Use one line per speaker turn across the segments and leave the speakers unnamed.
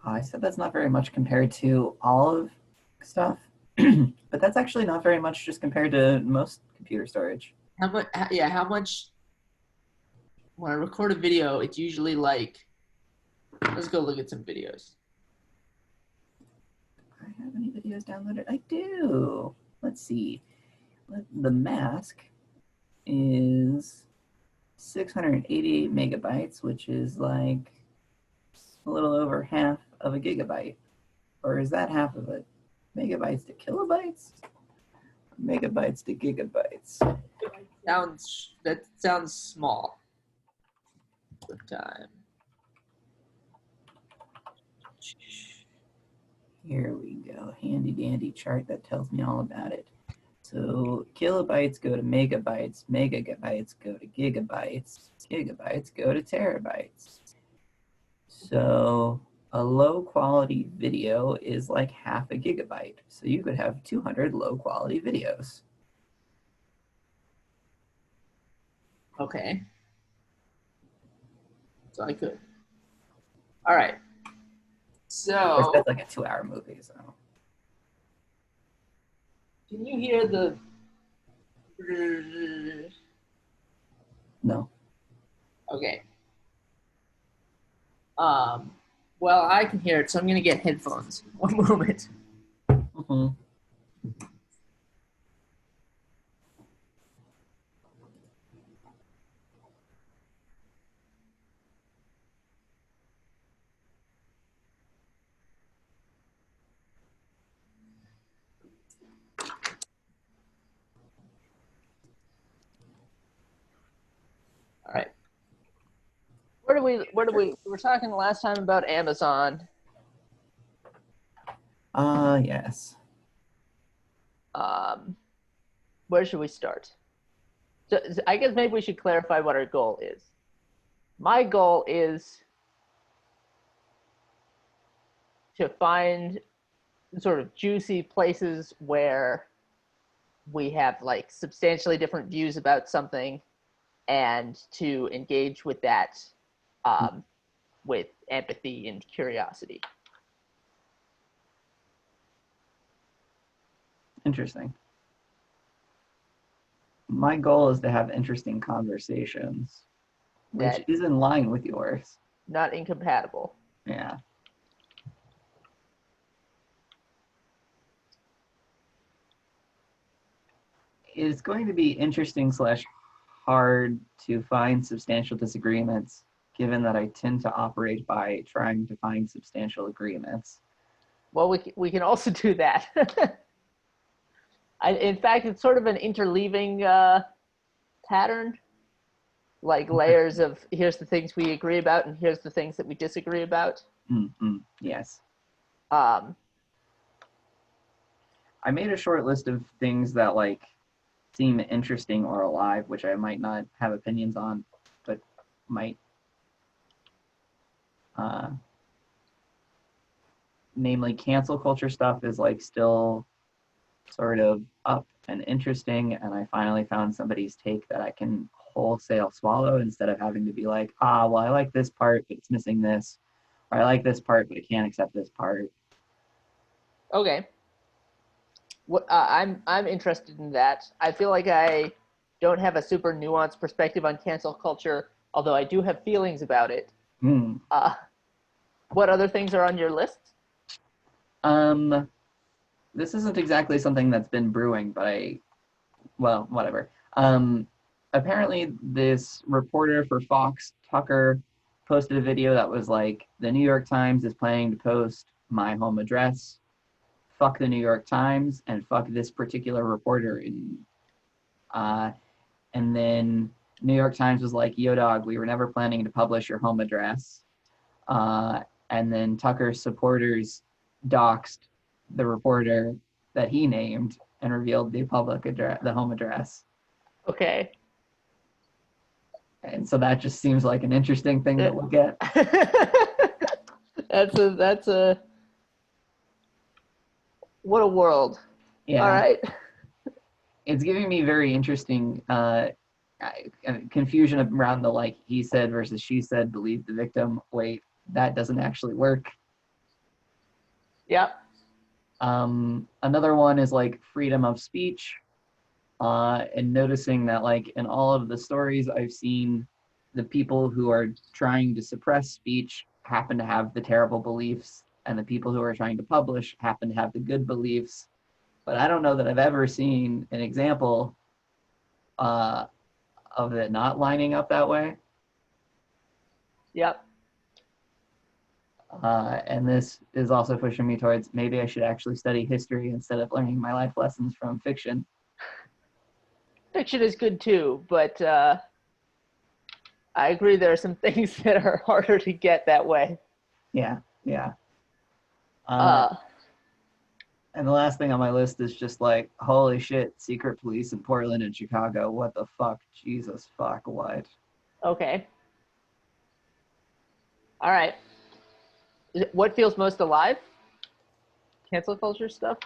I said that's not very much compared to all of stuff, but that's actually not very much just compared to most computer storage.
How much? Yeah, how much? When I record a video, it's usually like, let's go look at some videos.
I have any videos downloaded? I do. Let's see. The mask is 688 megabytes, which is like a little over half of a gigabyte. Or is that half of it? Megabytes to kilobytes? Megabytes to gigabytes.
That sounds small. Time.
Here we go. Handy dandy chart that tells me all about it. So kilobytes go to megabytes, megabytes go to gigabytes, gigabytes go to terabytes. So a low quality video is like half a gigabyte. So you could have 200 low quality videos.
Okay. So I could. All right.
Of course,
So
that's like a 2-hour movie. So
can you hear the?
no.
Okay. Well, I can hear it, so I'm gonna get headphones. One moment.
Mm-hmm.
All right. We were talking last time about Amazon.
Yes.
Where should we start? So I guess maybe we should clarify what our goal is. My goal is to find sort of juicy places where we have like substantially different views about something and to engage with that with empathy and curiosity.
Interesting. My goal is to have interesting conversations, which
That
is in line with yours.
not incompatible.
Yeah. It's going to be interesting slash hard to find substantial disagreements, given that I tend to operate by trying to find substantial agreements.
Well, we can also do that. In fact, it's sort of an interleaving pattern, like layers of here's the things we agree about and here's the things that we disagree about.
Mm-hmm. Yes.
Um,
I made a short list of things that like seem interesting or alive, which I might not have opinions on, but might. Uh, Namely, cancel culture stuff is like still sort of up and interesting, and I finally found somebody's take that I can wholesale swallow instead of having to be like, well, I like this part, but it's missing this, or I like this part, but I can't accept this part.
okay. I'm interested in that. I feel like I don't have a super nuanced perspective on cancel culture, although I do have feelings about it.
Mm.
What other things are on your list?
This isn't exactly something that's been brewing, but well, whatever. Apparently, this reporter for Fox, Tucker, posted a video that was like, the New York Times is planning to post my home address. Fuck the New York Times and fuck this particular reporter. And then New York Times was like, yo, dog, we were never planning to publish your home address. And then Tucker's supporters doxed the reporter that he named and revealed the public address, the home address.
Okay.
And so that just seems like an interesting thing to look at.
That's a what a world.
Yeah.
All right.
It's giving me very interesting confusion around the like he said versus she said, believe the victim. Wait, that doesn't actually work.
Yep.
Another one is like freedom of speech, and noticing that like in all of the stories I've seen, the people who are trying to suppress speech happen to have the terrible beliefs, and the people who are trying to publish happen to have the good beliefs. But I don't know that I've ever seen an example uh, of it not lining up that way.
Yep.
And this is also pushing me towards maybe I should actually study history instead of learning my life lessons from fiction.
Fiction is good too, but I agree there are some things that are harder to get that way.
Yeah, yeah. Uh,
Uh,
and the last thing on my list is just like, holy shit, secret police in Portland and Chicago. What the fuck? Jesus fuck, what?
okay. All right. What feels most alive? Cancel culture stuff?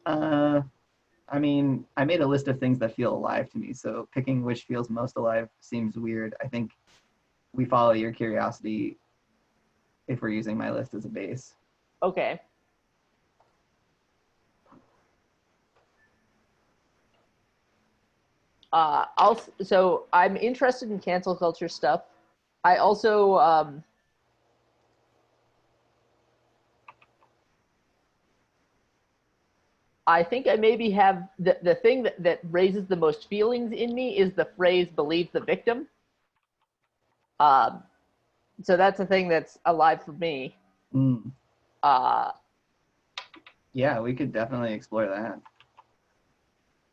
Uh, I mean, I made a list of things that feel alive to me, so picking which feels most alive seems weird. I think we follow your curiosity if we're using my list as a base.
Okay. So I'm interested in cancel culture stuff. I also I think I maybe have the thing that raises the most feelings in me is the phrase "believe the victim." Um, so that's a thing that's alive for me.
Mm.
Uh,
Yeah, we could definitely explore that.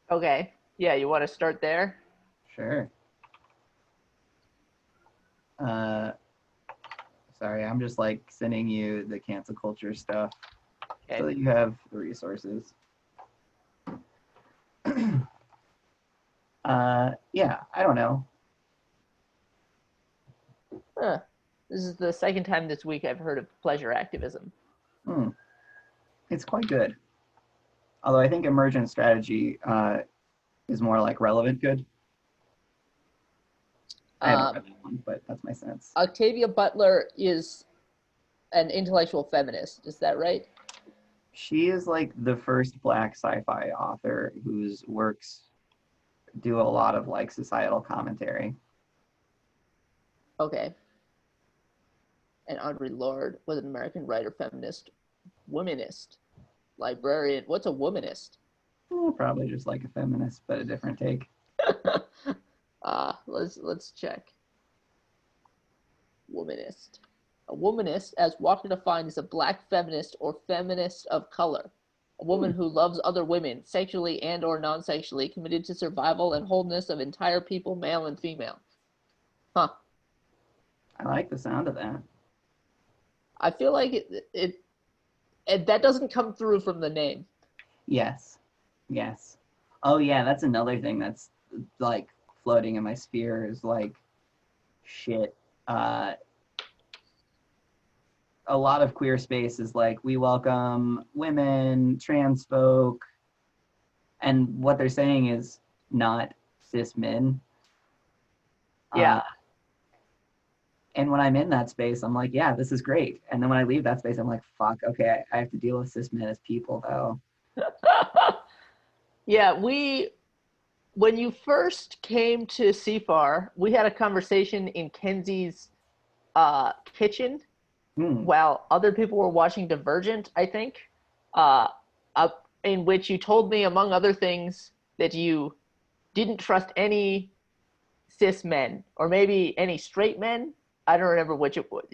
okay, yeah, you want to start there?
Sure. Uh, Sorry, I'm just like sending you the cancel culture stuff so
Okay.
that you have the resources. Yeah, I don't know.
Huh. This is the second time this week I've heard of pleasure activism.
Hmm. It's quite good. Although I think emergent strategy is more like relevant good. I haven't
Um,
read that one, but that's my sense.
Octavia Butler is an intellectual feminist. Is that right?
She is like the first Black sci-fi author whose works do a lot of like societal commentary.
Okay. And Audre Lorde was an American writer, feminist, womanist, librarian. What's a womanist?
Probably just like a feminist, but a different take.
Let's check. Womanist. A womanist, as Walker defined, is a black feminist or feminist of color. A woman
Hmm,
who loves other women, sexually and or non-sexually, committed to survival and wholeness of entire people, male and female. Huh.
I like the sound of that.
I feel like it that doesn't come through from the name.
Yes. Yes. Oh yeah, that's another thing that's like floating in my sphere is like shit. Uh a lot of queer space is like we welcome women, trans folk, and what they're saying is not cis men.
Yeah.
Uh and when I'm in that space, I'm like, yeah, this is great. And then when I leave that space, I'm like, fuck, okay, I have to deal with cis men as people though.
Yeah, we when you first came to CFAR, we had a conversation in Kenzie's kitchen
Hmm.
while other people were watching Divergent, I think, uh, in which you told me, among other things, that you didn't trust any cis men or maybe any straight men. I don't remember which it was.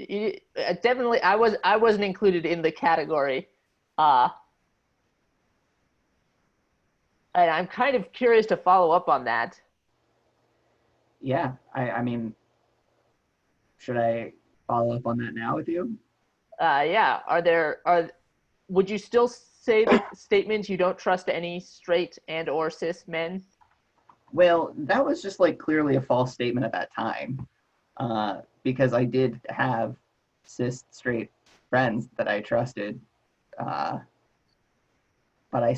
Definitely, I wasn't included in the category, uh, and I'm kind of curious to follow up on that.
Yeah, I mean, should I follow up on that now with you?
Yeah, are would you still say the statement you don't trust any straight and or cis men?
Well, that was just like clearly a false statement at that time, because I did have cis straight friends that I trusted, uh, but I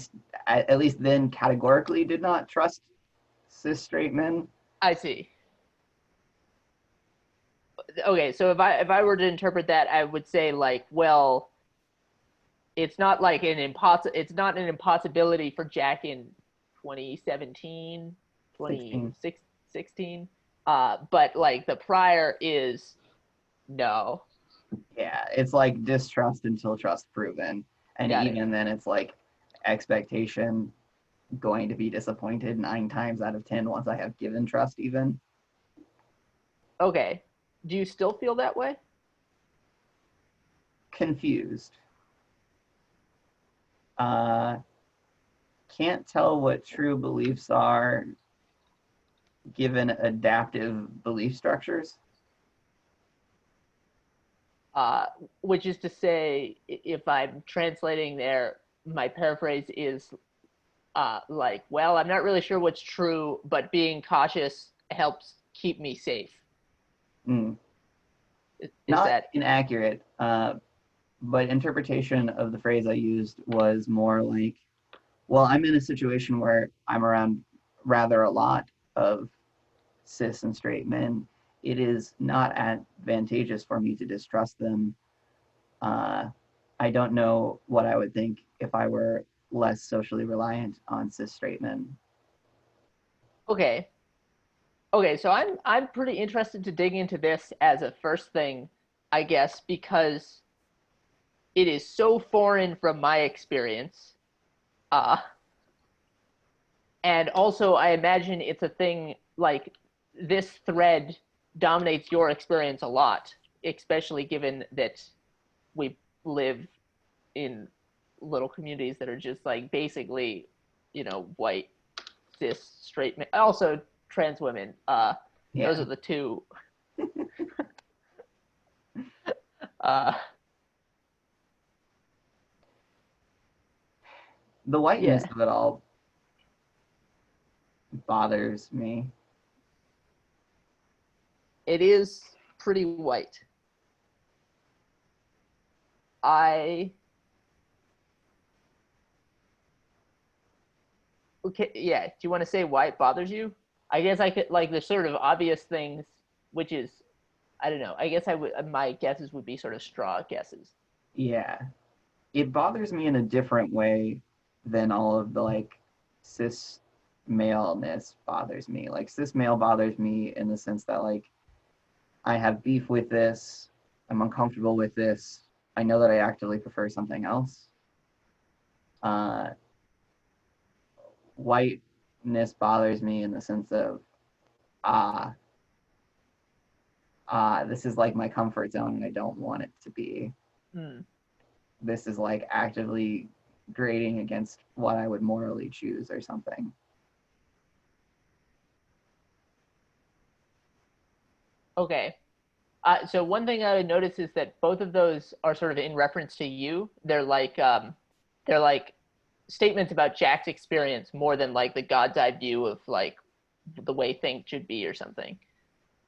at least then categorically did not trust cis straight men.
I see. Okay, so if I were to interpret that, I would say like, well, it's not like it's not an impossibility for Jack in 2017,
16.
2016. But like the prior is no.
Yeah, it's like distrust until trust proven. And
Got it.
even then, it's like expectation going to be disappointed 9 times out of 10 once I have given trust, even.
Okay. Do you still feel that way?
Confused. Uh, can't tell what true beliefs are given adaptive belief structures.
Uh, which is to say, if I'm translating there, my paraphrase is like, well, I'm not really sure what's true, but being cautious helps keep me safe.
Mm.
Is
Not
that
inaccurate, but interpretation of the phrase I used was more like, well, I'm in a situation where I'm around rather a lot of cis and straight men. It is not advantageous for me to distrust them. Uh, I don't know what I would think if I were less socially reliant on cis straight men.
okay? Okay, so I'm pretty interested to dig into this as a first thing, I guess, because it is so foreign from my experience. Uh, and also I imagine it's a thing like this thread dominates your experience a lot, especially given that we live in little communities that are just like basically, white, cis, straight men, also trans women. Those
Yeah.
are the two. Uh,
The whiteness
yeah,
of it all bothers me.
it is pretty white. I okay, yeah. Do you want to say why it bothers you? I guess I could like the sort of obvious things, which is I don't know. I guess I would my guesses would be sort of straw guesses.
Yeah. It bothers me in a different way than all of the like cis maleness bothers me. Like cis male bothers me in the sense that like I have beef with this, I'm uncomfortable with this, I know that I actively prefer something else. Uh, whiteness bothers me in the sense of ah this is like my comfort zone and I don't want it to be.
Hmm.
This is like actively grading against what I would morally choose or something.
Okay. So one thing I would notice is that both of those are sort of in reference to you. They're like statements about Jack's experience more than like the God's eye view of like the way things should be or something.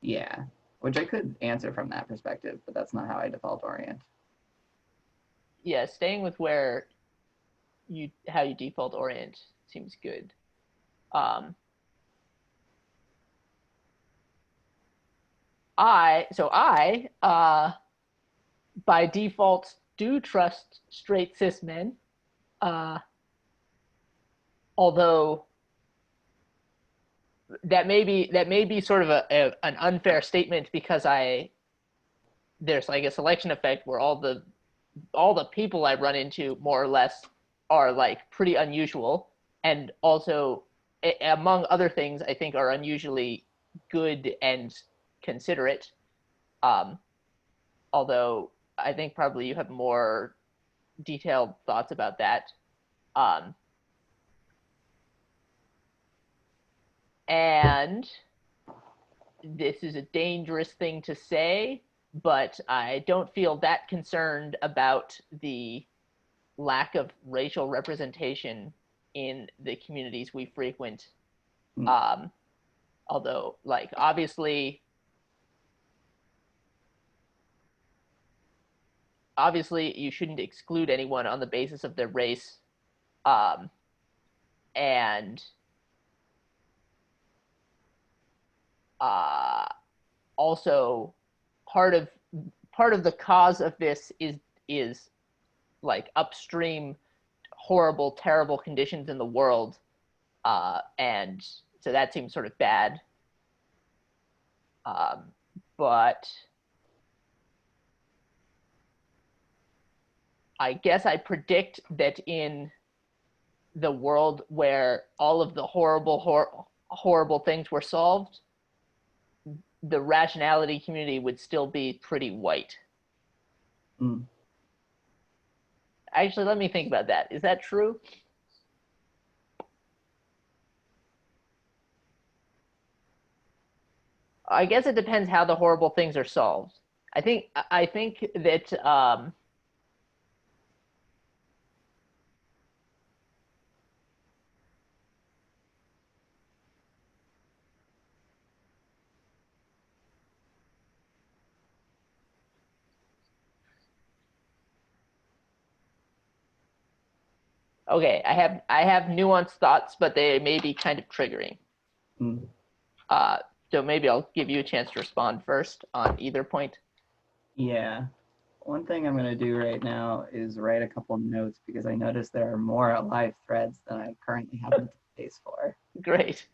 Yeah, which I could answer from that perspective, but that's not how I default orient.
Yeah, staying with where you how you default orient seems good. Um, I by default do trust straight cis men, uh, although that may be sort of an unfair statement because I there's like a selection effect where all the people I run into more or less are like pretty unusual, and also among other things I think are unusually good and considerate. Um, although I think probably you have more detailed thoughts about that. Um, and this is a dangerous thing to say, but I don't feel that concerned about the lack of racial representation in the communities we frequent.
Mm.
Um, although, like, obviously, you shouldn't exclude anyone on the basis of their race. Um, and uh, also, part of part of the cause of this is like upstream horrible, terrible conditions in the world, and so that seems sort of bad. But I guess I predict that in the world where all of the horrible things were solved, the rationality community would still be pretty white.
Mm.
Actually, let me think about that. Is that true? I guess it depends how the horrible things are solved. I think that okay, I have nuanced thoughts, but they may be kind of triggering.
Mm.
Uh, so maybe I'll give you a chance to respond first on either point.
Yeah. One thing I'm going to do right now is write a couple notes because I noticed there are more live threads than I currently have the space for.
Great.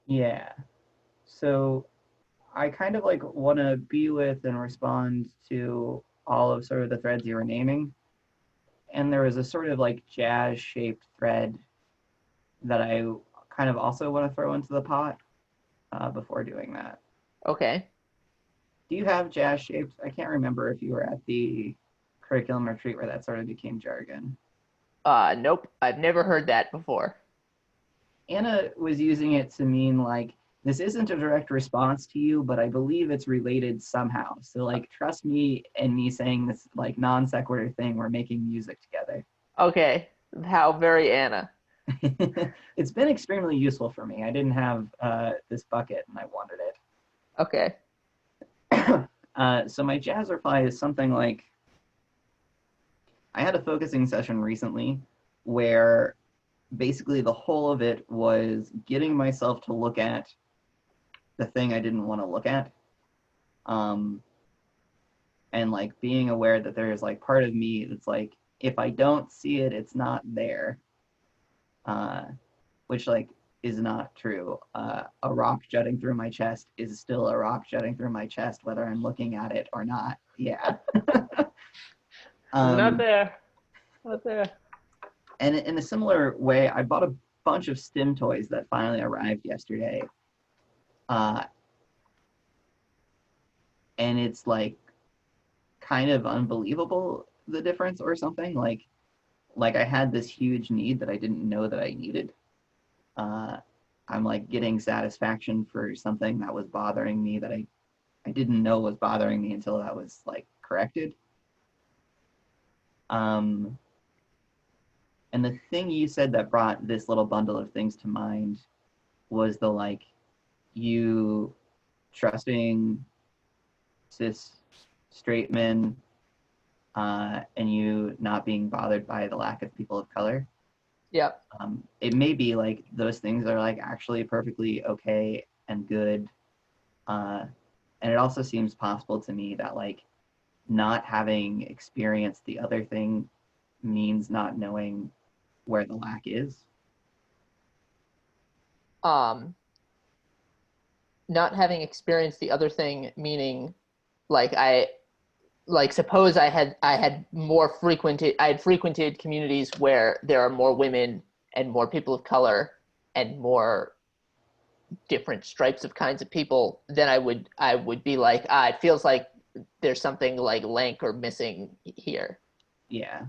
Yeah. So I kind of like want to be with and respond to all of sort of the threads you were naming. And there was a sort of like jazz shaped thread that I kind of also want to throw into the pot before doing that.
Okay.
Do you have jazz shapes? I can't remember if you were at the curriculum retreat where that sort of became jargon.
Nope. I've never heard that before.
Anna was using it to mean like, this isn't a direct response to you, but I believe it's related somehow. So like, trust me and me saying this like non sequitur thing, we're making music together.
Okay. How very Anna.
It's been extremely useful for me. I didn't have this bucket and I wanted
Okay.
it. So my jazz reply is something like, I had a focusing session recently where basically the whole of it was getting myself to look at the thing I didn't want to look at. And like being aware that there's like part of me that's like, if I don't see it, it's not there. Which like is not true. A rock jutting through my chest is still a rock jutting through my chest, whether I'm looking at it or not. Yeah.
Not there. Not there.
And in a similar way, I bought a bunch of stim toys that finally arrived yesterday. Uh, and it's like kind of unbelievable the difference or something. Like I had this huge need that I didn't know that I needed. I'm like getting satisfaction for something that was bothering me that I didn't know was bothering me until that was like corrected. And the thing you said that brought this little bundle of things to mind was the like you trusting cis straight men and you not being bothered by the lack of people of color.
Yep.
It may be like those things are like actually perfectly okay and good. And it also seems possible to me that like not having experienced the other thing means not knowing where the lack is.
Um, Not having experienced the other thing, meaning like suppose I had frequented communities where there are more women and more people of color and more different stripes of kinds of people, then I would be like, it feels like there's something like lank or missing here.
Yeah.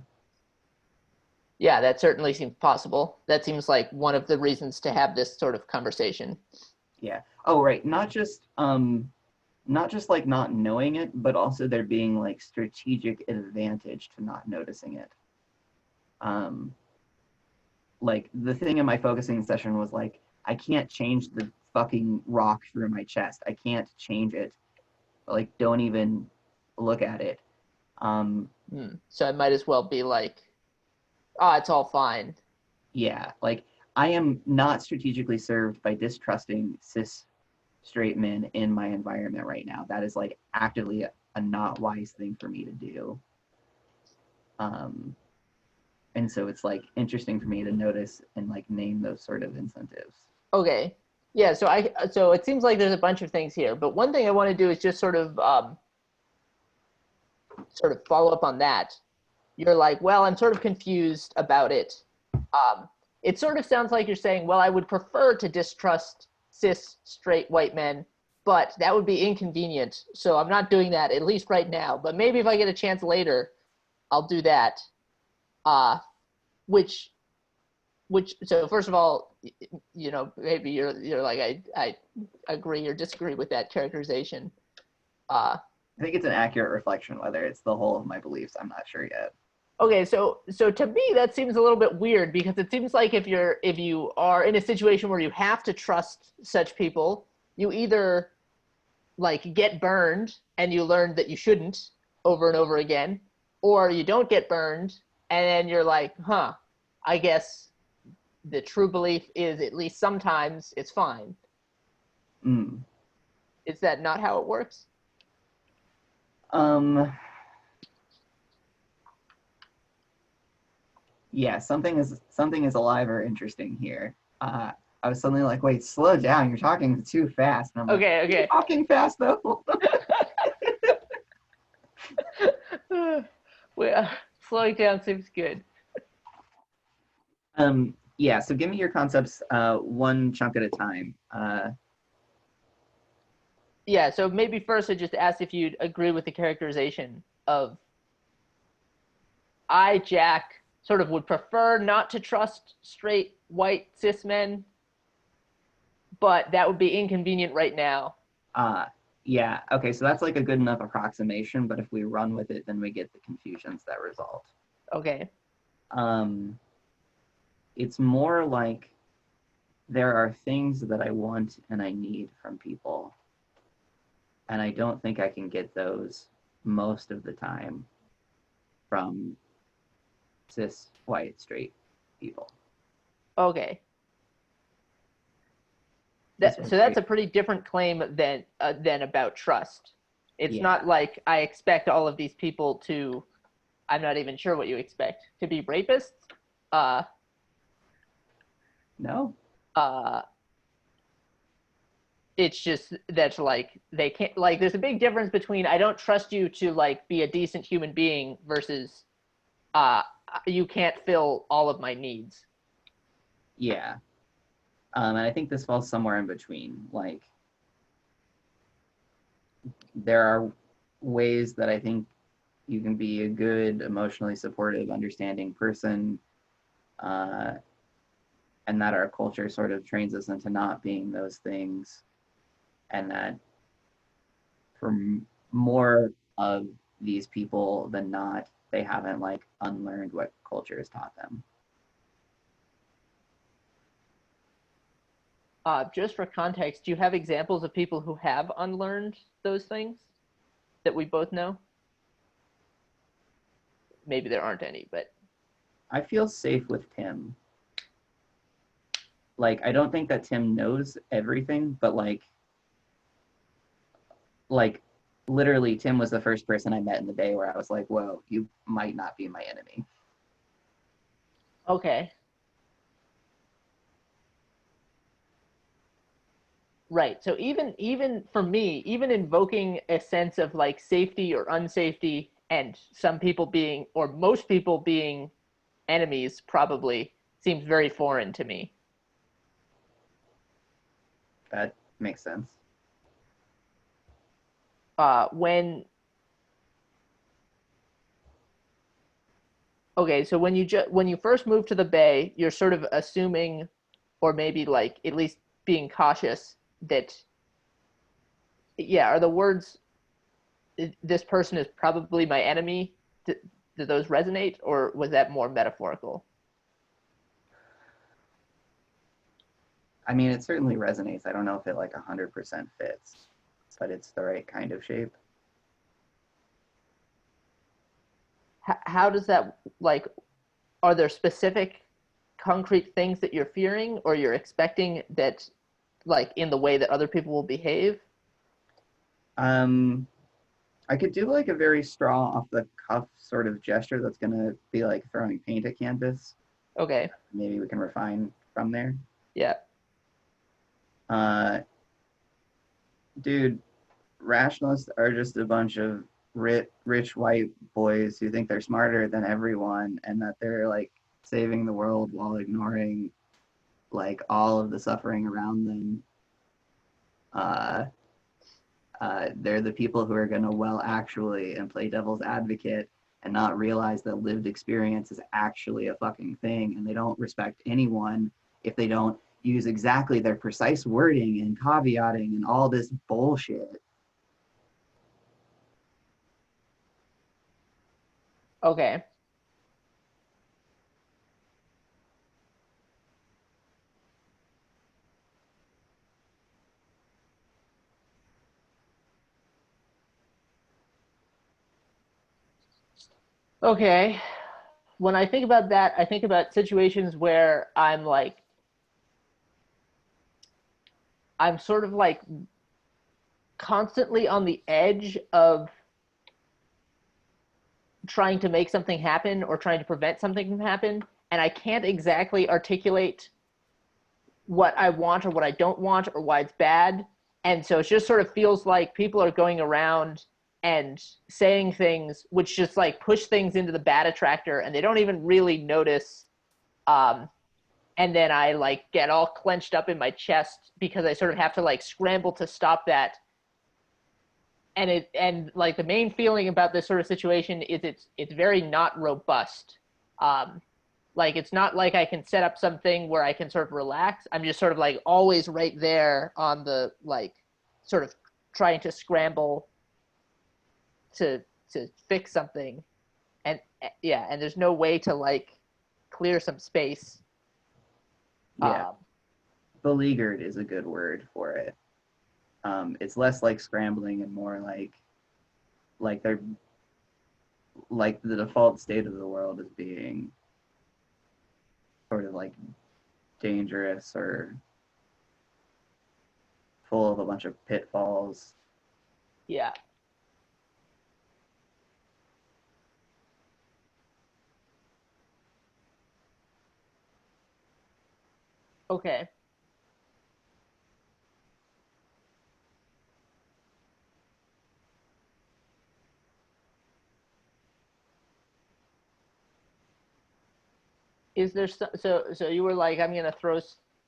Yeah, that certainly seems possible. That seems like one of the reasons to have this sort of conversation.
Yeah. Oh, right. Not just like not knowing it, but also there being like strategic advantage to not noticing it. Um, like the thing in my focusing session was like, I can't change the fucking rock through my chest. I can't change it. Like, don't even look at it.
So I might as well be like, oh, it's all fine.
Yeah, like I am not strategically served by distrusting cis straight men in my environment right now. That is like actively a not wise thing for me to do. Um, and so it's like interesting for me to notice and like name those sort of incentives.
Okay. Yeah, so it seems like there's a bunch of things here, but one thing I want to do is just sort of follow up on that. You're like, well, I'm sort of confused about it. It sort of sounds like you're saying, well, I would prefer to distrust cis straight white men, but that would be inconvenient. So I'm not doing that, at least right now. But maybe if I get a chance later, I'll do that. Uh, which so first of all, maybe you're like I agree or disagree with that characterization.
I think it's an accurate reflection. Whether it's the whole of my beliefs, I'm not sure yet.
Okay, so to me that seems a little bit weird because it seems like if you are in a situation where you have to trust such people, you either like get burned and you learn that you shouldn't over and over again, or you don't get burned and then you're like, huh, I guess the true belief is at least sometimes it's fine.
Mm.
Is that not how it works?
Um, yeah, something is alive or interesting here. I was suddenly like, wait, slow down. You're talking too fast. And I'm like,
Okay,
you're
okay.
talking fast though.
Well, slowing down seems good.
Yeah, so give me your concepts one chunk at a time.
Yeah, so maybe first I just asked if you'd agree with the characterization of I, Jack, sort of would prefer not to trust straight white cis men, but that would be inconvenient right now.
Uh, yeah, okay, so that's like a good enough approximation, but if we run with it, then we get the confusions that result.
Okay.
Um, it's more like there are things that I want and I need from people, and I don't think I can get those most of the time from cis white straight people.
Okay.
This one's
So that's
great.
a pretty different claim than about trust. It's
Yeah.
not like I expect all of these people to. I'm not even sure what you expect to be rapists. Uh,
No.
uh, it's just that like they can't like. There's a big difference between I don't trust you to like be a decent human being versus uh, you can't fill all of my needs.
Yeah. And I think this falls somewhere in between. Like, there are ways that I think you can be a good, emotionally supportive, understanding person, uh, and that our culture sort of trains us into not being those things, and that for more of these people than not, they haven't like unlearned what culture has taught them.
Just for context, do you have examples of people who have unlearned those things that we both know? Maybe there aren't any, but
I feel safe with Tim. Like, I don't think that Tim knows everything, but like literally Tim was the first person I met in the bay where I was like, whoa, you might not be my enemy.
okay. Right. So even for me, even invoking a sense of like safety or unsafety and some people being or most people being enemies probably seems very foreign to me.
That makes sense.
When okay, so when you first move to the Bay, you're sort of assuming, or maybe like at least being cautious that, yeah, are the words "this person is probably my enemy"? Do those resonate, or was that more metaphorical?
I mean, it certainly resonates. I don't know if it like 100% fits, but it's the right kind of shape.
how does that, like, are there specific concrete things that you're fearing or you're expecting that, like, in the way that other people will behave?
Um, I could do like a very straw off the cuff sort of gesture that's gonna be like throwing paint at canvas.
Okay.
Maybe we can refine from there.
Yeah.
Uh, Dude, rationalists are just a bunch of rich white boys who think they're smarter than everyone and that they're like saving the world while ignoring like all of the suffering around them. Uh, they're the people who are going to well actually and play devil's advocate and not realize that lived experience is actually a fucking thing, and they don't respect anyone if they don't use exactly their precise wording and caveating and all this bullshit.
Okay. Okay. When I think about that, I think about situations where I'm sort of like constantly on the edge of trying to make something happen or trying to prevent something from happen, and I can't exactly articulate what I want or what I don't want or why it's bad. And so it just sort of feels like people are going around and saying things which just like push things into the bad attractor, and they don't even really notice. um, and then I like get all clenched up in my chest because I sort of have to like scramble to stop that. And like the main feeling about this sort of situation is it's very not robust. Um, like it's not like I can set up something where I can sort of relax. I'm just sort of like always right there on the like sort of trying to scramble to to fix something. And yeah, and there's no way to like clear some space.
Yeah,
Um,
beleaguered is a good word for it. It's less like scrambling and more like they're like the default state of the world is being sort of like dangerous or full of a bunch of pitfalls.
yeah. Okay. Is there so you were like, I'm gonna throw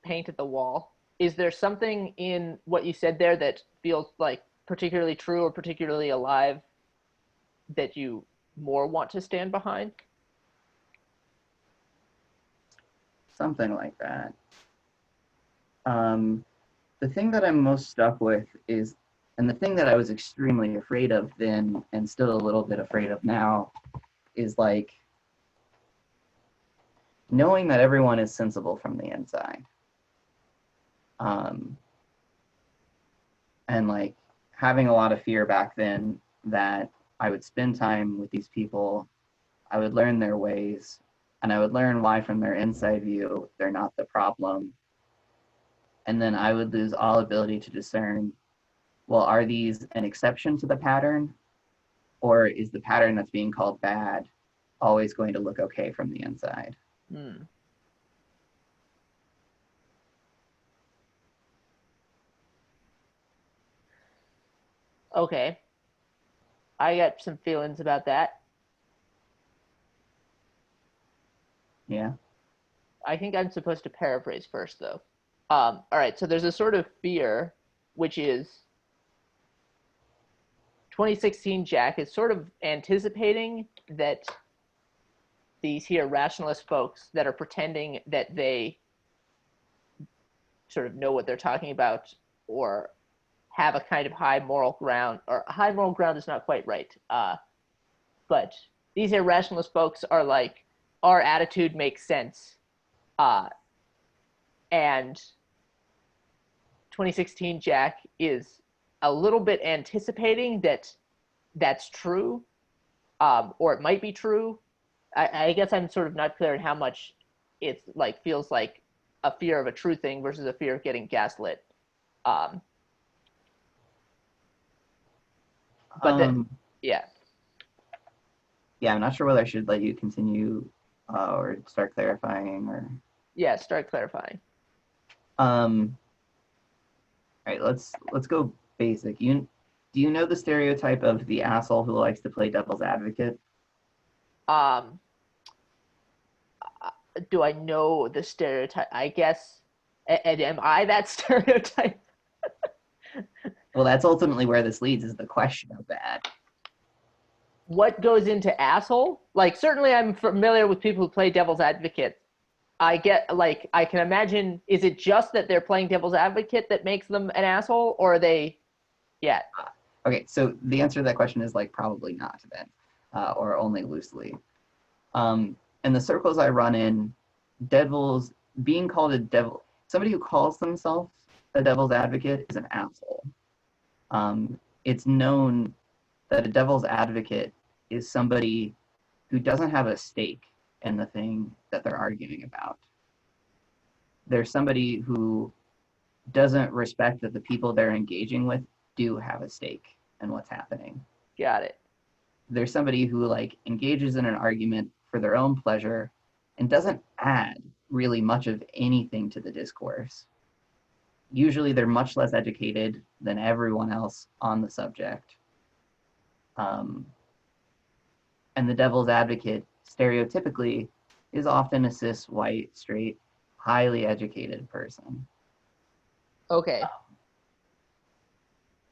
paint at the wall? Is there something in what you said there that feels like particularly true or particularly alive that you more want to stand behind?
Something like that. Um, the thing that I'm most stuck with is, and the thing that I was extremely afraid of then and still a little bit afraid of now, is like knowing that everyone is sensible from the inside. Um, and like having a lot of fear back then that I would spend time with these people, I would learn their ways, and I would learn why, from their inside view, they're not the problem. And then I would lose all ability to discern, well, are these an exception to the pattern? Or is the pattern that's being called bad always going to look okay from the inside?
Hmm. Okay. I got some feelings about that.
Yeah.
I think I'm supposed to paraphrase first, though. All right, so there's a sort of fear, which is 2016 Jack is sort of anticipating that these here rationalist folks that are pretending that they sort of know what they're talking about or have a kind of high moral ground, or high moral ground is not quite right. But these here rationalist folks are like, our attitude makes sense. Uh, and 2016 Jack is a little bit anticipating that that's true, or it might be true, I guess I'm sort of not clear on how much it's like feels like a fear of a true thing versus a fear of getting gaslit. Um, but that,
Um,
yeah,
yeah, I'm not sure whether I should let you continue or start clarifying or.
yeah. Start clarifying.
Um, all right, let's go basic. Do you know the stereotype of the asshole who likes to play devil's advocate?
Um, do I know the stereotype? I guess. And am I that stereotype?
Well, that's ultimately where this leads, is the question of that.
What goes into asshole? Like, certainly I'm familiar with people who play devil's advocate. I get, like, I can imagine, is it just that they're playing devil's advocate that makes them an asshole, or are they, yeah.
Okay, so the answer to that question is like probably not then, or only loosely. In the circles I run in, devils being called a devil, somebody who calls themselves a devil's advocate is an asshole. It's known that a devil's advocate is somebody who doesn't have a stake in the thing that they're arguing about. There's somebody who doesn't respect that the people they're engaging with do have a stake in what's happening.
Got it.
There's somebody who like engages in an argument for their own pleasure and doesn't add really much of anything to the discourse. Usually they're much less educated than everyone else on the subject. And the devil's advocate, stereotypically, is often a cis, white, straight, highly educated person.
Okay.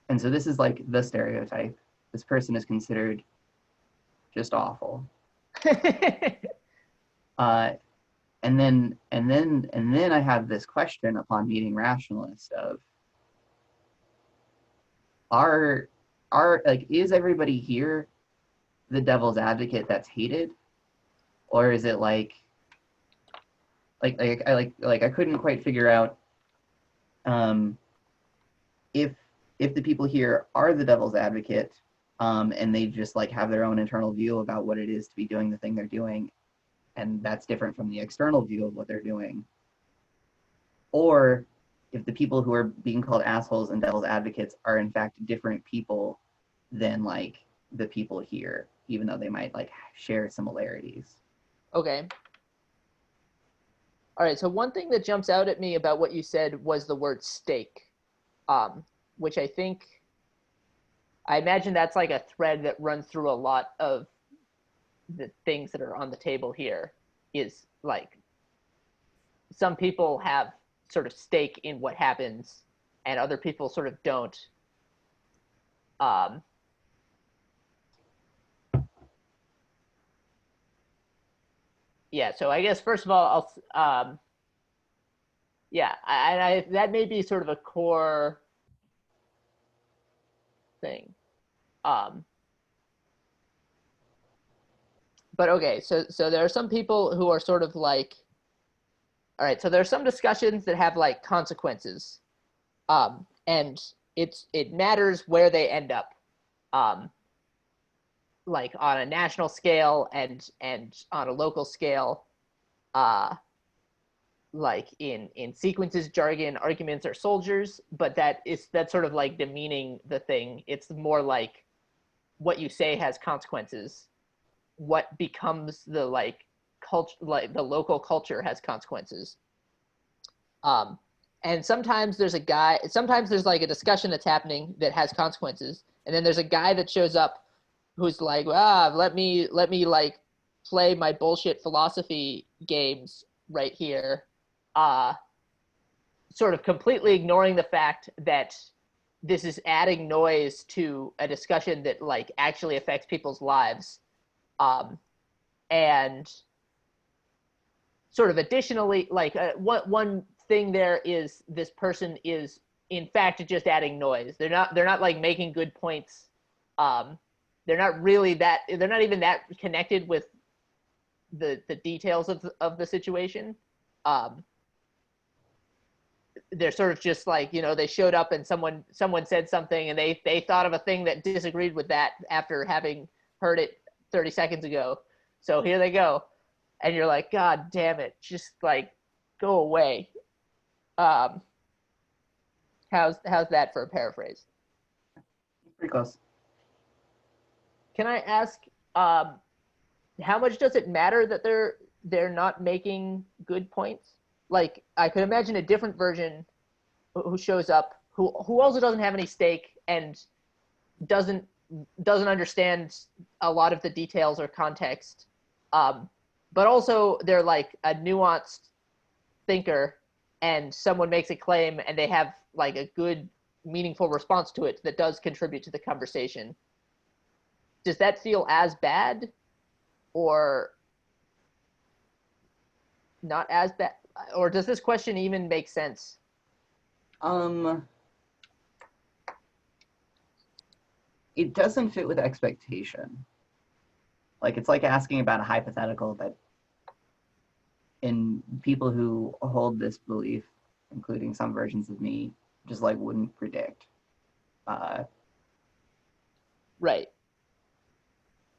And so this is like the stereotype. This person is considered just awful. And then I have this question upon meeting rationalists of is everybody here the devil's advocate that's hated, or is it like I couldn't quite figure out if the people here are the devil's advocate, and they just like have their own internal view about what it is to be doing the thing they're doing, and that's different from the external view of what they're doing, or if the people who are being called assholes and devil's advocates are in fact different people than like the people here, even though they might like share similarities.
Okay. All right. So one thing that jumps out at me about what you said was the word stake, which I imagine that's like a thread that runs through a lot of the things that are on the table here. Is like some people have sort of stake in what happens, and other people sort of don't. Yeah, so I guess first of all, yeah, that may be sort of a core thing. Um, but okay, so there are some people who are sort of like, all right, so there are some discussions that have like consequences, and it matters where they end up, like on a national scale and on a local scale, like in sequences, jargon, arguments, or soldiers. But that's sort of like demeaning the thing. It's more like what you say has consequences. What becomes the like culture, like the local culture, has consequences. And sometimes there's like a discussion that's happening that has consequences, and then there's a guy that shows up who's like, let me like play my bullshit philosophy games right here, sort of completely ignoring the fact that this is adding noise to a discussion that like actually affects people's lives. And sort of additionally, like one thing there is this person is in fact just adding noise. They're not like making good points. They're not even that connected with the details of the situation. They're sort of just like, they showed up and someone said something and they thought of a thing that disagreed with that after having heard it 30 seconds ago. So here they go. And you're like, God damn it, just like go away. Um, how's that for a paraphrase?
Pretty close.
Can I ask, um, how much does it matter that they're not making good points? Like, I could imagine a different version who shows up who also doesn't have any stake and doesn't doesn't understand a lot of the details or context, but also they're like a nuanced thinker, and someone makes a claim and they have like a good meaningful response to it that does contribute to the conversation. Does that feel as bad or not as bad, or does this question even make sense?
It doesn't fit with expectation. Like, it's like asking about a hypothetical that in people who hold this belief, including some versions of me, just like wouldn't predict.
Right.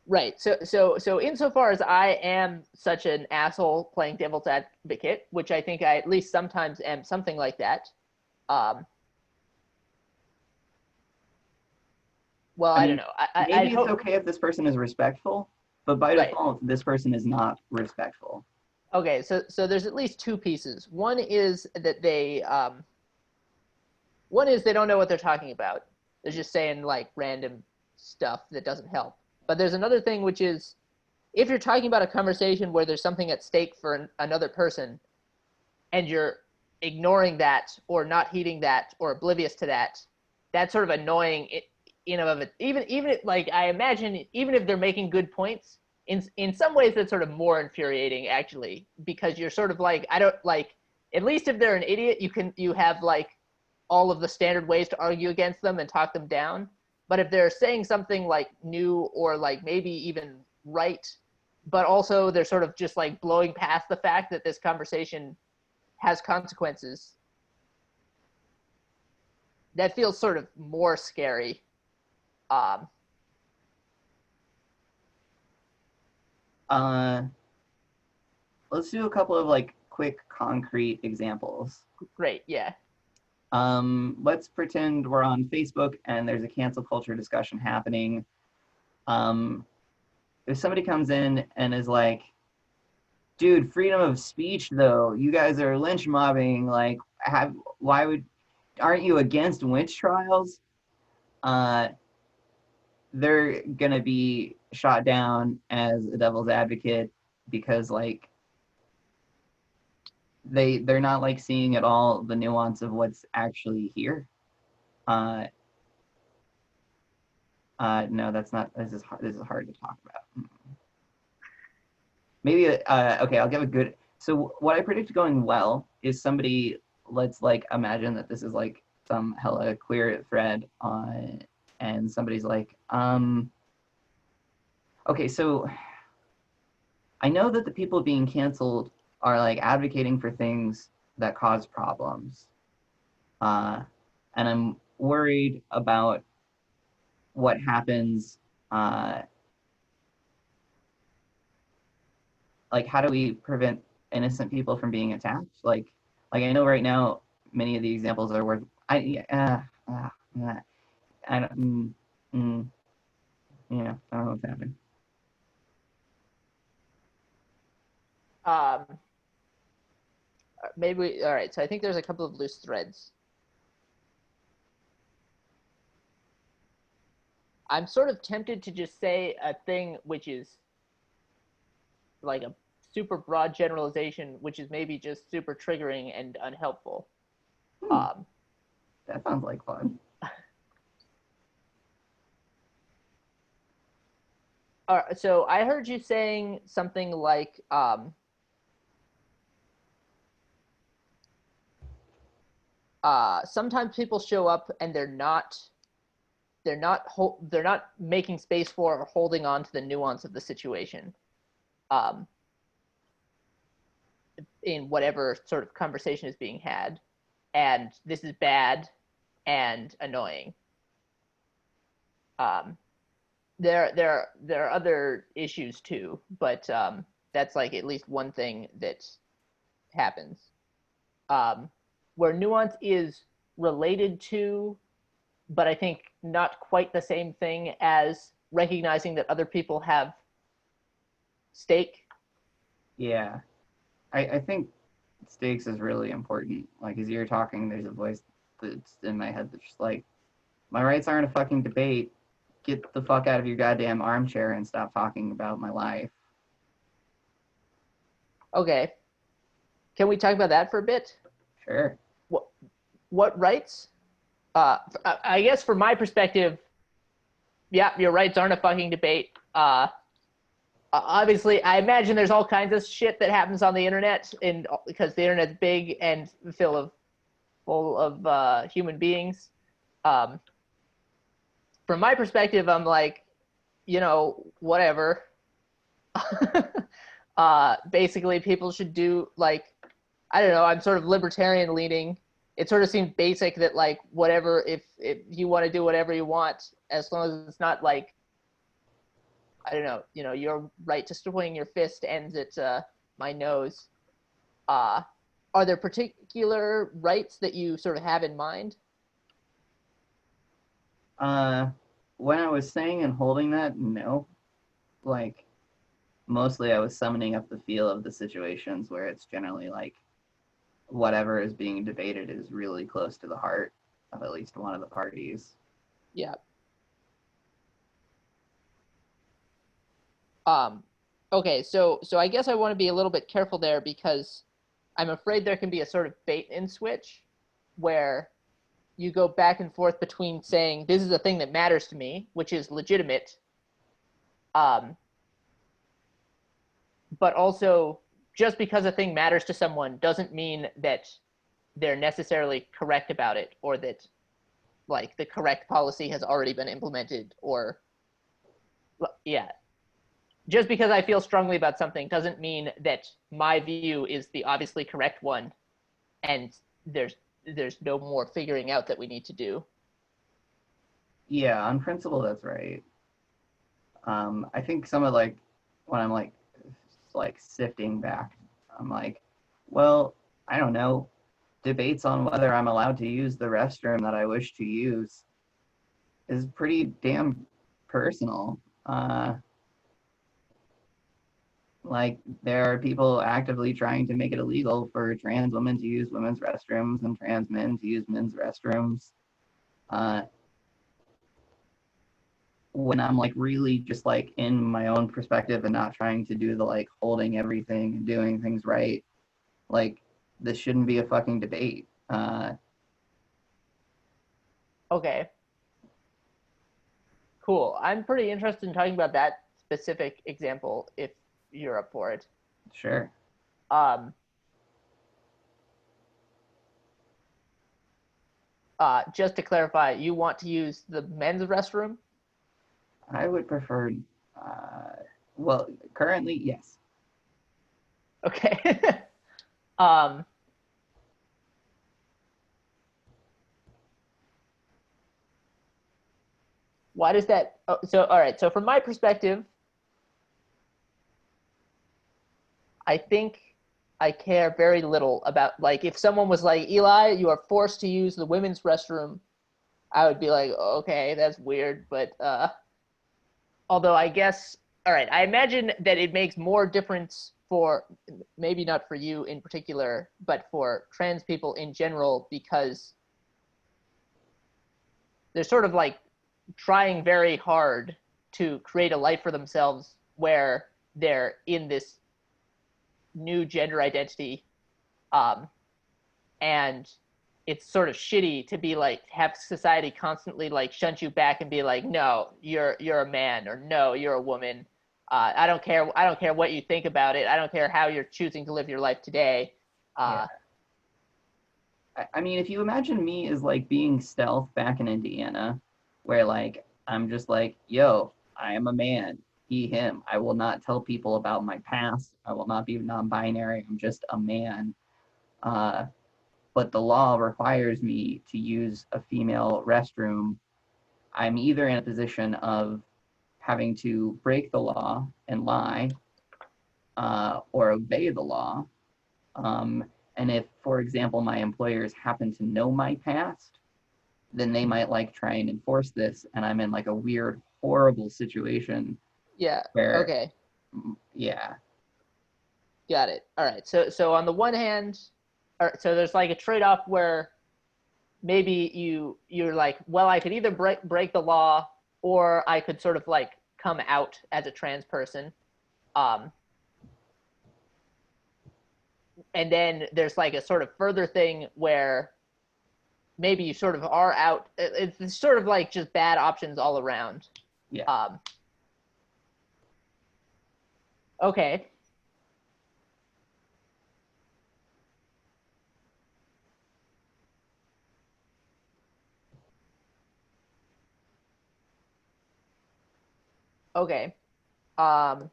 Right. So insofar as I am such an asshole playing devil's advocate, which I think I at least sometimes am something like that. Um, well,
I
I don't
mean,
know. I'd
maybe it's
hope.
okay if this person is respectful, but by
Right.
default, this person is not respectful.
Okay. So there's at least two pieces. One is that one is they don't know what they're talking about. They're just saying like random stuff that doesn't help. But there's another thing, which is if you're talking about a conversation where there's something at stake for another person, and you're ignoring that or not heeding that or oblivious to that, that's sort of annoying in and of it. Even if, like, I imagine even if they're making good points, in some ways that's sort of more infuriating actually, because you're sort of like, I don't like, at least if they're an idiot, you have like all of the standard ways to argue against them and talk them down. But if they're saying something like new or like maybe even right, but also they're sort of just like blowing past the fact that this conversation has consequences, that feels sort of more scary. Um,
Uh, let's do a couple of like quick, concrete examples.
Great, yeah.
Let's pretend we're on Facebook and there's a cancel culture discussion happening. Um, if somebody comes in and is like, dude, freedom of speech though, you guys are lynch mobbing, like, aren't you against witch trials? Uh, they're gonna be shot down as a devil's advocate because like they're not like seeing at all the nuance of what's actually here. Uh, no, that's not. This is hard to talk about. Maybe okay. I'll give a good. So what I predict going well is somebody. Let's like imagine that this is like some hella queer thread on, and somebody's like, okay, so I know that the people being canceled are like advocating for things that cause problems, uh, and I'm worried about what happens. Uh, like, how do we prevent innocent people from being attacked? Like I know right now many of the examples are worth. I don't. Yeah, I don't know what's happening.
Um, all right. So I think there's a couple of loose threads. I'm sort of tempted to just say a thing which is like a super broad generalization, which is maybe just super triggering and unhelpful.
Hmm,
Um,
that sounds like fun.
so I heard you saying something like, sometimes people show up and they're not making space for or holding on to the nuance of the situation, um, in whatever sort of conversation is being had, and this is bad and annoying. Um, there are other issues too, but that's like at least one thing that happens. Where nuance is related to, but I think not quite the same thing as recognizing that other people have stake.
Yeah. I think stakes is really important. Like, as you're talking, there's a voice that's in my head that's just like, my rights aren't a fucking debate. Get the fuck out of your goddamn armchair and stop talking about my life.
Okay, can we talk about that for a bit?
Sure.
What rights? I guess from my perspective, yeah, your rights aren't a fucking debate. Obviously, I imagine there's all kinds of shit that happens on the internet, and because the internet's big and full of human beings. Um, from my perspective, I'm like, whatever. Basically, people should do like, I don't know. I'm sort of libertarian leaning. It sort of seems basic that like whatever, if you want to do whatever you want, as long as it's not like, I don't know, your right to swing your fist ends at my nose. Are there particular rights that you sort of have in mind?
When I was saying and holding that, no. Like, mostly I was summoning up the feel of the situations where it's generally like whatever is being debated is really close to the heart of at least one of the parties.
Yeah. Okay, so I guess I want to be a little bit careful there because I'm afraid there can be a sort of bait and switch where you go back and forth between saying this is a thing that matters to me, which is legitimate, um, but also just because a thing matters to someone doesn't mean that they're necessarily correct about it or that like the correct policy has already been implemented or yeah, just because I feel strongly about something doesn't mean that my view is the obviously correct one and there's no more figuring out that we need to do.
Yeah, on principle, that's right. I think some of like when I'm like sifting back, I'm like, well, I don't know, debates on whether I'm allowed to use the restroom that I wish to use is pretty damn personal. Like, there are people actively trying to make it illegal for trans women to use women's restrooms and trans men to use men's restrooms. Uh, when I'm like really just like in my own perspective and not trying to do the like holding everything and doing things right, like this shouldn't be a fucking debate.
Okay, cool. I'm pretty interested in talking about that specific example if you're up for it.
Sure.
Um, just to clarify, you want to use the men's restroom?
I would prefer, uh, well, currently, yes.
Okay. um, why does that? Oh, so, all right. So, from my perspective, I think I care very little about like if someone was like, Eli, you are forced to use the women's restroom. I would be like, okay, that's weird, but although I guess, all right, I imagine that it makes more difference for maybe not for you in particular, but for trans people in general because they're sort of like trying very hard to create a life for themselves where they're in this new gender identity, um, and it's sort of shitty to be like have society constantly like shunt you back and be like, no, you're a man, or no, you're a woman. I don't care what you think about it. I don't care how you're choosing to live your life today.
Yeah. I mean, if you imagine me as like being stealth back in Indiana, where like I'm just like, yo, I am a man, he, him. I will not tell people about my past. I will not be non-binary. I'm just a man. Uh, but the law requires me to use a female restroom. I'm either in a position of having to break the law and lie, or obey the law. And if, for example, my employers happen to know my past, then they might like try and enforce this, and I'm in like a weird, horrible situation
Yeah.
where,
Okay.
yeah,
Got it. All right. So on the one hand, all right, so there's like a trade-off where maybe you're like, well, I could either break the law, or I could sort of like come out as a trans person. Um, and then there's like a sort of further thing where maybe you sort of are out. It's sort of like just bad options all around.
yeah,
Um, okay. Okay. Um,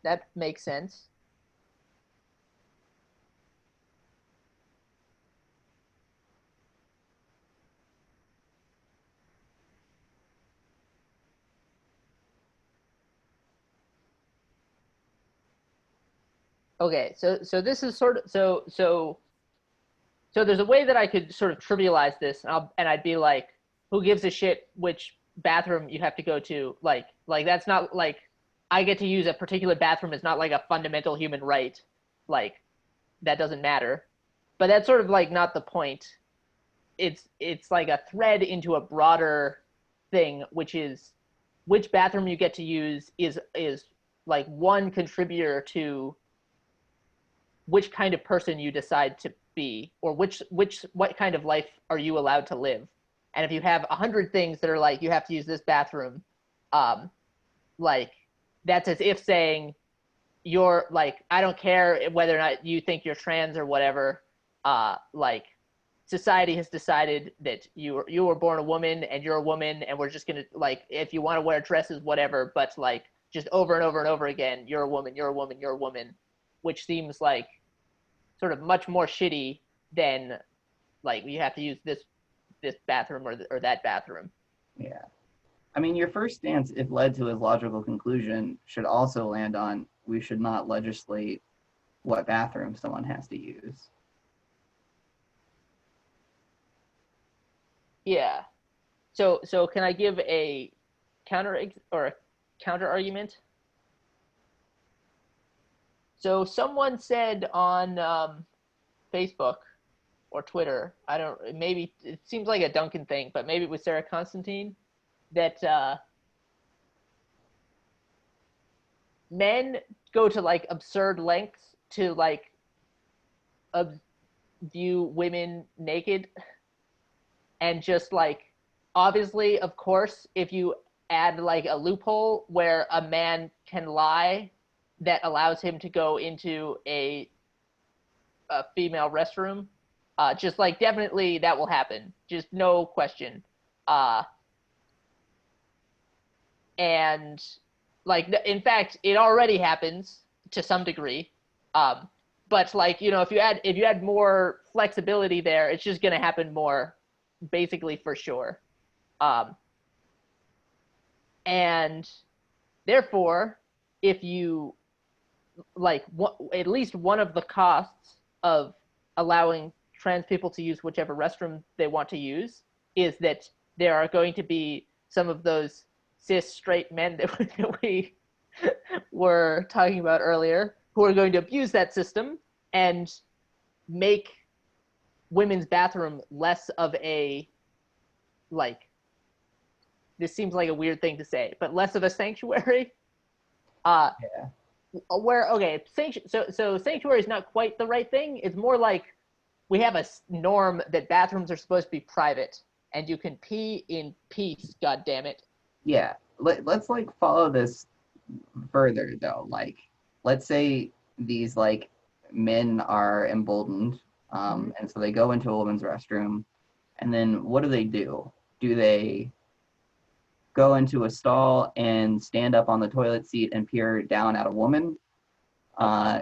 that makes sense. Okay. So this is sort of so there's a way that I could sort of trivialize this, and I'd be like, who gives a shit which bathroom you have to go to? Like that's not like I get to use a particular bathroom is not like a fundamental human right. Like that doesn't matter. But that's sort of like not the point. It's like a thread into a broader thing, which is which bathroom you get to use is like one contributor to which kind of person you decide to be, or what kind of life are you allowed to live. And if you have 100 things that are like you have to use this bathroom, um like that's as if saying you're like, I don't care whether or not you think you're trans or whatever, like society has decided that you were born a woman and you're a woman, and we're just gonna, like, if you want to wear dresses, whatever, but like just over and over and over again, you're a woman, you're a woman, you're a woman, which seems like sort of much more shitty than like you have to use this bathroom or that bathroom.
yeah. I mean, your first stance, if led to his logical conclusion, should also land on we should not legislate what bathroom someone has to use.
Yeah. So can I give a counter argument? So someone said on Facebook or Twitter, I don't, maybe it seems like a Duncan thing, but maybe it was Sarah Constantine, that men go to like absurd lengths to like view women naked, and just like, obviously, of course, if you add like a loophole where a man can lie that allows him to go into a female restroom, just like definitely that will happen, just no question. uh and like in fact it already happens to some degree. um but like, if you add more flexibility there, it's just going to happen more, basically, for sure. um and therefore, if you like, at least one of the costs of allowing trans people to use whichever restroom they want to use is that there are going to be some of those cis straight men that we were talking about earlier, who are going to abuse that system and make women's bathroom less of a, like, this seems like a weird thing to say, but less of a sanctuary. uh
Yeah.
where, okay, so sanctuary is not quite the right thing. It's more like we have a norm that bathrooms are supposed to be private and you can pee in peace, god damn it.
Yeah. Let's like follow this further though. Like, let's say these like men are emboldened,
Mm-hmm.
and so they go into a woman's restroom, and then what do? Do they go into a stall and stand up on the toilet seat and peer down at a woman? Uh,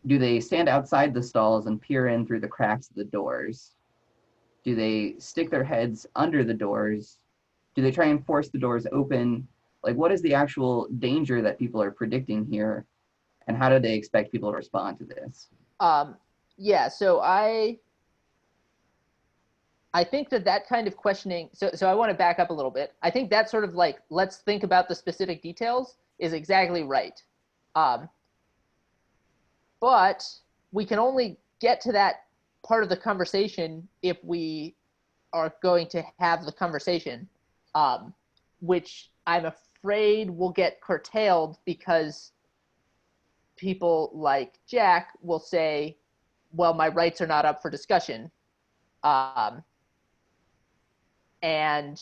do they stand outside the stalls and peer in through the cracks of the doors? Do they stick their heads under the doors do they try and force the doors open? Like, what is the actual danger that people are predicting here, and how do they expect people to respond to this?
Yeah, so I think that kind of questioning, so I want to back up a little bit. I think that sort of like, let's think about the specific details is exactly right. Um, but we can only get to that part of the conversation if we are going to have the conversation, um, which I'm afraid will get curtailed because people like Jack will say, well, my rights are not up for discussion. Um, and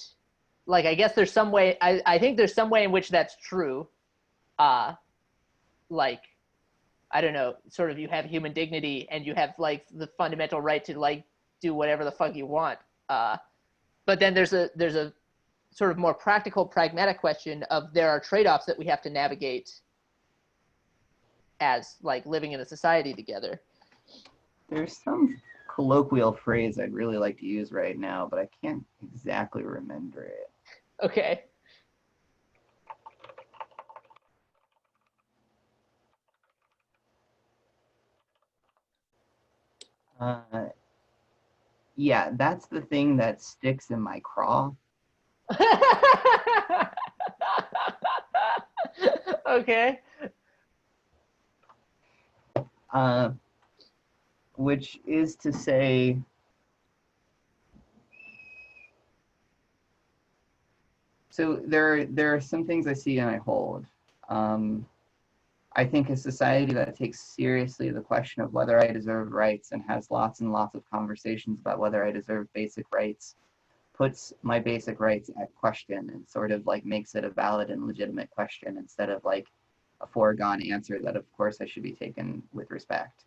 like, I guess there's some way, I think there's some way in which that's true. Uh, like, I don't know, sort of you have human dignity and you have like the fundamental right to like do whatever the fuck you want. But then there's a sort of more practical, pragmatic question of there are trade-offs that we have to navigate as like living in a society together.
There's some colloquial phrase I'd really like to use right now, but I can't exactly remember it.
Okay.
Uh, yeah, that's the thing that sticks in my craw.
Okay.
Uh, which is to say, so there are some things I see and I hold. I think a society that takes seriously the question of whether I deserve rights and has lots and lots of conversations about whether I deserve basic rights puts my basic rights at question and sort of like makes it a valid and legitimate question instead of like a foregone answer that of course I should be taken with respect.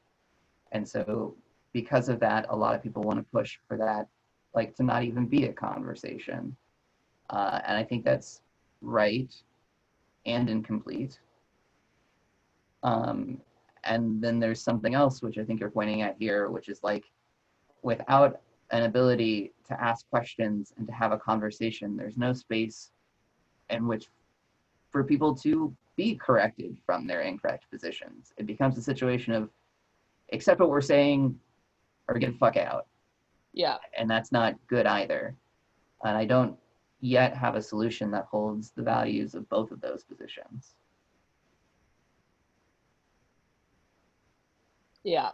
And so because of that, a lot of people want to push for that, like to not even be a conversation. And I think that's right and incomplete. Um, and then there's something else, which I think you're pointing at here, which is like without an ability to ask questions and to have a conversation, there's no space in which for people to be corrected from their incorrect positions. It becomes a situation of accept what we're saying or get the fuck out.
Yeah.
And that's not good either. And I don't yet have a solution that holds the values of both of those positions.
Yeah.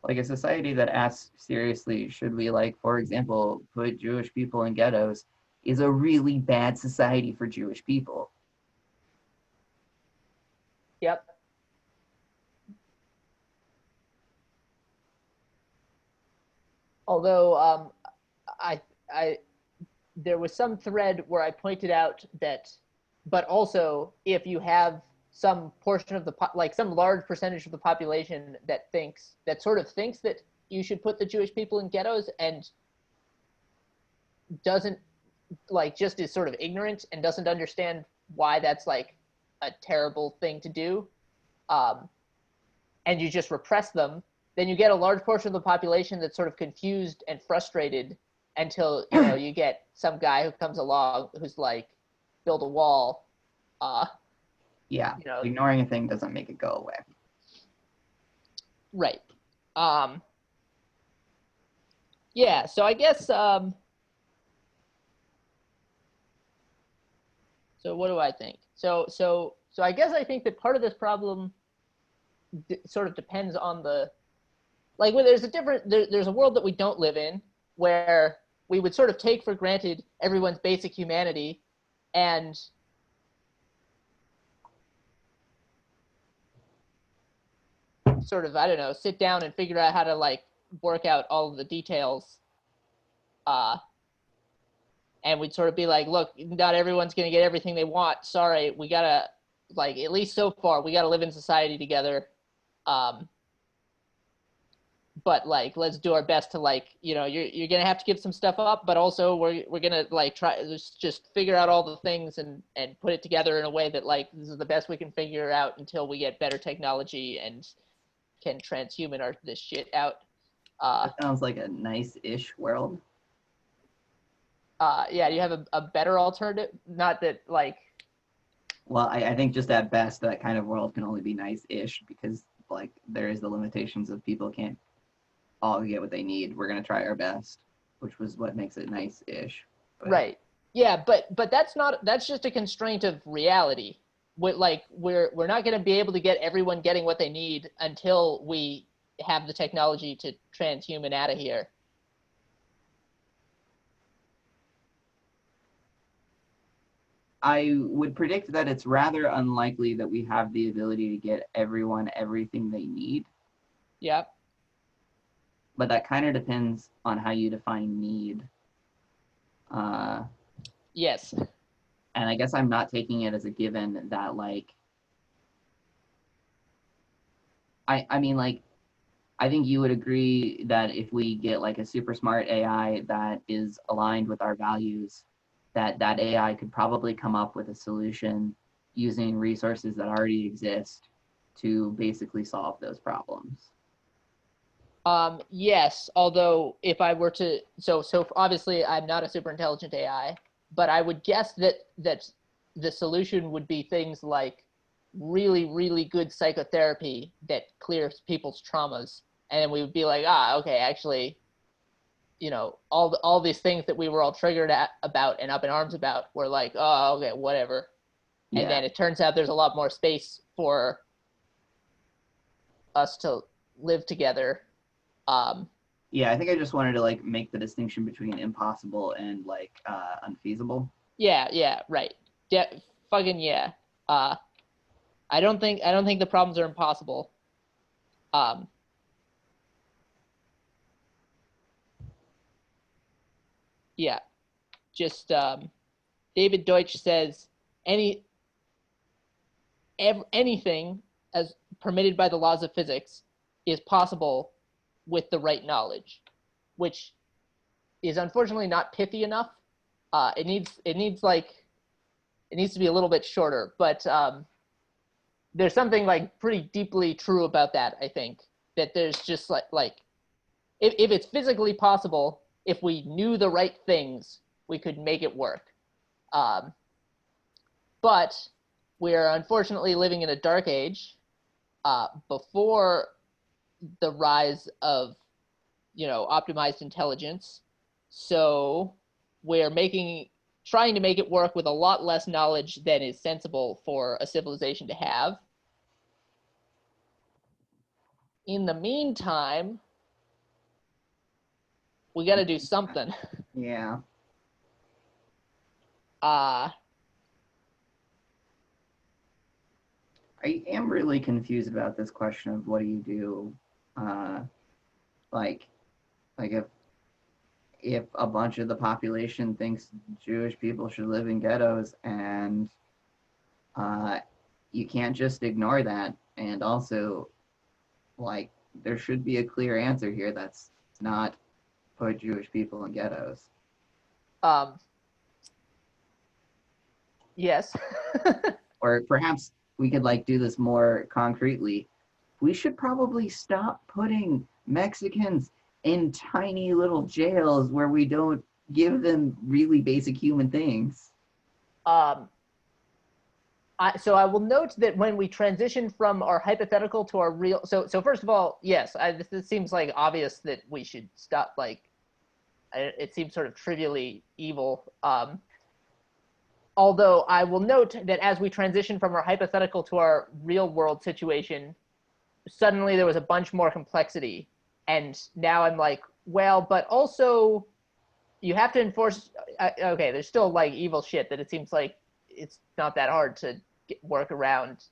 Like a society that asks seriously, should we, like, for example, put Jewish people in ghettos, is a really bad society for Jewish people.
Yep. Although I I there was some thread where I pointed out that, but also if you have some portion of the like some large percentage of the population that sort of thinks that you should put the Jewish people in ghettos and doesn't like just is sort of ignorant and doesn't understand why that's like a terrible thing to do, um, and you just repress them, then you get a large portion of the population that's sort of confused and frustrated until you get some guy who comes along who's like, build a wall. Uh,
Yeah,
you know,
ignoring a thing doesn't make it go away.
right. Yeah. So I guess. So what do I think? So I guess I think that part of this problem sort of depends on the like when there's a world that we don't live in where we would sort of take for granted everyone's basic humanity and sort of, I don't know, sit down and figure out how to like work out all of the details. And we'd sort of be like, look, not everyone's going to get everything they want. Sorry, we got to, like, at least so far, we got to live in society together. Um, but like let's do our best to like, you know, you're gonna have to give some stuff up, but also we're gonna like try just figure out all the things and put it together in a way that like this is the best we can figure out until we get better technology and can transhuman this shit out.
That sounds like a nice-ish world.
Yeah, do you have a better alternative? Not that like.
Well, I think just at best that kind of world can only be nice-ish because like there is the limitations of people can't all get what they need. We're gonna try our best, which was what makes it nice-ish. But
Right. Yeah, but that's just a constraint of reality. We're not going to be able to get everyone getting what they need until we have the technology to transhuman out of here.
I would predict that it's rather unlikely that we have the ability to get everyone everything they need.
Yeah.
But that kind of depends on how you define need.
Yes.
And I guess I'm not taking it as a given that like I mean like I think you would agree that if we get like a super smart AI that is aligned with our values, that that AI could probably come up with a solution using resources that already exist to basically solve those problems.
Yes, although if I were to, so obviously I'm not a super intelligent AI, but I would guess that the solution would be things like really, really good psychotherapy that clears people's traumas. And then we would be like, okay, actually, you know, all these things that we were all triggered about and up in arms about were like, oh, okay, whatever. And
Yeah.
then it turns out there's a lot more space for us to live together.
Yeah, I think I just wanted to like make the distinction between impossible and like unfeasible.
Yeah, right. Fucking yeah. Uh, I don't think the problems are impossible. Um, yeah, just David Deutsch says any anything as permitted by the laws of physics is possible with the right knowledge, which is unfortunately not pithy enough. It needs to be a little bit shorter, but there's something like pretty deeply true about that. I think that there's just like if it's physically possible, if we knew the right things, we could make it work. Um, but we're unfortunately living in a dark age before the rise of, you know, optimized intelligence. So we're trying to make it work with a lot less knowledge than is sensible for a civilization to have. In the meantime, we got to do something.
Yeah.
Uh,
I am really confused about this question of what do you do, like, like if a bunch of the population thinks Jewish people should live in ghettos, and uh, you can't just ignore that, and also, like, there should be a clear answer here that's not put Jewish people in ghettos.
um, yes.
Or perhaps we could like do this more concretely. We should probably stop putting Mexicans in tiny little jails where we don't give them really basic human things.
um, so I will note that when we transition from our hypothetical to our real, so first of all, yes, this seems like obvious that we should stop. Like, it seems sort of trivially evil. Although I will note that as we transition from our hypothetical to our real world situation, suddenly there was a bunch more complexity, and now I'm like, well, but also you have to enforce. Okay, there's still like evil shit that it seems like it's not that hard to work around,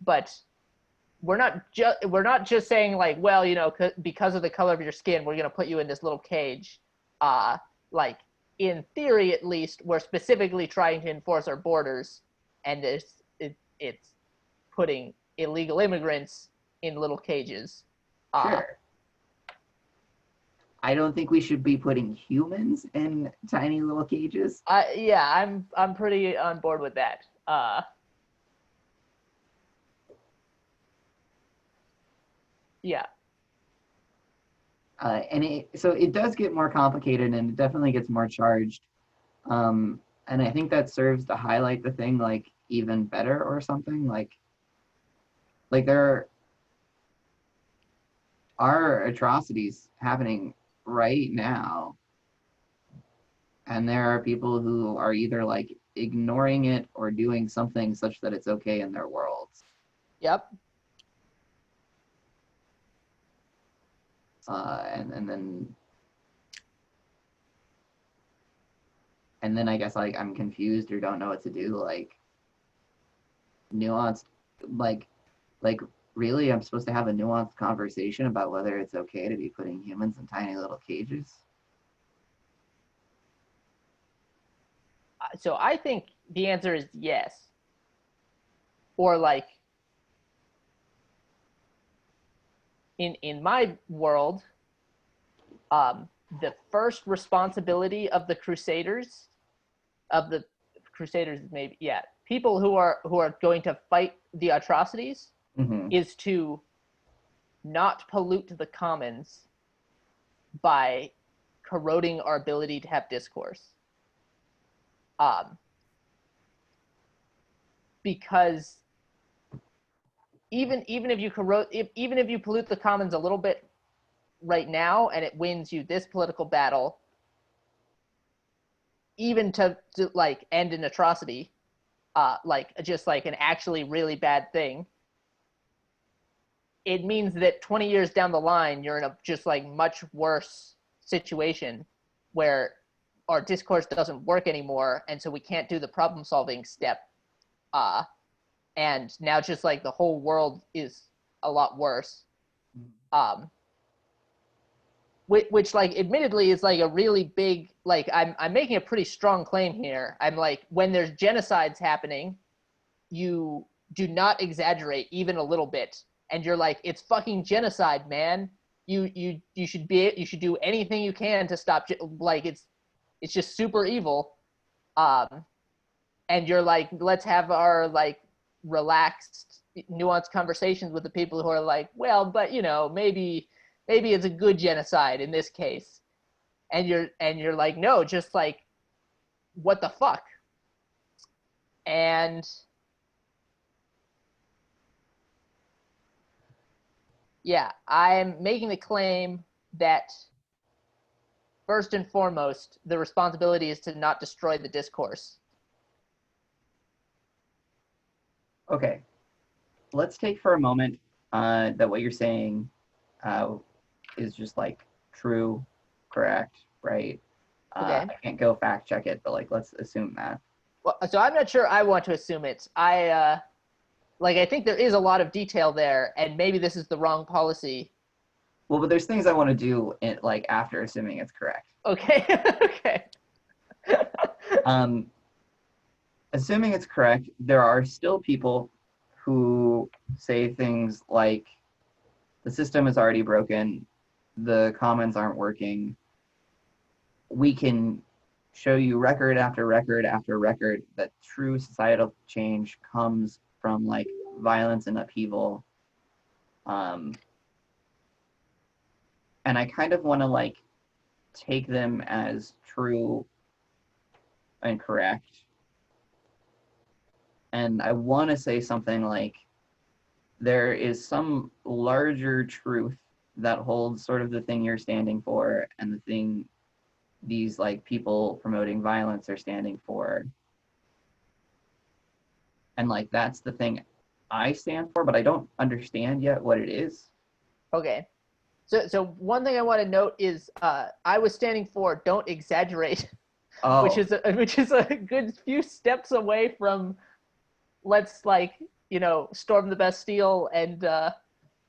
but we're not just saying like, well, you know, because of the color of your skin, we're gonna put you in this little cage. Like in theory, at least, we're specifically trying to enforce our borders, and it's putting illegal immigrants in little cages. Uh,
Sure. I don't think we should be putting humans in tiny little cages.
Yeah, I'm pretty on board with that. Yeah.
So it does get more complicated and it definitely gets more charged. And I think that serves to highlight the thing like even better or something. Like there are atrocities happening right now, and there are people who are either like ignoring it or doing something such that it's okay in their worlds.
Yep.
And then I guess like I'm confused or don't know what to do. Like nuanced, like like really, I'm supposed to have a nuanced conversation about whether it's okay to be putting humans in tiny little cages.
So I think the answer is yes. Or like in my world, the first responsibility of the Crusaders, maybe, yeah, people who are going to fight the atrocities,
Mm-hmm.
is to not pollute the commons by corroding our ability to have discourse. Um, because even if you even if you pollute the commons a little bit right now and it wins you this political battle, even to like end an atrocity, like just like an actually really bad thing, it means that 20 years down the line you're in a just like much worse situation where our discourse doesn't work anymore, and so we can't do the problem solving step, uh and now just like the whole world is a lot worse. um which like admittedly is like a really big, like I'm making a pretty strong claim here. I'm like, when there's genocides happening, you do not exaggerate even a little bit, and you're like, it's fucking genocide, man. You should do anything you can to stop, like it's just super evil. um and you're like, let's have our like relaxed, nuanced conversations with the people who are like, well, but maybe it's a good genocide in this case. And you're like, no, just like, what the fuck. And yeah, I'm making the claim that first and foremost, the responsibility is to not destroy the discourse.
Okay, let's take for a moment that what you're saying uh, is just like true, correct, right?
Okay.
I can't go fact check it, but like let's assume that.
Well, so I'm not sure I want to assume it. I think there is a lot of detail there, and maybe this is the wrong policy.
Well, but there's things I want to do in, like after assuming it's correct.
Okay. Okay.
Um, Assuming it's correct, there are still people who say things like the system is already broken, the commons aren't working. We can show you record after record after record that true societal change comes from like violence and upheaval. Um, and I kind of want to like take them as true and correct. And I want to say something like there is some larger truth that holds sort of the thing you're standing for and the thing these like people promoting violence are standing for. And like that's the thing I stand for, but I don't understand yet what it is.
Okay. So one thing I want to note is, I was standing for don't exaggerate, which
Oh,
is a good few steps away from let's like, storm the Bastille and
wait,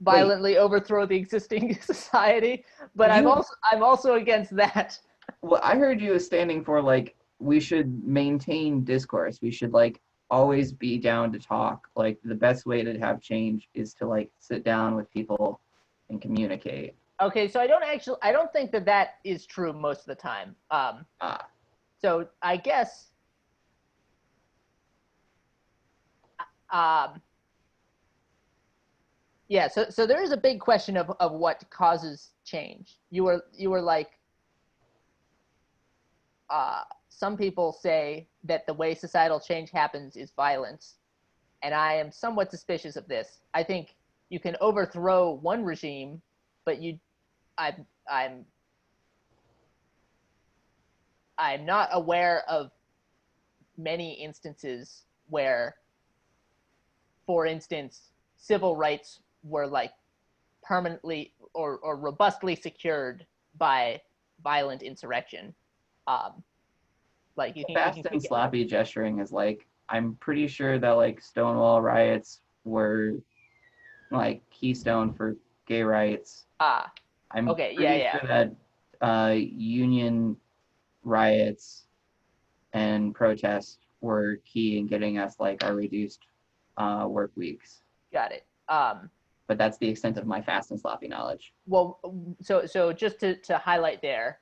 violently overthrow the existing society. But
you,
I'm also against that.
well, I heard you as standing for like we should maintain discourse. We should like always be down to talk. Like the best way to have change is to like sit down with people and communicate.
Okay, so I don't think that that is true most of the time.
Ah,
So I guess, um, yeah. So there is a big question of what causes change. You were like, some people say that the way societal change happens is violence, and I am somewhat suspicious of this. I think you can overthrow one regime, but I'm, I'm, I'm not aware of many instances where, for instance, civil rights were like permanently or robustly secured by violent insurrection. Um, like you can
fast and
kick it.
sloppy gesturing is like, I'm pretty sure that like Stonewall riots were like keystone for gay rights.
Ah,
I'm
okay, yeah,
pretty
yeah,
sure that union riots and protests were key in getting us like our reduced work weeks.
got it.
But that's the extent of my fast and sloppy knowledge.
Well, so just to highlight there,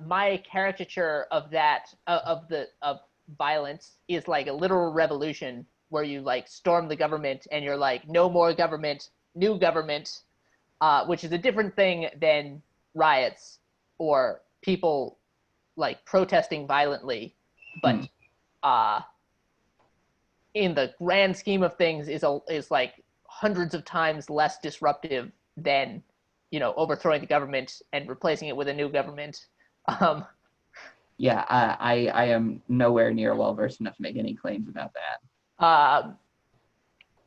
my caricature of that of violence is like a literal revolution where you like storm the government and you're like no more government, new government, which is a different thing than riots or people like protesting violently,
Hmm.
but uh, in the grand scheme of things is like hundreds of times less disruptive than overthrowing the government and replacing it with a new government. Um,
Yeah, I am nowhere near well versed enough to make any claims about that.
uh,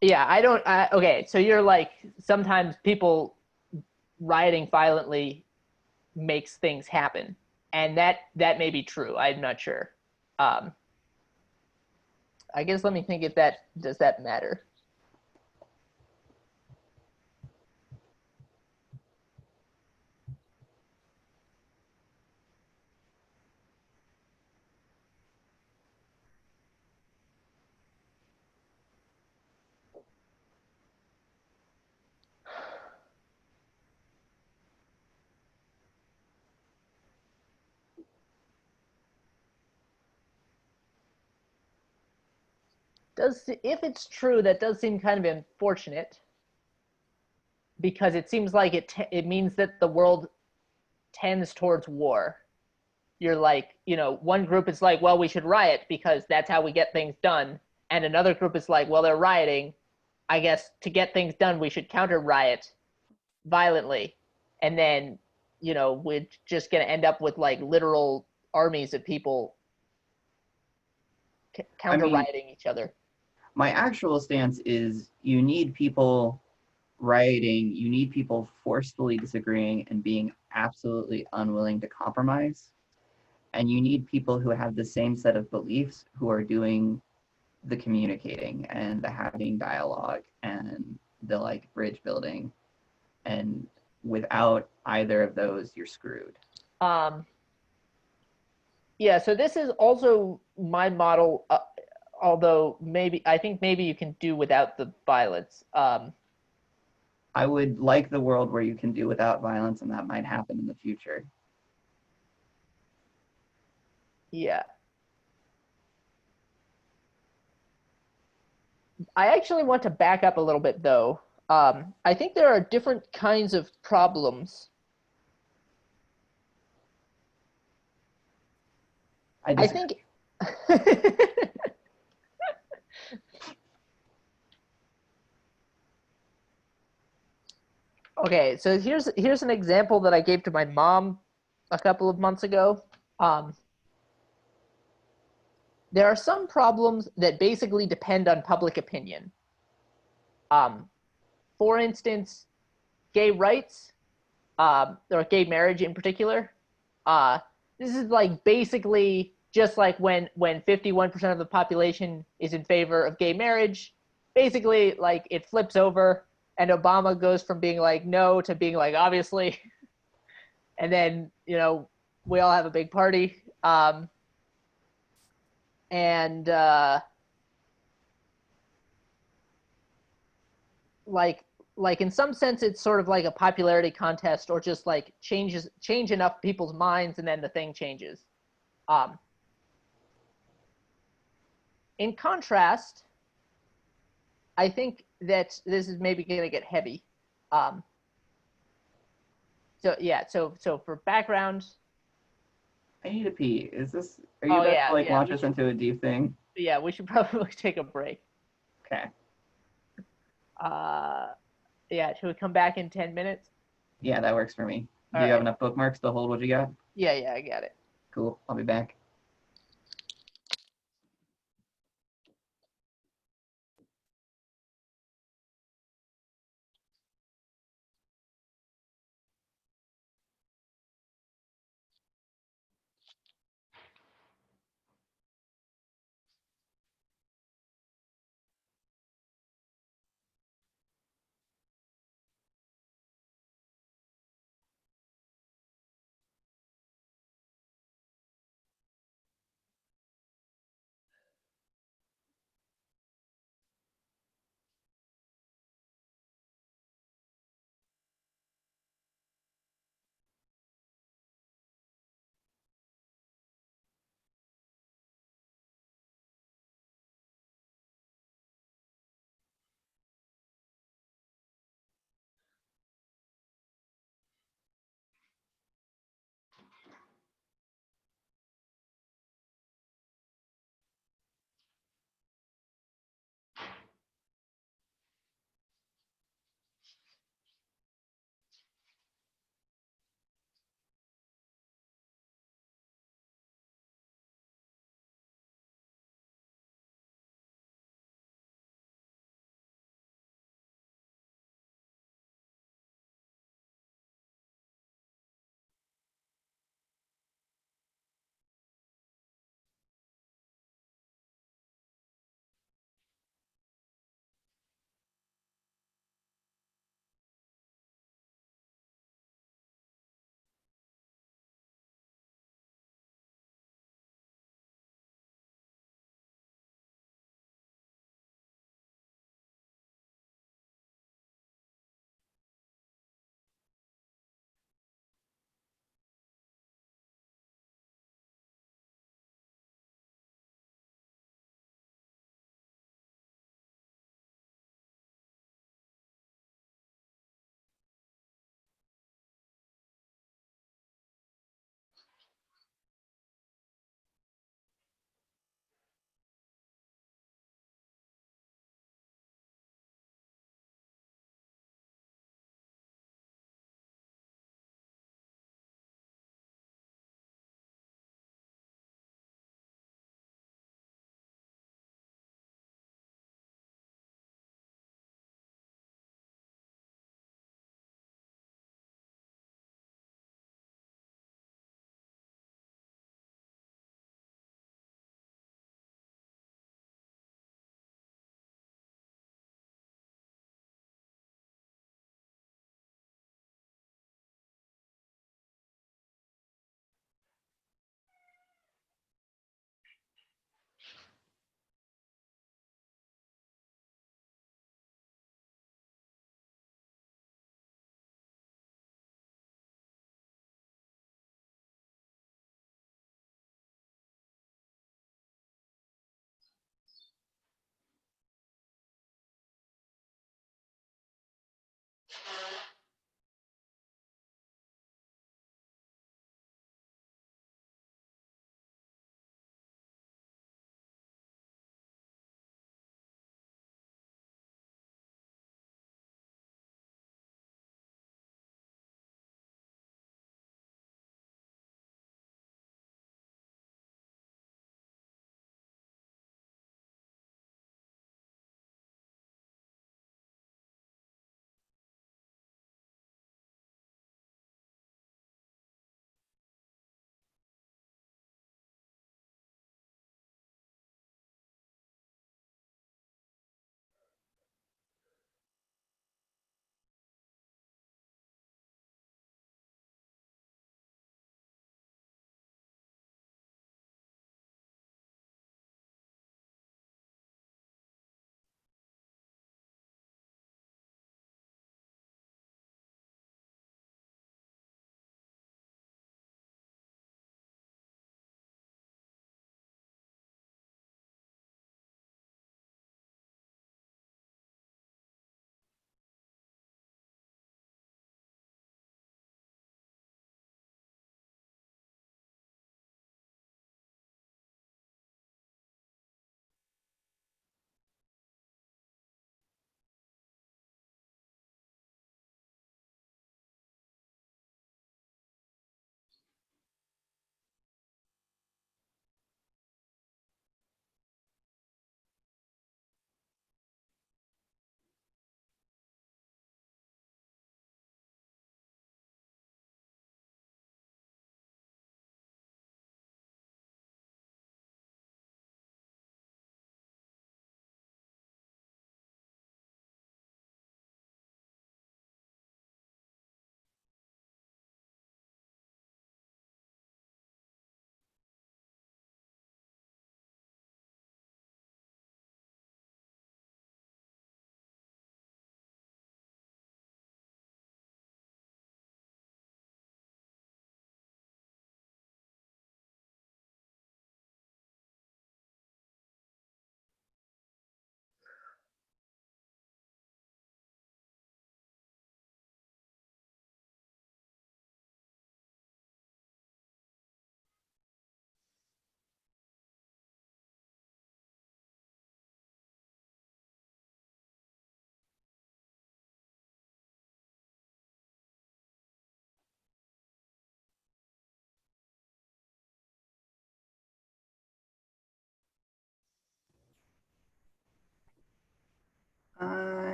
yeah, I don't. Okay, so you're like sometimes people rioting violently makes things happen, and that may be true. I'm not sure. Um, I guess let me think if that does that matter. Does if it's true, that does seem kind of unfortunate because it seems like it means that the world tends towards war. You're like, one group is like, well, we should riot because that's how we get things done, and another group is like, well, they're rioting. I guess to get things done, we should counter riot violently, and then we're just gonna end up with like literal armies of people
I
counter
mean,
rioting each other.
my actual stance is you need people rioting, you need people forcefully disagreeing and being absolutely unwilling to compromise. And you need people who have the same set of beliefs who are doing the communicating and the having dialogue and the like bridge building. And without either of those, you're screwed.
Um, yeah, so this is also my model. Although maybe I think maybe you can do without the violence.
I would like the world where you can do without violence, and that might happen in the future.
Yeah, I actually want to back up a little bit though. I think there are different kinds of problems.
I
I
disagree.
think. Okay, so here's an example that I gave to my mom a couple of months ago. Um, there are some problems that basically depend on public opinion. Um, for instance, gay rights, or gay marriage in particular. Uh, this is like basically just like when 51% of the population is in favor of gay marriage. Basically, like it flips over, and Obama goes from being like no to being like obviously, and then we all have a big party. And like like in some sense it's sort of like a popularity contest, or just like change enough people's minds and then the thing changes. Um, in contrast, I think that this is maybe going to get heavy. Um, so yeah, so for background,
I need to pee. Is this? Are you
oh
about to
yeah,
like
yeah,
launch us into a deep thing?
we should probably take a break.
Okay.
Uh, yeah, should we come back in 10 minutes?
Yeah, that works for me.
All
Do you have
right.
enough bookmarks to hold what you got?
Yeah, I got it.
Cool. I'll be back.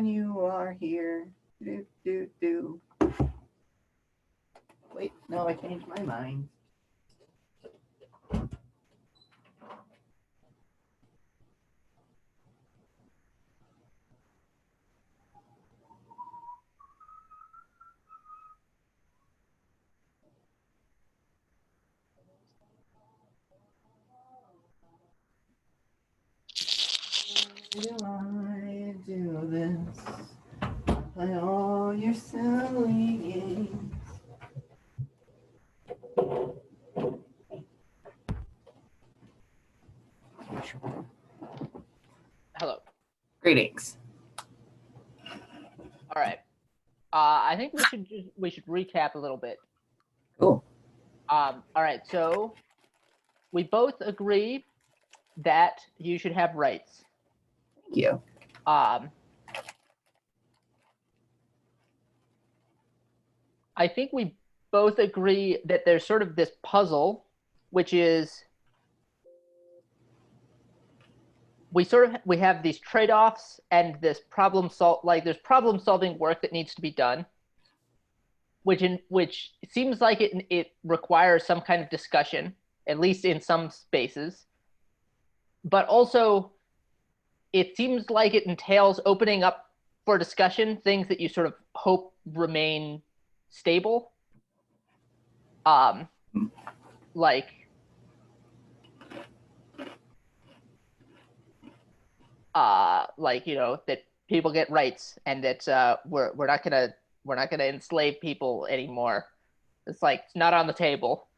when you are here. Do, do, do. Wait, no, I changed my mind. Do I do this? Play all your silly games.
Hello.
Greetings.
All right. I think we should recap a little bit.
Cool.
All right. So we both agree that you should have rights.
Thank you.
I think we both agree that there's sort of this puzzle, which is we have these trade-offs and this there's problem solving work that needs to be done, which seems like it requires some kind of discussion, at least in some spaces, but also it seems like it entails opening up for discussion things that you sort of hope remain stable, like that people get rights and that we're not gonna enslave people anymore. It's like it's not on the table,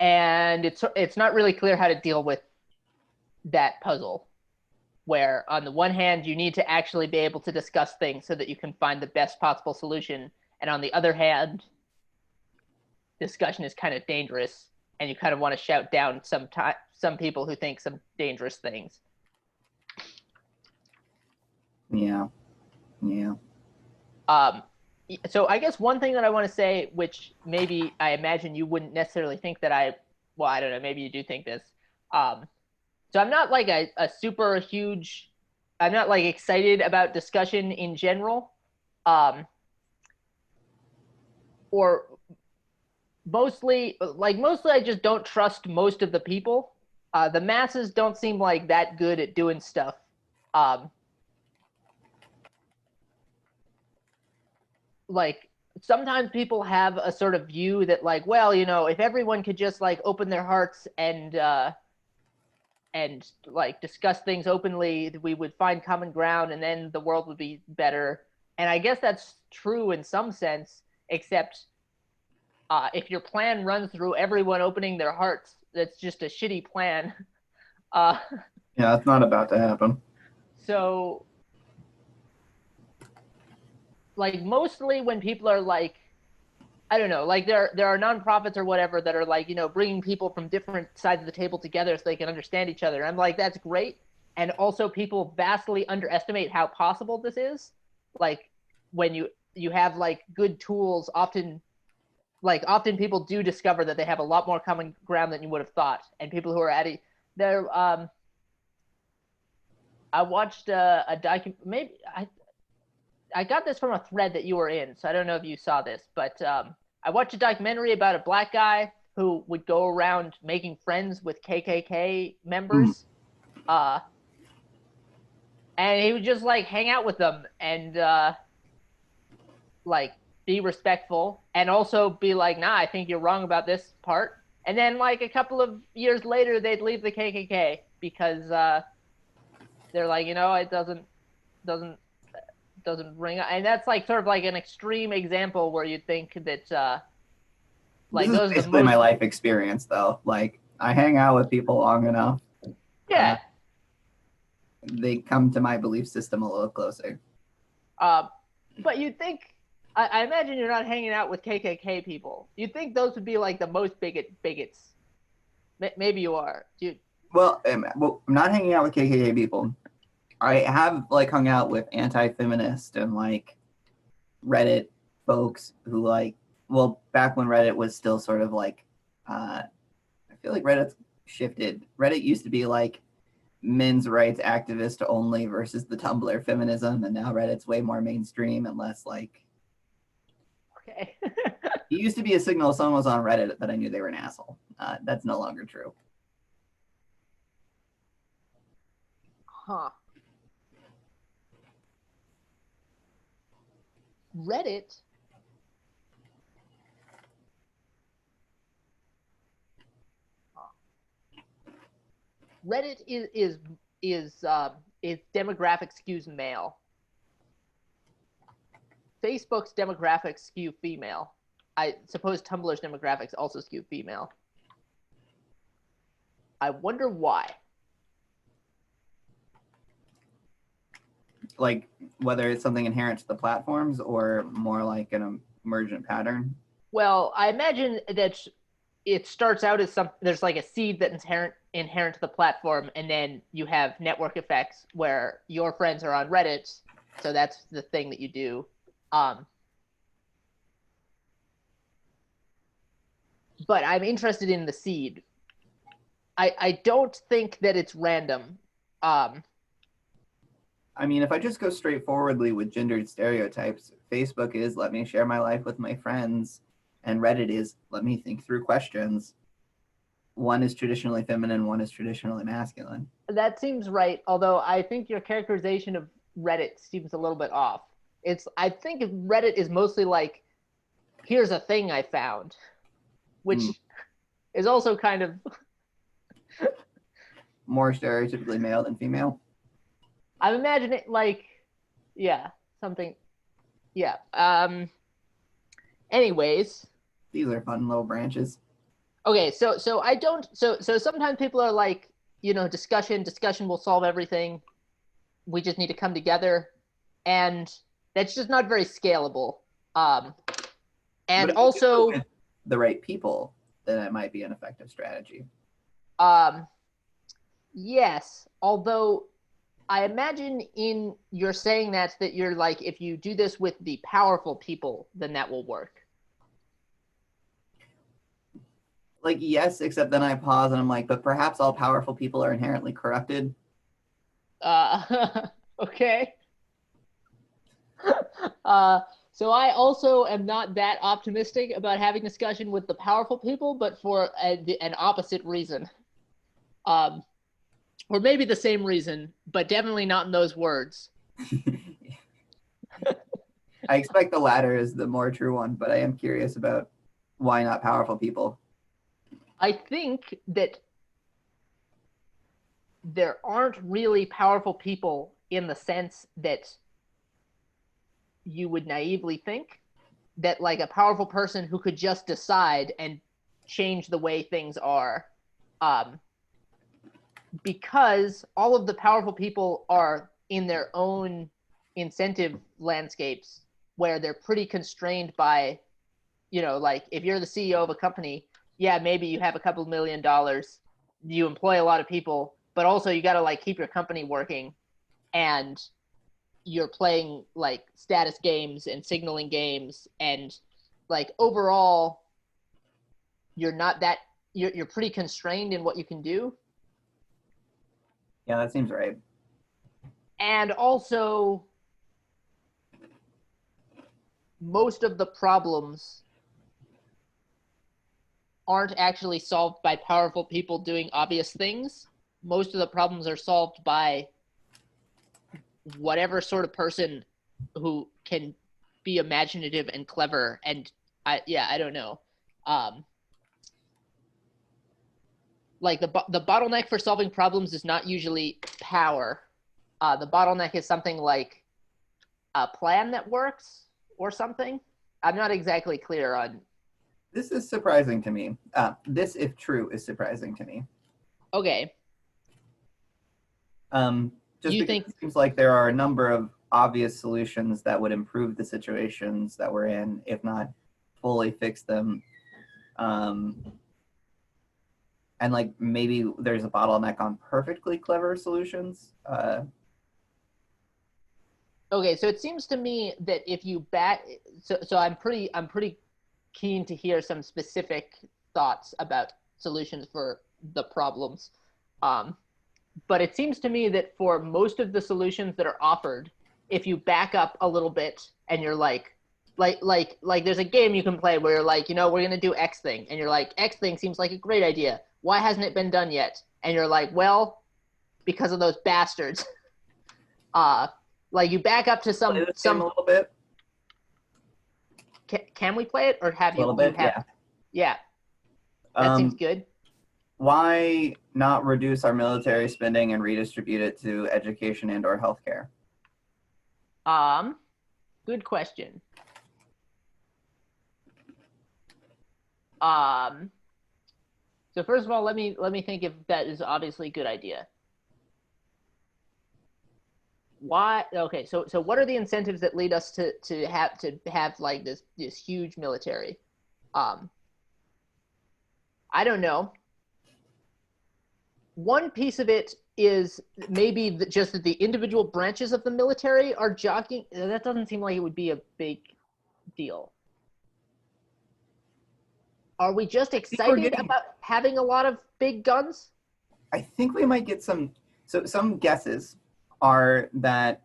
and it's not really clear how to deal with that puzzle, where on the one hand you need to actually be able to discuss things so that you can find the best possible solution, and on the other hand discussion is kind of dangerous and you kind of want to shout down some people who think some dangerous things.
Yeah.
So I guess one thing that I want to say, which maybe I imagine you wouldn't necessarily think that I don't know, maybe you do think this. So I'm not like a super huge, I'm not like excited about discussion in general. Or mostly I just don't trust most of the people. The masses don't seem like that good at doing stuff. Like sometimes people have a sort of view that like, well, if everyone could just like open their hearts and like discuss things openly, we would find common ground and then the world would be better. And I guess that's true in some sense, except if your plan runs through everyone opening their hearts, that's just a shitty plan.
Yeah, that's not about to happen.
So like mostly when people are like, I don't know, like there are nonprofits or whatever that are like, bringing people from different sides of the table together so they can understand each other. I'm like, that's great. And also people vastly underestimate how possible this is. Like when you have like good tools, often people do discover that they have a lot more common ground than you would have thought. And people who are at it, they're I watched a document. Maybe I got this from a thread that you were in, so I don't know if you saw this, but I watched a documentary about a black guy who would go around making friends with KKK members, and he would just like hang out with them and like be respectful and also be like, nah, I think you're wrong about this part. And then like a couple of years later, they'd leave the KKK because they're like, it doesn't ring. And that's like sort of like an extreme example where you think that like
this is
those
basically my life experience, though. Like I hang out with people long enough.
Yeah.
They come to my belief system a little closer.
But you'd think, I imagine you're not hanging out with KKK people. You'd think those would be like the most bigots. Maybe you are.
Well, I'm not hanging out with KKK people. I have like hung out with anti-feminist and like Reddit folks who like, well, back when Reddit was still sort of like, I feel like Reddit's shifted. Reddit used to be like men's rights activist only versus the Tumblr feminism, and now Reddit's way more mainstream and less like.
Okay.
It used to be a signal if someone was on Reddit that I knew they were an asshole. That's no longer true.
Huh. Reddit. Reddit is demographic skews male. Facebook's demographics skew female. I suppose Tumblr's demographics also skew female. I wonder why.
Like whether it's something inherent to the platforms or more like an emergent pattern.
Well, I imagine that it starts out as there's like a seed that's inherent to the platform, and then you have network effects where your friends are on Reddit, so that's the thing that you do. But I'm interested in the seed. I don't think that it's random.
I mean, if I just go straightforwardly with gendered stereotypes, Facebook is let me share my life with my friends, and Reddit is let me think through questions. One is traditionally feminine, one is traditionally masculine.
That seems right, although I think your characterization of Reddit seems a little bit off. I think Reddit is mostly like, here's a thing I found, which is also kind of
more stereotypically male than female.
I'm imagining like, yeah, something, yeah. Anyways,
these are fun little branches.
Okay, so I don't so sometimes people are like, discussion will solve everything. We just need to come together, and that's just not very scalable. And also
with the right people, then it might be an effective strategy.
Yes, although I imagine in you're saying that you're like, if you do this with the powerful people, then that will work.
Like, yes, except then I pause and I'm like, but perhaps all powerful people are inherently corrupted.
Okay. So I also am not that optimistic about having discussion with the powerful people, but for an opposite reason. Or maybe the same reason, but definitely not in those words.
I expect the latter is the more true one, but I am curious about why not powerful people.
I think that there aren't really powerful people in the sense that you would naively think, that like a powerful person who could just decide and change the way things are, because all of the powerful people are in their own incentive landscapes where they're pretty constrained by, like if you're the CEO of a company, yeah, maybe you have a couple $1 million, you employ a lot of people, but also you got to like keep your company working, and you're playing like status games and signaling games, and like overall you're not that you're pretty constrained in what you can do.
Yeah, that seems right.
And also most of the problems aren't actually solved by powerful people doing obvious things. Most of the problems are solved by whatever sort of person who can be imaginative and clever. And I don't know. Like the bottleneck for solving problems is not usually power. The bottleneck is something like a plan that works or something. I'm not exactly clear on.
This is surprising to me. This, if true, is surprising to me.
Okay.
Just because it seems like there are a number of obvious solutions that would improve the situations that we're in, if not fully fix them. And like maybe there's a bottleneck on perfectly clever solutions.
Okay, so it seems to me that if you so I'm pretty keen to hear some specific thoughts about solutions for the problems. But it seems to me that for most of the solutions that are offered, if you back up a little bit and you're like there's a game you can play where you're like, we're going to do X thing. And you're like, X thing seems like a great idea. Why hasn't it been done yet? And you're like, well, because of those bastards. Like you back up to
Play this game a little bit.
Can we play it, or have
A little bit, yeah.
Yeah, that seems good.
Why not reduce our military spending and redistribute it to education and or healthcare?
Good question. So first of all, let me think if that is obviously a good idea. Why? Okay, so what are the incentives that lead us to have like this huge military? I don't know. One piece of it is maybe just that the individual branches of the military are jockeying. That doesn't seem like it would be a big deal. Are we just excited about having a lot of big guns?
I think we might get some. So some guesses are that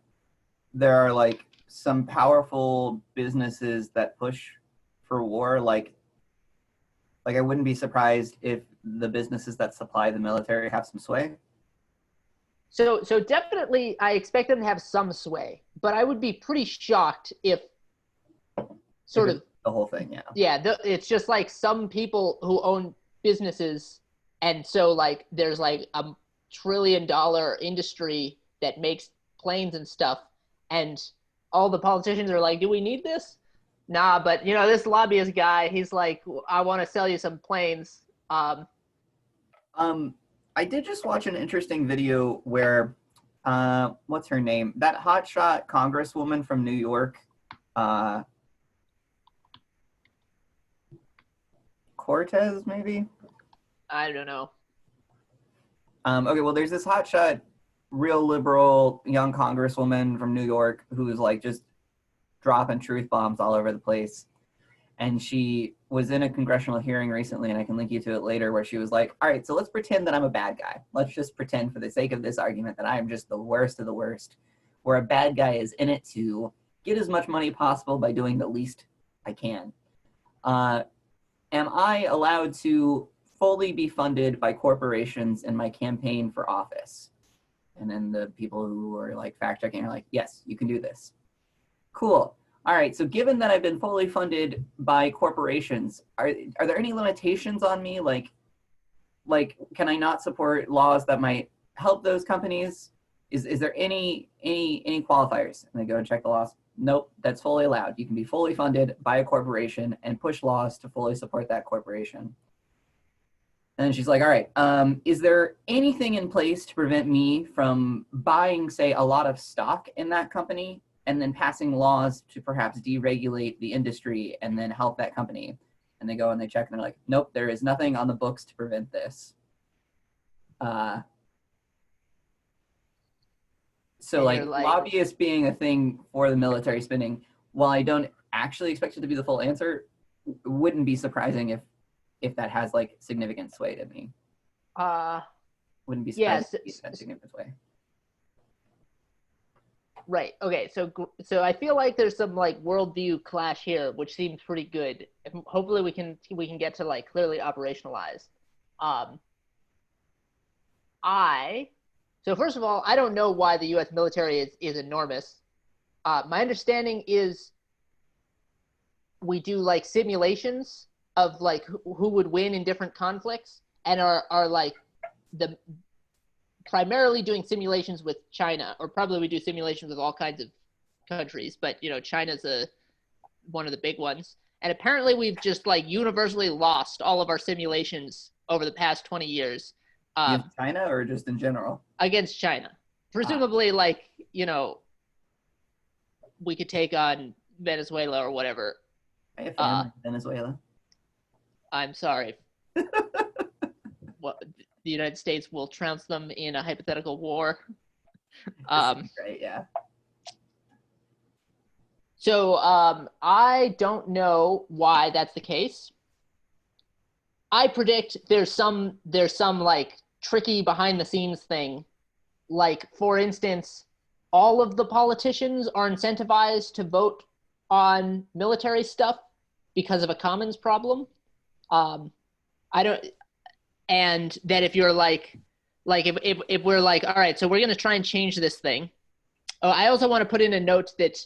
there are like some powerful businesses that push for war. Like I wouldn't be surprised if the businesses that supply the military have some sway.
So definitely, I expect them to have some sway, but I would be pretty shocked if sort of
the whole thing, yeah.
Yeah, it's just like some people who own businesses, and so like there's like a $1 trillion industry that makes planes and stuff, and all the politicians are like, do we need this? Nah, but this lobbyist guy, he's like, I want to sell you some planes.
I did just watch an interesting video where what's her name? That hotshot congresswoman from New York, Cortez, maybe?
I don't know.
Okay, well, there's this hotshot, real liberal young congresswoman from New York who's like just dropping truth bombs all over the place. And she was in a congressional hearing recently, and I can link you to it later, where she was like, all right, so let's pretend that I'm a bad guy. Let's just pretend for the sake of this argument that I am just the worst of the worst, where a bad guy is in it to get as much money possible by doing the least I can. Am I allowed to fully be funded by corporations in my campaign for office? And then the people who are like fact checking are like, yes, you can do this. Cool. All right, so given that I've been fully funded by corporations, are there any limitations on me? Like, can I not support laws that might help those companies? Is there any qualifiers? And they go and check the laws. Nope, that's fully allowed. You can be fully funded by a corporation and push laws to fully support that corporation. And she's like, all right, is there anything in place to prevent me from buying, say, a lot of stock in that company and then passing laws to perhaps deregulate the industry and then help that company? And they go and they check and they're like, nope, there is nothing on the books to prevent this. So like lobbyists being a thing for the military spending, while I don't actually expect it to be the full answer, wouldn't be surprising if that has like significant sway to me. Wouldn't be surprised if it had significant sway.
Right. Okay. So I feel like there's some like worldview clash here, which seems pretty good. Hopefully we can get to like clearly operationalize. So first of all, I don't know why the U.S. military is enormous. My understanding is we do like simulations of like who would win in different conflicts, and are like primarily doing simulations with China, or probably we do simulations with all kinds of countries, but China's one of the big ones. And apparently we've just like universally lost all of our simulations over the past 20 years.
Against China or just in general?
Against China. Presumably, like, we could take on Venezuela or whatever.
I have family in Venezuela.
I'm sorry. What, the United States will trounce them in a hypothetical war.
Right, yeah.
So I don't know why that's the case. I predict there's some like tricky behind the scenes thing like, for instance, all of the politicians are incentivized to vote on military stuff because of a commons problem. Um, I don't, and that if you're like if we're like, all right, so we're going to try and change this thing. Oh, I also want to put in a note that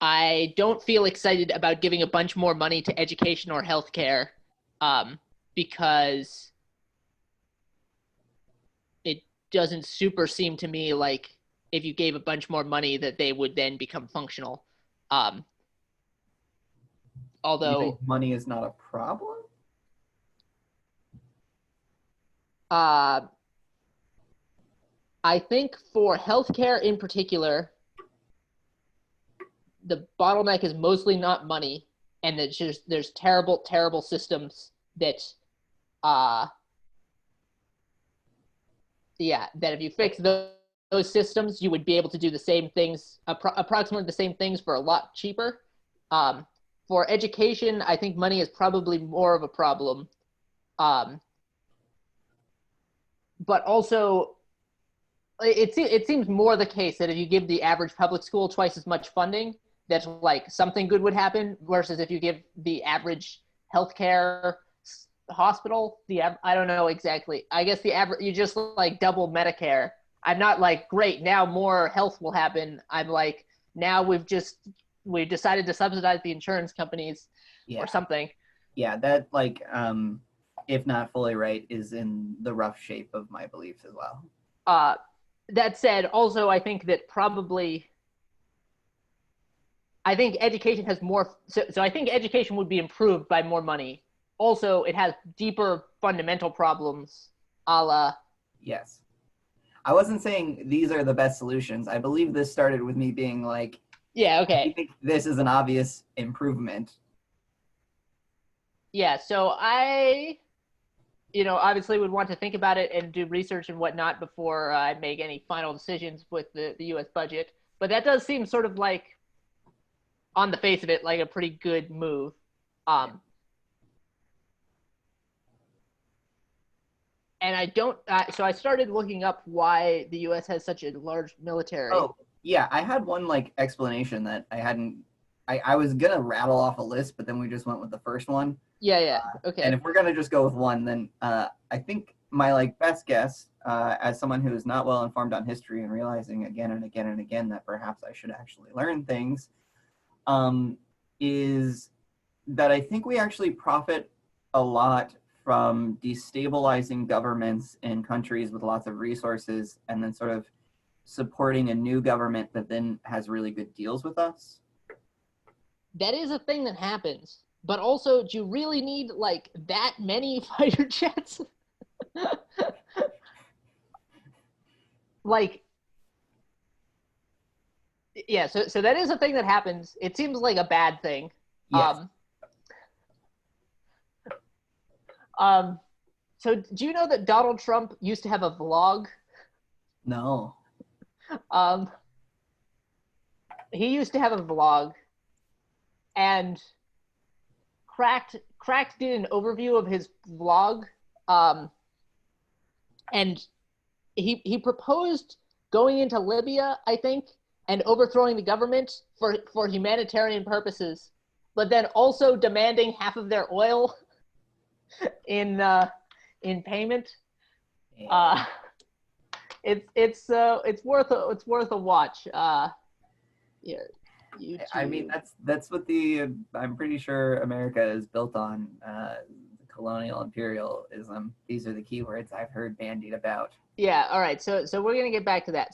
I don't feel excited about giving a bunch more money to education or healthcare, because it doesn't super seem to me like if you gave a bunch more money that they would then become functional. Um,
You think
although
money is not a problem?
uh, I think for healthcare in particular, the bottleneck is mostly not money, and that just there's terrible, terrible systems that, uh, yeah, that if you fix those systems, you would be able to do the same things, approximately the same things for a lot cheaper. Um, for education, I think money is probably more of a problem. Um, but also, it seems more the case that if you give the average public school twice as much funding, that like something good would happen, versus if you give the average healthcare hospital I don't know exactly. I guess the average, you just like double Medicare. I'm not like, great, now more health will happen. I'm like, now we've decided to subsidize the insurance companies
Yeah.
or something.
Yeah, that like if not fully right is in the rough shape of my beliefs as well.
Uh, that said, also I think that probably I think education has more. So I think education would be improved by more money. Also, it has deeper fundamental problems, a la.
Yes. I wasn't saying these are the best solutions. I believe this started with me being like,
Yeah.
I
Okay.
think this is an obvious improvement.
Yeah. So I, obviously would want to think about it and do research and whatnot before I make any final decisions with the U.S. budget. But that does seem sort of like, on the face of it, like a pretty good move. Um, and I don't. So I started looking up why the U.S. has such a large military.
Oh, yeah, I had one like explanation that I hadn't. I was gonna rattle off a list, but then we just went with the first one.
Yeah. Yeah.
And
Okay.
if we're gonna just go with one, then I think my like best guess, as someone who is not well informed on history and realizing again and again and again that perhaps I should actually learn things, is that I think we actually profit a lot from destabilizing governments in countries with lots of resources and then sort of supporting a new government that then has really good deals with us.
That is a thing that happens. But also, do you really need like that many fighter jets? Like, yeah. So that is a thing that happens. It seems like a bad thing.
Yes.
Um. So do you know that Donald Trump used to have a vlog?
No.
Um. He used to have a vlog, and Cracked did an overview of his vlog. Um. And he proposed going into Libya, I think, and overthrowing the government for humanitarian purposes, but then also demanding half of their oil in payment.
Yeah.
It's worth a watch. Yeah, YouTube.
I mean, that's what I'm pretty sure America is built on. Colonial imperialism. These are the keywords I've heard bandied about.
Yeah. All right. So we're gonna get back to that.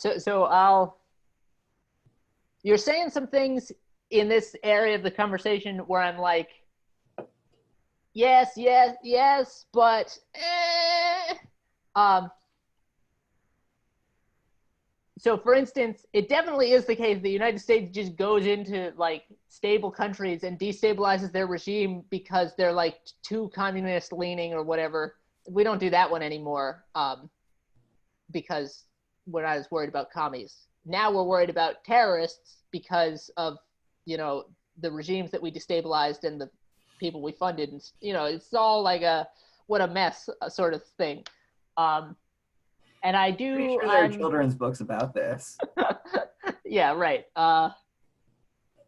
You're saying some things in this area of the conversation where I'm like, yes, yes, yes, but um. So, for instance, it definitely is the case the United States just goes into like stable countries and destabilizes their regime because they're like too communist leaning or whatever. We don't do that one anymore, because we're not as worried about commies. Now we're worried about terrorists because of the regimes that we destabilized and the people we funded, and it's all like what a mess sort of thing. Um, And I
Pretty
do,
sure there are children's books about this.
yeah, right.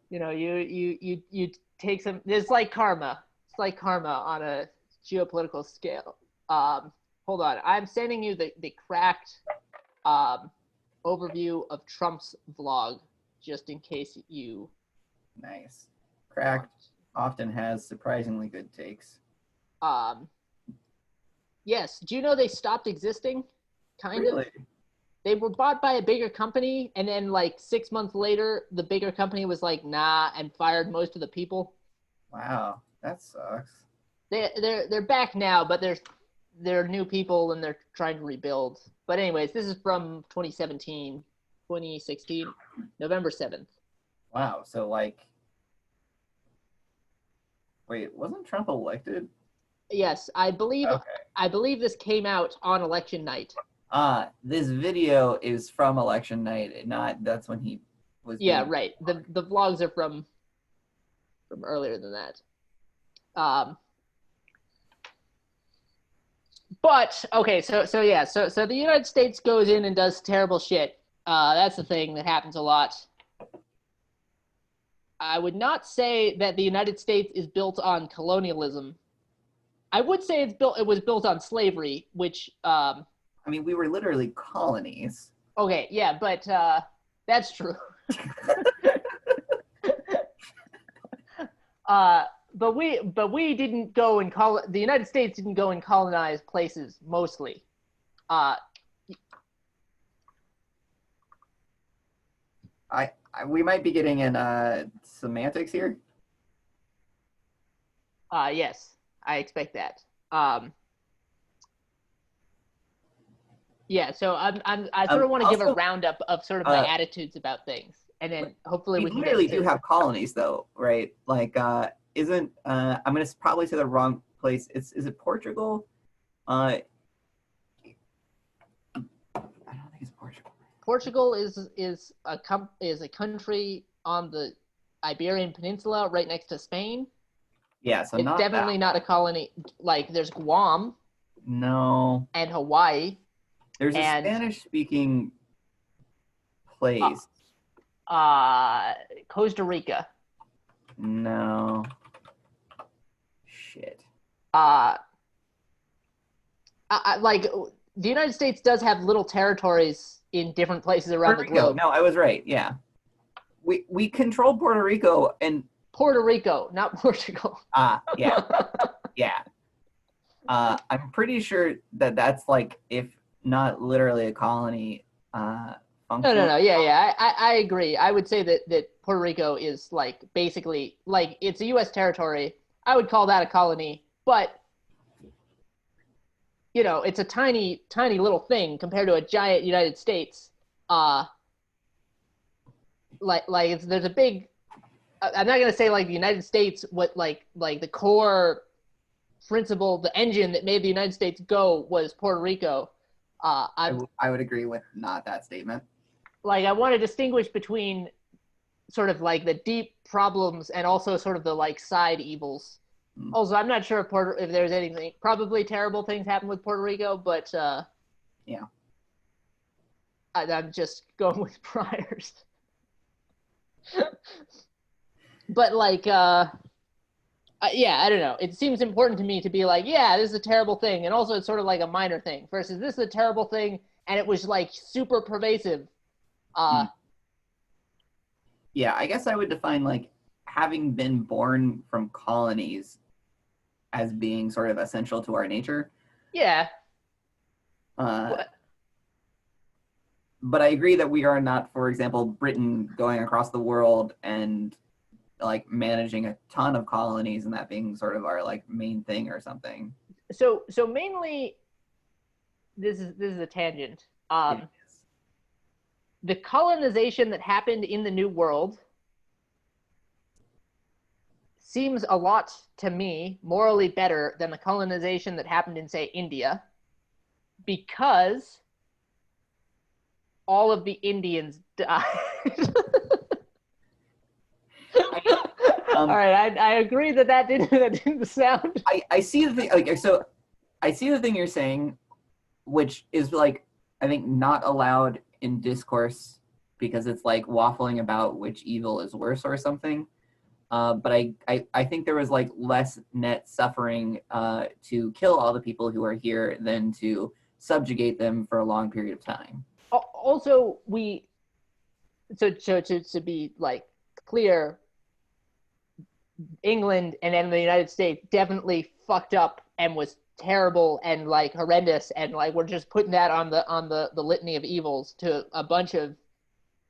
You take some, it's like karma. It's like karma on a geopolitical scale. Hold on. I'm sending you the cracked overview of Trump's vlog, just in case you.
Nice. Cracked often has surprisingly good takes.
Yes. Do you know they stopped existing? Kind of.
Really?
They were bought by a bigger company, and then like 6 months later, the bigger company was like, nah, and fired most of the people.
Wow, that sucks.
They're back now, but they're new people and they're trying to rebuild. But anyways, this is from 2017, 2016, November 7th.
Wow, so like, wait, wasn't Trump elected?
Yes, I believe
Okay.
I believe this came out on election night.
This video is from election night, not that's when he was
Yeah,
being.
right. The vlogs are from earlier than that. But okay, so the United States goes in and does terrible shit. That's the thing that happens a lot. I would not say that the United States is built on colonialism. I would say it was built on slavery, which
I mean, we were literally colonies.
okay, yeah, but that's true. But we didn't go and the United States didn't go and colonize places mostly.
We might be getting in semantics here.
Yes, I expect that. Yeah, so I sort of want to give a roundup of sort of my attitudes about things, and then hopefully we can
literally do have colonies though, right? Like, isn't I'm gonna probably say the wrong place. Is it Portugal? I don't think it's Portugal.
Portugal is a country on the Iberian Peninsula, right next to Spain.
Yeah, so
it's definitely not a colony. Like there's Guam.
No.
And Hawaii.
There's a Spanish-speaking place.
Costa Rica.
No. Shit.
Like the United States does have little territories in different places around the globe.
No, I was right. Yeah. We control Puerto Rico and
Puerto Rico, not Portugal.
Yeah. Yeah. I'm pretty sure that's like, if not literally a colony,
No. Yeah. I agree. I would say that Puerto Rico is like basically like it's a U.S. territory. I would call that a colony, but you know, it's a tiny little thing compared to a giant United States. There's a big. I'm not gonna say like the United States, what like the core principle, the engine that made the United States go was Puerto Rico.
I would agree with not that statement.
Like I want to distinguish between sort of like the deep problems and also sort of the like side evils. Also, I'm not sure if there's anything, probably terrible things happen with Puerto Rico, but
yeah,
I'm just going with priors. But like, yeah, I don't know. It seems important to me to be like, yeah, this is a terrible thing, and also it's sort of like a minor thing. Versus this is a terrible thing, and it was like super pervasive.
Yeah, I guess I would define like having been born from colonies as being sort of essential to our nature.
Yeah.
But I agree that we are not, for example, Britain going across the world and like managing a ton of colonies and that being sort of our like main thing or something.
So mainly, this is a tangent. The colonization that happened in the New World seems a lot to me morally better than the colonization that happened in, say, India, because all of the Indians died. All right, I agree that didn't sound.
I see the thing. Like, so I see the thing you're saying, which is like I think not allowed in discourse because it's like waffling about which evil is worse or something. But I think there was like less net suffering to kill all the people who are here than to subjugate them for a long period of time.
Also, to be like clear, England and then the United States definitely fucked up and was terrible and like horrendous, and like we're just putting that on the litany of evils to a bunch of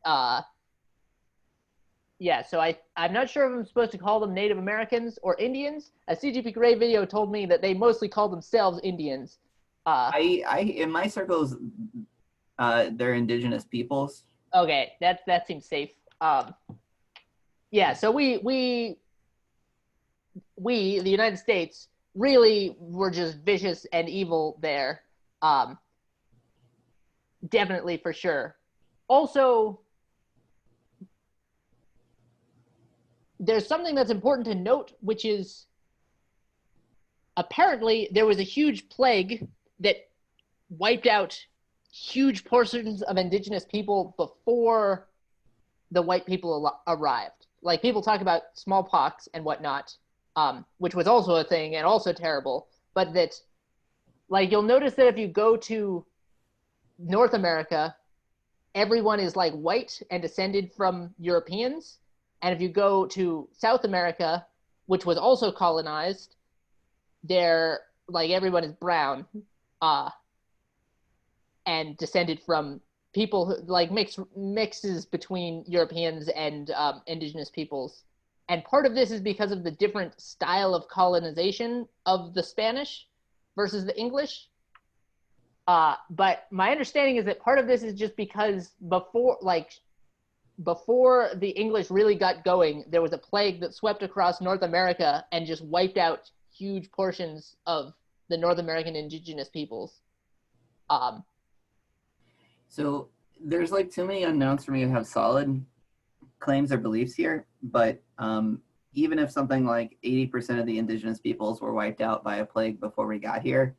uh yeah. So I'm not sure if I'm supposed to call them Native Americans or Indians. A CGP Grey video told me that they mostly call themselves Indians.
I in my circles, they're indigenous peoples.
Okay, that seems safe. Yeah, so we the United States really were just vicious and evil there. Um, Definitely for sure. Also, there's something that's important to note, which is apparently there was a huge plague that wiped out huge portions of indigenous people before the white people arrived. Like people talk about smallpox and whatnot, which was also a thing and also terrible. But that, like, you'll notice that if you go to North America, everyone is like white and descended from Europeans. And if you go to South America, which was also colonized, they're like everyone is brown, uh, and descended from people who, like mixes between Europeans and indigenous peoples. And part of this is because of the different style of colonization of the Spanish versus the English. But my understanding is that part of this is just because before the English really got going, there was a plague that swept across North America and just wiped out huge portions of the North American indigenous peoples. Um,
So there's like too many unknowns for me to have solid claims or beliefs here. But even if something like 80% of the indigenous peoples were wiped out by a plague before we got here,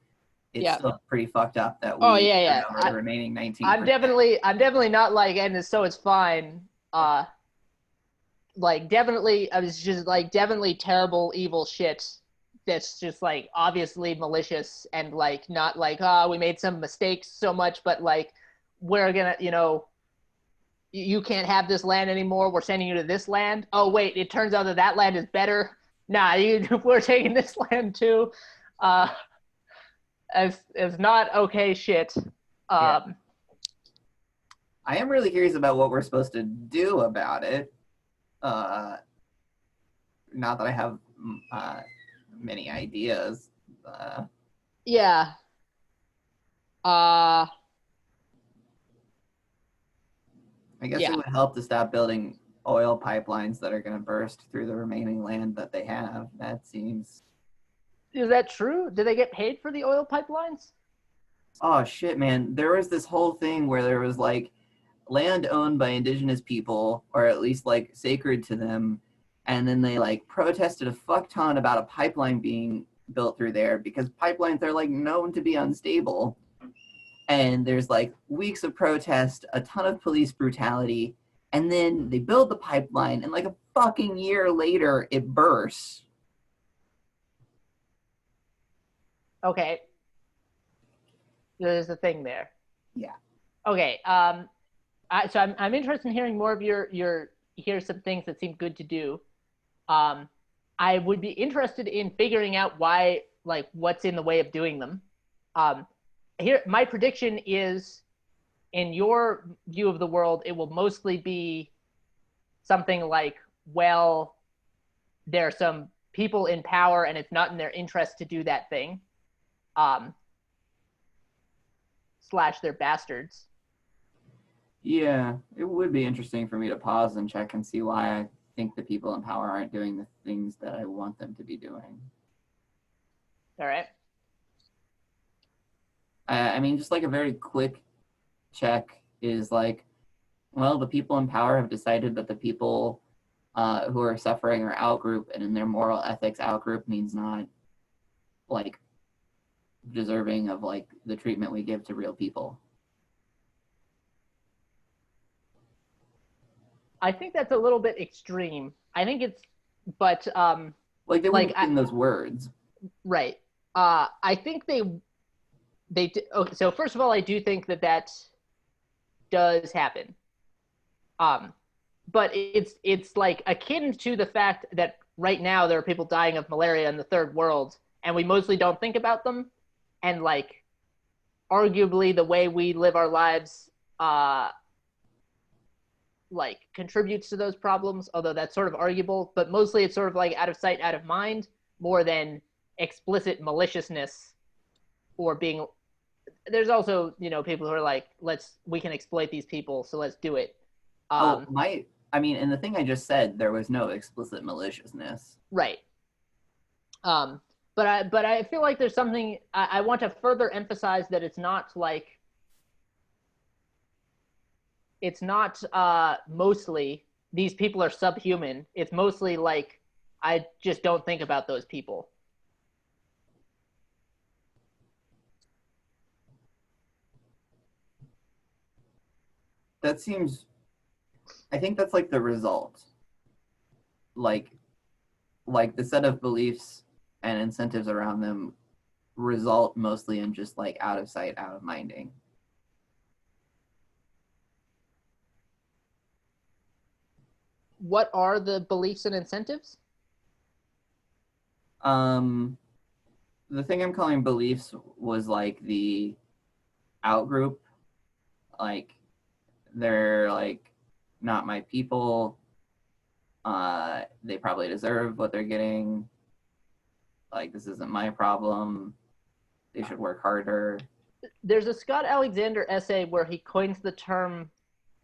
it's
yeah.
still pretty fucked up that
Oh
we
yeah,
screwed
yeah.
over the remaining 19%.
I'm definitely not like, and so it's fine. Like definitely, I was just like definitely terrible, evil shit. That's just like obviously malicious and like not like we made some mistakes so much, but like we're gonna you can't have this land anymore. We're sending you to this land. Oh wait, it turns out that land is better. Nah, we're taking this land too. Uh, as not okay shit.
Yeah.
Um,
I am really curious about what we're supposed to do about it. Not that I have many ideas.
yeah. Uh,
I guess
yeah.
it would help to stop building oil pipelines that are going to burst through the remaining land that they have. That seems.
Is that true? Did they get paid for the oil pipelines?
Oh shit, man! There was this whole thing where there was like land owned by indigenous people, or at least like sacred to them, and then they like protested a fuck ton about a pipeline being built through there because pipelines are like known to be unstable. And there's like weeks of protest, a ton of police brutality, and then they build the pipeline, and like a fucking year later, it bursts.
Okay, there's a thing there.
Yeah.
Okay, so I'm interested in hearing more of your here's some things that seem good to do. Um, I would be interested in figuring out why, like, what's in the way of doing them. Um, Here, my prediction is, in your view of the world, it will mostly be something like, well, there are some people in power, and it's not in their interest to do that thing. Slash, they're bastards.
Yeah, it would be interesting for me to pause and check and see why I think the people in power aren't doing the things that I want them to be doing.
All right.
I mean, just like a very quick check is like, well, the people in power have decided that the people who are suffering are outgroup, and in their moral ethics, outgroup means not like deserving of like the treatment we give to real people.
I think that's a little bit extreme. I think it's, but
Like they
like
wouldn't put in those words.
right. I think they so first of all, I do think that does happen. Um, but it's like akin to the fact that right now there are people dying of malaria in the third world, and we mostly don't think about them. And like, arguably, the way we live our lives, like contributes to those problems. Although that's sort of arguable, but mostly it's sort of like out of sight, out of mind, more than explicit maliciousness or being. There's also people who are like, we can exploit these people, so let's do it.
I mean, in the thing I just said, there was no explicit maliciousness.
Right. But I feel like there's something I want to further emphasize, that it's not mostly these people are subhuman. It's mostly like I just don't think about those people.
That seems, I think that's like the result. Like the set of beliefs and incentives around them result mostly in just like out of sight, out of minding.
What are the beliefs and incentives?
The thing I'm calling beliefs was like the out group, like they're like not my people. They probably deserve what they're getting. Like this isn't my problem. They should work harder.
There's a Scott Alexander essay where he coins the term.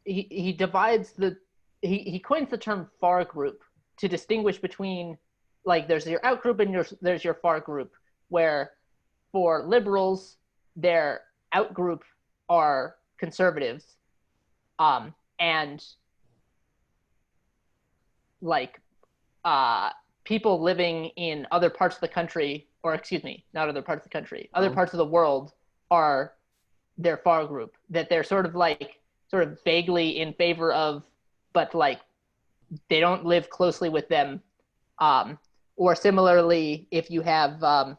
He divides the he coins the term far group to distinguish between, like, there's your out group and there's your far group, where for liberals their out group are conservatives, and like people living in other parts of the country, or excuse me, not other parts of the country, other parts of the world are their far group, that they're sort of vaguely in favor of, but like they don't live closely with them. Or similarly, if you have like,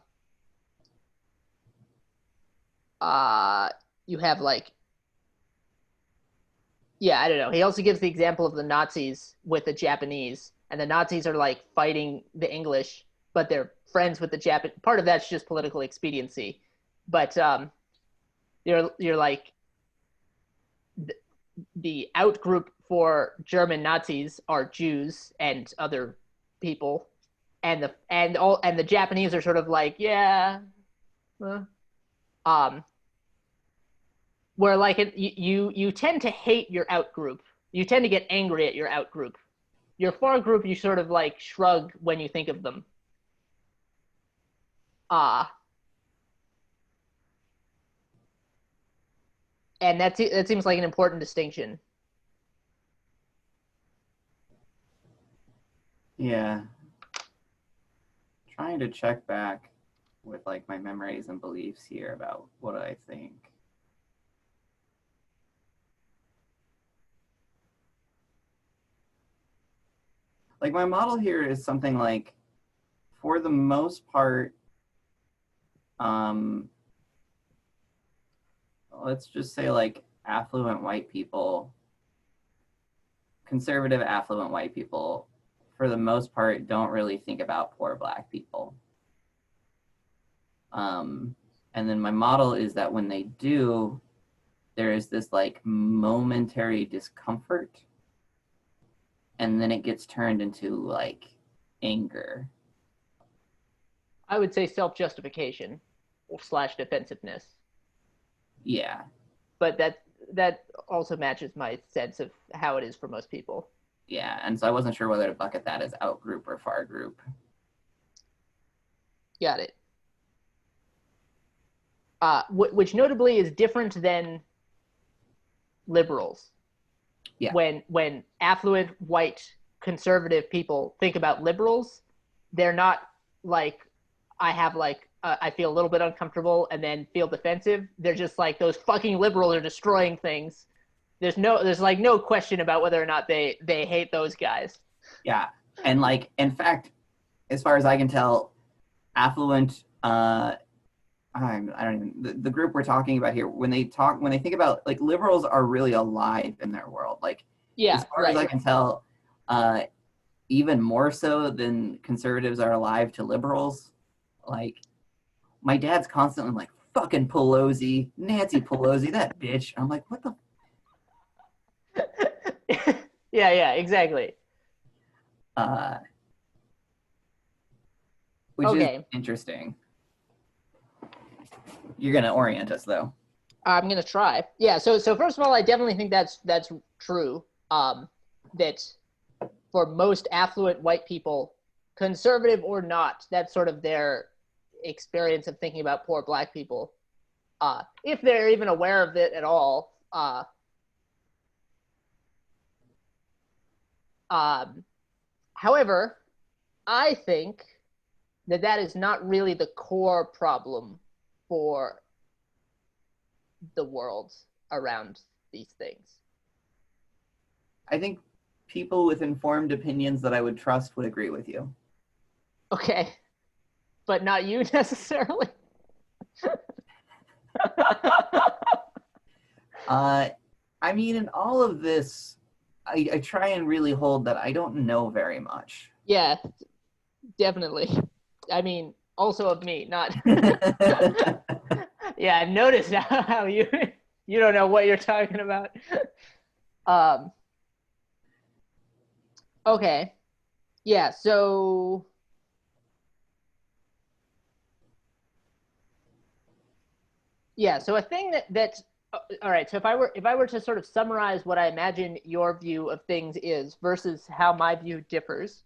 yeah, I don't know. He also gives the example of the Nazis with the Japanese, and the Nazis are like fighting the English, but they're friends with the Japan. Part of that's just political expediency, but you're like the out group for German Nazis are Jews and other people, and the Japanese are sort of like, yeah, where like you tend to hate your out group, you tend to get angry at your out group. Your far group, you sort of like shrug when you think of them. And that seems like an important distinction.
Yeah. Trying to check back with like my memories and beliefs here about what I think. Like my model here is something like, for the most part, let's just say like affluent white people, conservative affluent white people, for the most part, don't really think about poor Black people. And then my model is that when they do, there is this like momentary discomfort, and then it gets turned into like anger.
I would say self-justification or / defensiveness.
Yeah.
But that also matches my sense of how it is for most people.
Yeah, and so I wasn't sure whether to bucket that as out group or far group.
Got it. Which notably is different than liberals.
Yeah.
When affluent white conservative people think about liberals, they're not like, I feel a little bit uncomfortable and then feel defensive. They're just like, those fucking liberals are destroying things. there's like no question about whether or not they hate those guys.
Yeah. And like, in fact, as far as I can tell, affluent, I don't even, the group we're talking about here, when they think about, like, liberals are really alive in their world. Like,
Yeah,
as far as
right.
I can tell, even more so than conservatives are alive to liberals. Like, my dad's constantly like, fucking Pelosi, Nancy Pelosi, that bitch. I'm like, what the?
Yeah, exactly.
Uh, which is
Okay.
interesting. You're gonna orient us though.
I'm gonna try. Yeah. So first of all, I definitely think that's true. That for most affluent white people, conservative or not, that's sort of their experience of thinking about poor black people. If they're even aware of it at all. However, I think that is not really the core problem for the world around these things.
I think people with informed opinions that I would trust would agree with you.
Okay, but not you necessarily.
I mean, in all of this, I try and really hold that I don't know very much.
Yeah, definitely. I mean, also of me, not. Yeah, I've noticed how you don't know what you're talking about. Um. Okay. Yeah. So. Yeah. So a thing that all right. So if I were to sort of summarize what I imagine your view of things is versus how my view differs,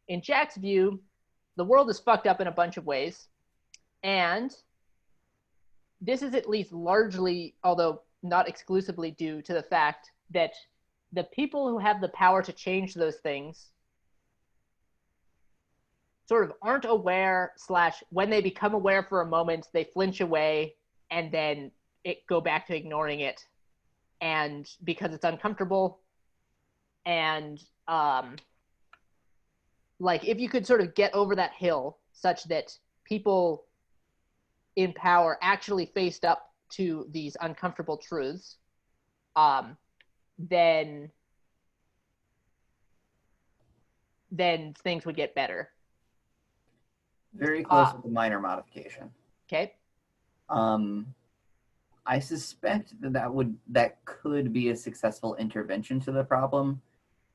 in Jack's view, the world is fucked up in a bunch of ways, and this is at least largely, although not exclusively, due to the fact that the people who have the power to change those things sort of aren't aware, slash when they become aware for a moment they flinch away and then go back to ignoring it, and because it's uncomfortable. And like if you could sort of get over that hill such that people in power actually faced up to these uncomfortable truths, um, then things would get better.
Very
Uh,
close with a minor modification.
okay.
Um, I suspect that could be a successful intervention to the problem,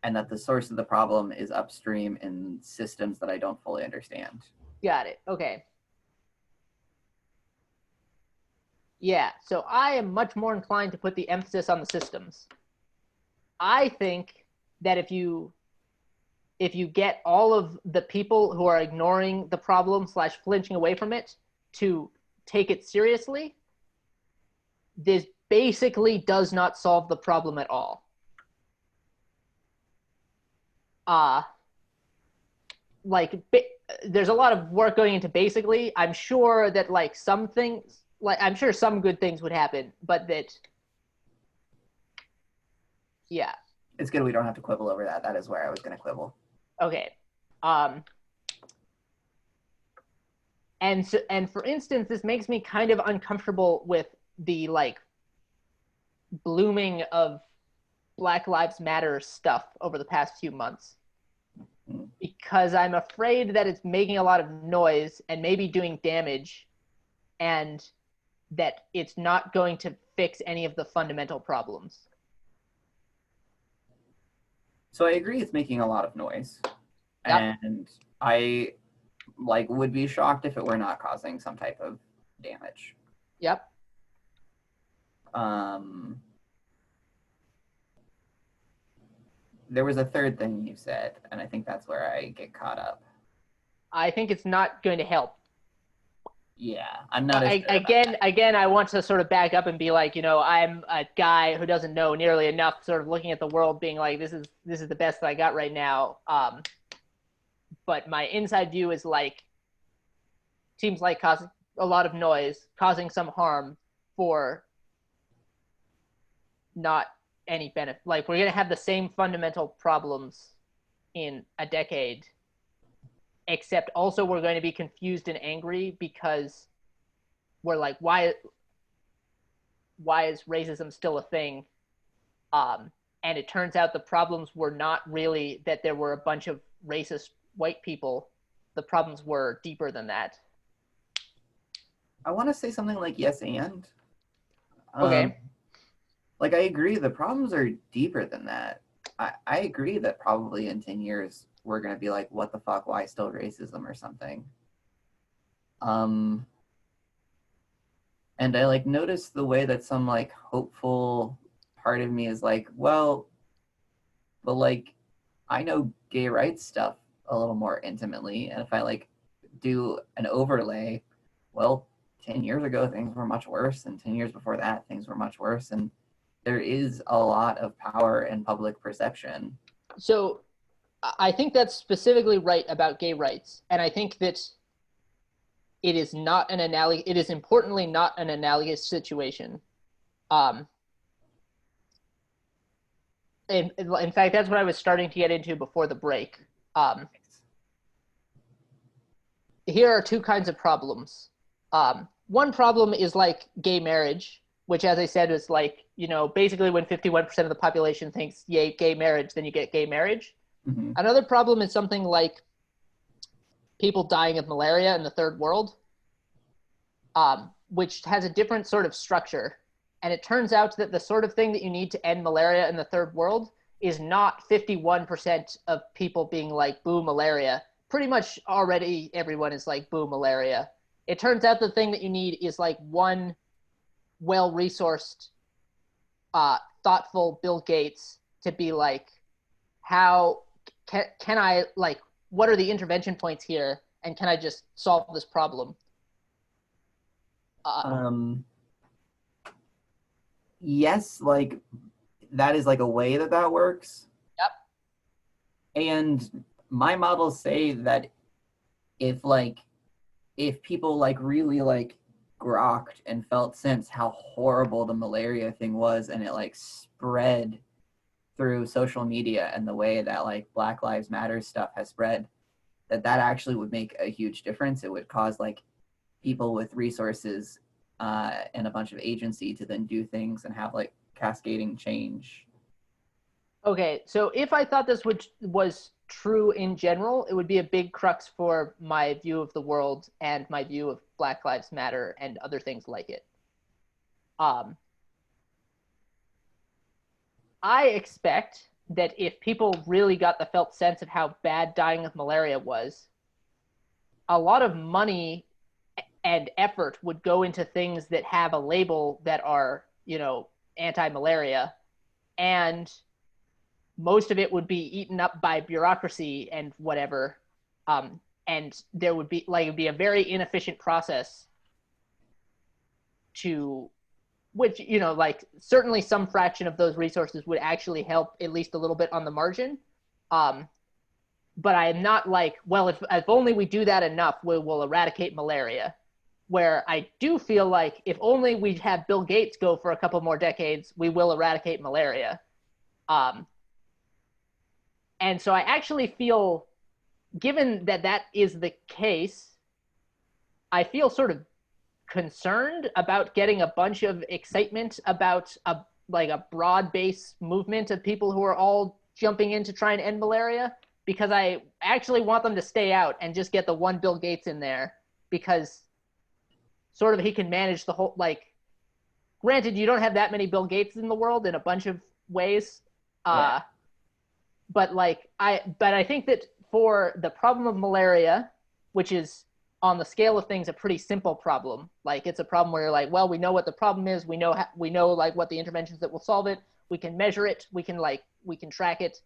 and that the source of the problem is upstream in systems that I don't fully understand.
Got it. Okay. Yeah. So I am much more inclined to put the emphasis on the systems. I think that if you get all of the people who are ignoring the problem slash flinching away from it to take it seriously, this basically does not solve the problem at all. Uh like there's a lot of work going into basically. I'm sure that like some things, like I'm sure some good things would happen, but that yeah.
It's good we don't have to quibble over that. That is where I was going to quibble.
Okay. Um and for instance, this makes me kind of uncomfortable with the like blooming of Black Lives Matter stuff over the past few months, because I'm afraid that it's making a lot of noise and maybe doing damage, and that it's not going to fix any of the fundamental problems.
So I agree it's making a lot of noise.
Yep.
And I would be shocked if it were not causing some type of damage.
Yep.
Um, there was a third thing you said, and I think that's where I get caught up.
I think it's not going to help.
Yeah, I'm not as sure about that.
Again, I want to sort of back up and be like, I'm a guy who doesn't know nearly enough, sort of looking at the world, being like, this is the best that I got right now. But my inside view is like, seems like causing a lot of noise, causing some harm for not any benefit. Like, we're going to have the same fundamental problems in a decade, except also we're going to be confused and angry because we're like, why is racism still a thing? And it turns out the problems were not really that there were a bunch of racist white people. The problems were deeper than that.
I want to say something like yes and. Um,
Okay.
like I agree, the problems are deeper than that. I agree that probably in 10 years we're gonna be like, what the fuck, why still racism or something. Um, and I like notice the way that some like hopeful part of me is like, well, but like I know gay rights stuff a little more intimately, and if I like do an overlay, well, 10 years ago things were much worse, and 10 years before that things were much worse, and there is a lot of power in public perception.
So I think that's specifically right about gay rights. And I think that it is not an analog. It is importantly not an analogous situation. Um, in fact, that's what I was starting to get into before the break. Um, Here are two kinds of problems. One problem is like gay marriage, which, as I said, is like, basically when 51% of the population thinks, yay, gay marriage, then you get gay marriage.
Mm-hmm.
Another problem is something like people dying of malaria in the third world, which has a different sort of structure. And it turns out that the sort of thing that you need to end malaria in the third world is not 51% of people being like, boo, malaria. Pretty much already everyone is like, boo, malaria. It turns out the thing that you need is like one well-resourced, thoughtful Bill Gates to be like, how can I, like, what are the intervention points here? And can I just solve this problem?
Um, yes, like that is like a way that that works.
Yep.
And my models say that if like if people like really like grokked and felt since how horrible the malaria thing was, and it like spread through social media and the way that like Black Lives Matter stuff has spread, that actually would make a huge difference. It would cause like people with resources and a bunch of agency to then do things and have like cascading change.
Okay, so if I thought this was true in general, it would be a big crux for my view of the world and my view of Black Lives Matter and other things like it. Um, I expect that if people really got the felt sense of how bad dying of malaria was, a lot of money and effort would go into things that have a label that are, anti-malaria, and most of it would be eaten up by bureaucracy and whatever. And there would be like, it'd be a very inefficient process to which, like, certainly some fraction of those resources would actually help at least a little bit on the margin. Um, but I am not like, well, if only we do that enough, we will eradicate malaria. Where I do feel like if only we have Bill Gates go for a couple more decades, we will eradicate malaria. Um, and so I actually feel, given that that is the case, I feel sort of concerned about getting a bunch of excitement about a broad-based movement of people who are all jumping in to try and end malaria, because I actually want them to stay out and just get the one Bill Gates in there, because sort of he can manage the whole, like, granted, you don't have that many Bill Gates in the world in a bunch of ways.
Yeah.
But I think that for the problem of malaria, which is on the scale of things a pretty simple problem, like it's a problem where you're like, well, we know what the problem is, we know like what the interventions that will solve it, we can measure it, we can track it.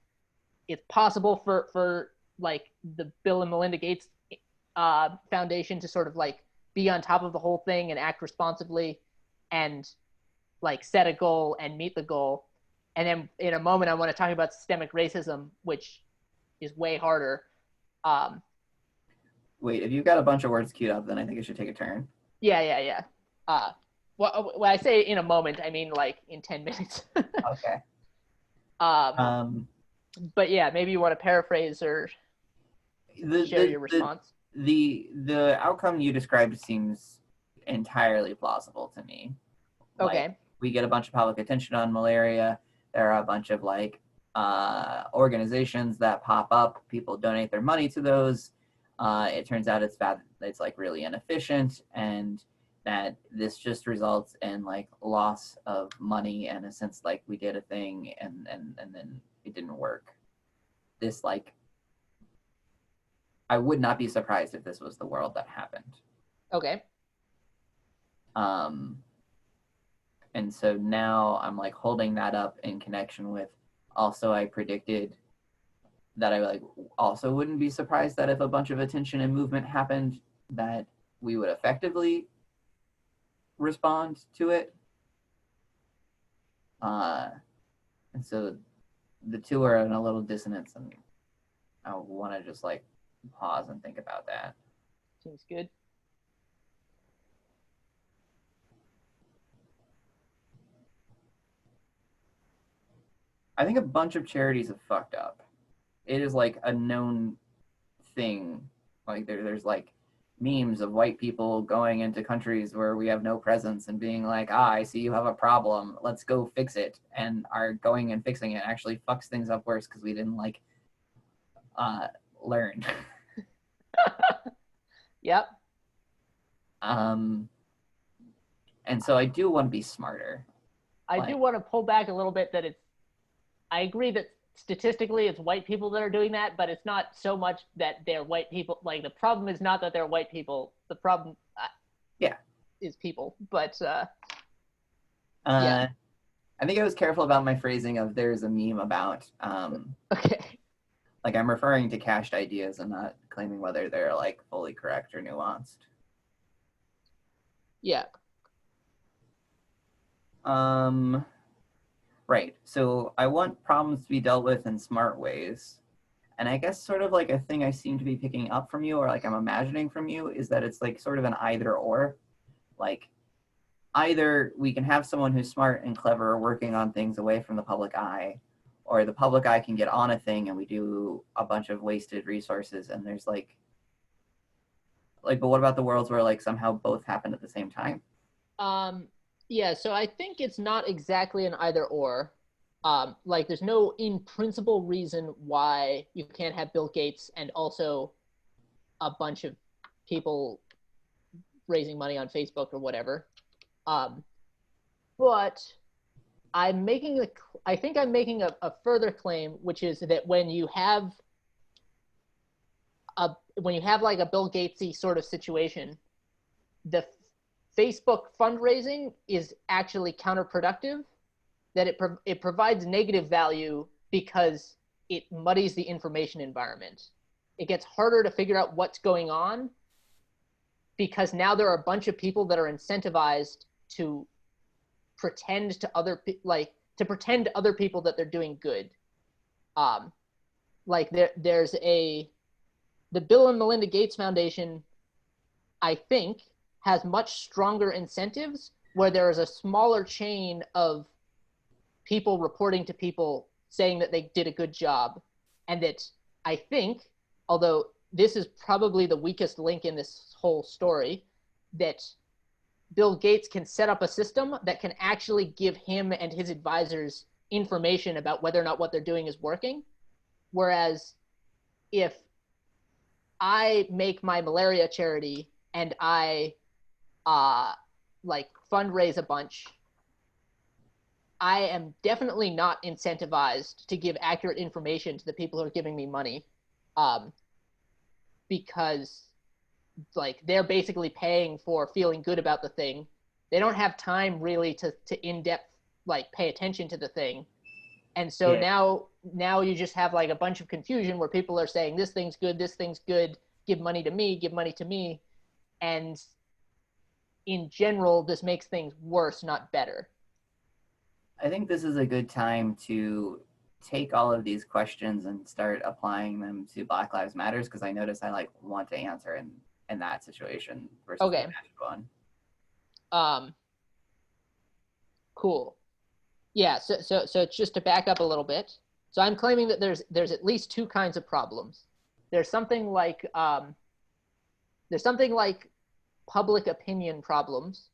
It's possible for like the Bill and Melinda Gates Foundation to sort of like be on top of the whole thing and act responsibly and like set a goal and meet the goal. And then in a moment, I want to talk about systemic racism, which is way harder.
Wait, if you've got a bunch of words queued up, then I think it should take a turn.
Yeah. Well, when I say in a moment, I mean like in 10 minutes.
Okay.
Um,
Um,
but yeah, maybe you want to paraphrase or
the
share
the
your
the
response.
the outcome you described seems entirely plausible to me. Like,
Okay.
we get a bunch of public attention on malaria. There are a bunch of like organizations that pop up. People donate their money to those. It turns out it's bad. It's like really inefficient, and that this just results in like loss of money and a sense like we did a thing and then it didn't work. This like I would not be surprised if this was the world that happened.
Okay.
Um, and so now I'm like holding that up in connection with also I predicted that I like also wouldn't be surprised that if a bunch of attention and movement happened that we would effectively respond to it. Uh, and so the two are in a little dissonance, and I want to just like pause and think about that.
Seems good.
I think a bunch of charities have fucked up. It is like a known thing. Like there's like memes of white people going into countries where we have no presence and being like, I see you have a problem. Let's go fix it. And are going and fixing it actually fucks things up worse because we didn't like uh, learn.
Yep.
um, and so I do want to be smarter.
I do
Like,
want to pull back a little bit that I agree that statistically it's white people that are doing that, but it's not so much that they're white people. Like the problem is not that they're white people. The problem
yeah.
is people. But yeah.
Uh, I think I was careful about my phrasing of there's a meme about
Okay.
like I'm referring to cached ideas and not claiming whether they're like fully correct or nuanced.
Yeah.
Um, right. So I want problems to be dealt with in smart ways. And I guess sort of like a thing I seem to be picking up from you, or like I'm imagining from you, is that it's like sort of an either or. Like, either we can have someone who's smart and clever working on things away from the public eye, or the public eye can get on a thing and we do a bunch of wasted resources. And there's but what about the worlds where like somehow both happen at the same time?
Um, yeah, so I think it's not exactly an either or. Like, there's no in principle reason why you can't have Bill Gates and also a bunch of people raising money on Facebook or whatever. Um, but I think I'm making a further claim, which is that when you have like a Bill Gatesy sort of situation, the Facebook fundraising is actually counterproductive. That it provides negative value because it muddies the information environment. It gets harder to figure out what's going on because now there are a bunch of people that are incentivized to pretend to pretend to other people that they're doing good. Um, like there's the Bill and Melinda Gates Foundation, I think, has much stronger incentives where there is a smaller chain of people reporting to people saying that they did a good job. And that I think, although this is probably the weakest link in this whole story, that Bill Gates can set up a system that can actually give him and his advisors information about whether or not what they're doing is working. Whereas if I make my malaria charity and I fundraise a bunch, I am definitely not incentivized to give accurate information to the people who are giving me money, because like they're basically paying for feeling good about the thing. They don't have time really to in depth like pay attention to the thing, and so
Yeah.
now you just have like a bunch of confusion where people are saying this thing's good, give money to me, and in general this makes things worse, not better.
I think this is a good time to take all of these questions and start applying them to Black Lives Matters because I notice I like want to answer in that situation versus the
Okay.
next one.
Um, cool. Yeah, so just to back up a little bit. So I'm claiming that there's at least two kinds of problems. There's something like there's something like public opinion problems,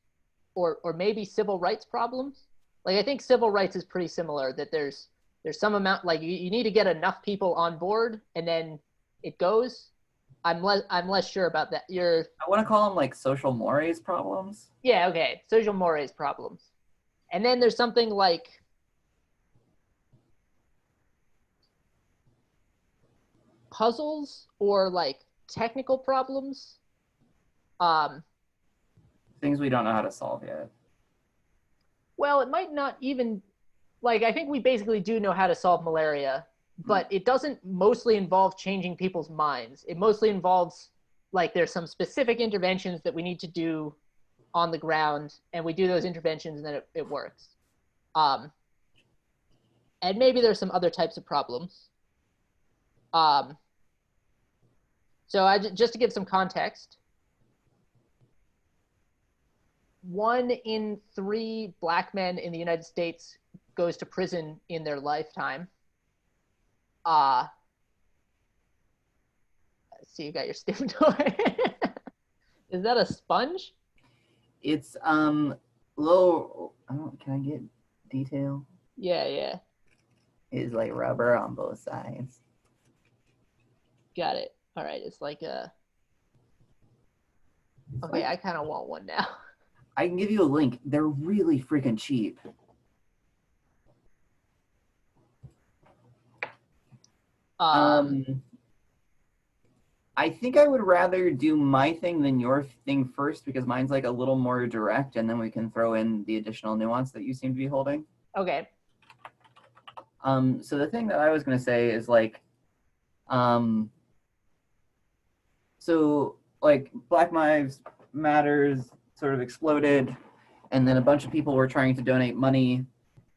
or maybe civil rights problems. Like I think civil rights is pretty similar. That there's some amount, like you need to get enough people on board, and then it goes. I'm less sure about that.
I want to call them like social mores problems.
Yeah, okay, social mores problems, and then there's something like puzzles or like technical problems. Um,
Things we don't know how to solve yet.
well, it might not even, like, I think we basically do know how to solve malaria, but it doesn't mostly involve changing people's minds. It mostly involves, like, there's some specific interventions that we need to do on the ground, and we do those interventions and then it works. Um, and maybe there's some other types of problems. Um, so just to give some context, 1 in 3 Black men in the United States goes to prison in their lifetime. See, you got your Steam toy. Is that a sponge?
It's low. I don't. Can I get detail?
Yeah, yeah.
It's like rubber on both sides.
Got it. All right, it's like a.
It's
Okay,
like,
I kind of want one now.
I can give you a link. They're really freaking cheap. I think I would rather do my thing than your thing first because mine's like a little more direct, and then we can throw in the additional nuance that you seem to be holding.
Okay.
So the thing that I was going to say is like, so like Black Lives Matters sort of exploded, and then a bunch of people were trying to donate money,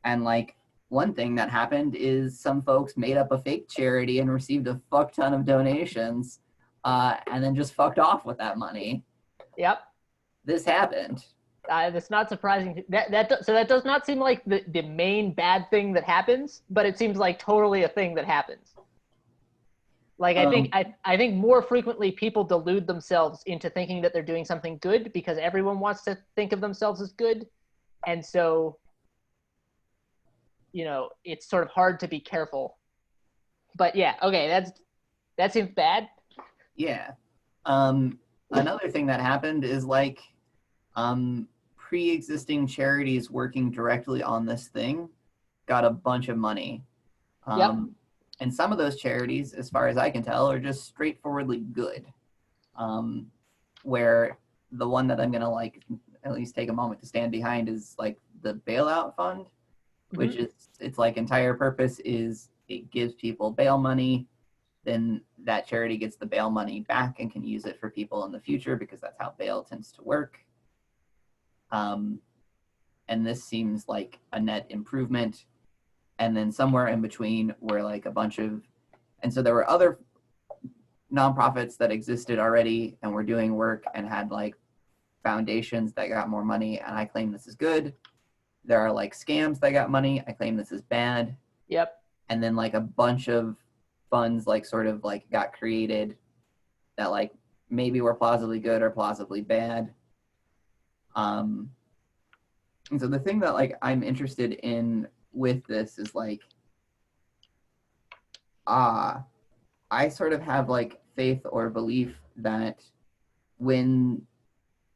and like one thing that happened is some folks made up a fake charity and received a fuck ton of donations, and then just fucked off with that money.
Yep.
This happened.
That's not surprising. So that does not seem like the main bad thing that happens, but it seems like totally a thing that happens. Like I think more frequently people delude themselves into thinking that they're doing something good because everyone wants to think of themselves as good, and so it's sort of hard to be careful. But yeah, okay, that seems bad.
Yeah. Another thing that happened is like pre-existing charities working directly on this thing got a bunch of money.
Yep.
And some of those charities, as far as I can tell, are just straightforwardly good. Where the one that I'm gonna like at least take a moment to stand behind is like the bailout fund, which is its like entire purpose is it gives people bail money, then that charity gets the bail money back and can use it for people in the future because that's how bail tends to work. And this seems like a net improvement. And then somewhere in between were like a bunch of, and so there were other nonprofits that existed already and were doing work and had like foundations that got more money, and I claim this is good. There are like scams that got money. I claim this is bad.
Yep.
And then like a bunch of funds like sort of like got created that like maybe were plausibly good or plausibly bad. And so the thing that like I'm interested in with this is like, I sort of have like faith or belief that when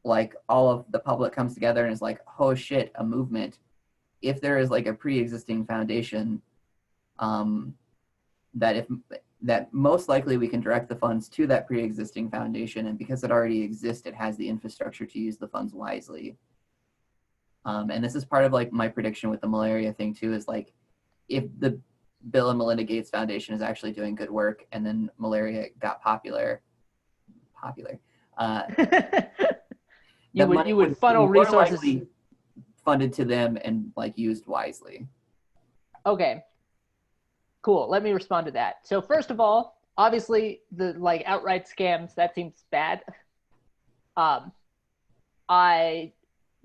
like all of the public comes together and is like, oh shit, a movement, if there is like a pre-existing foundation, that most likely we can direct the funds to that pre-existing foundation, and because it already exists, it has the infrastructure to use the funds wisely. And this is part of like my prediction with the malaria thing too, is like if the Bill and Melinda Gates Foundation is actually doing good work and then malaria got popular,
you would funnel resources
funded to them and like used wisely.
Okay, cool. Let me respond to that. So first of all, obviously the like outright scams, that seems bad. I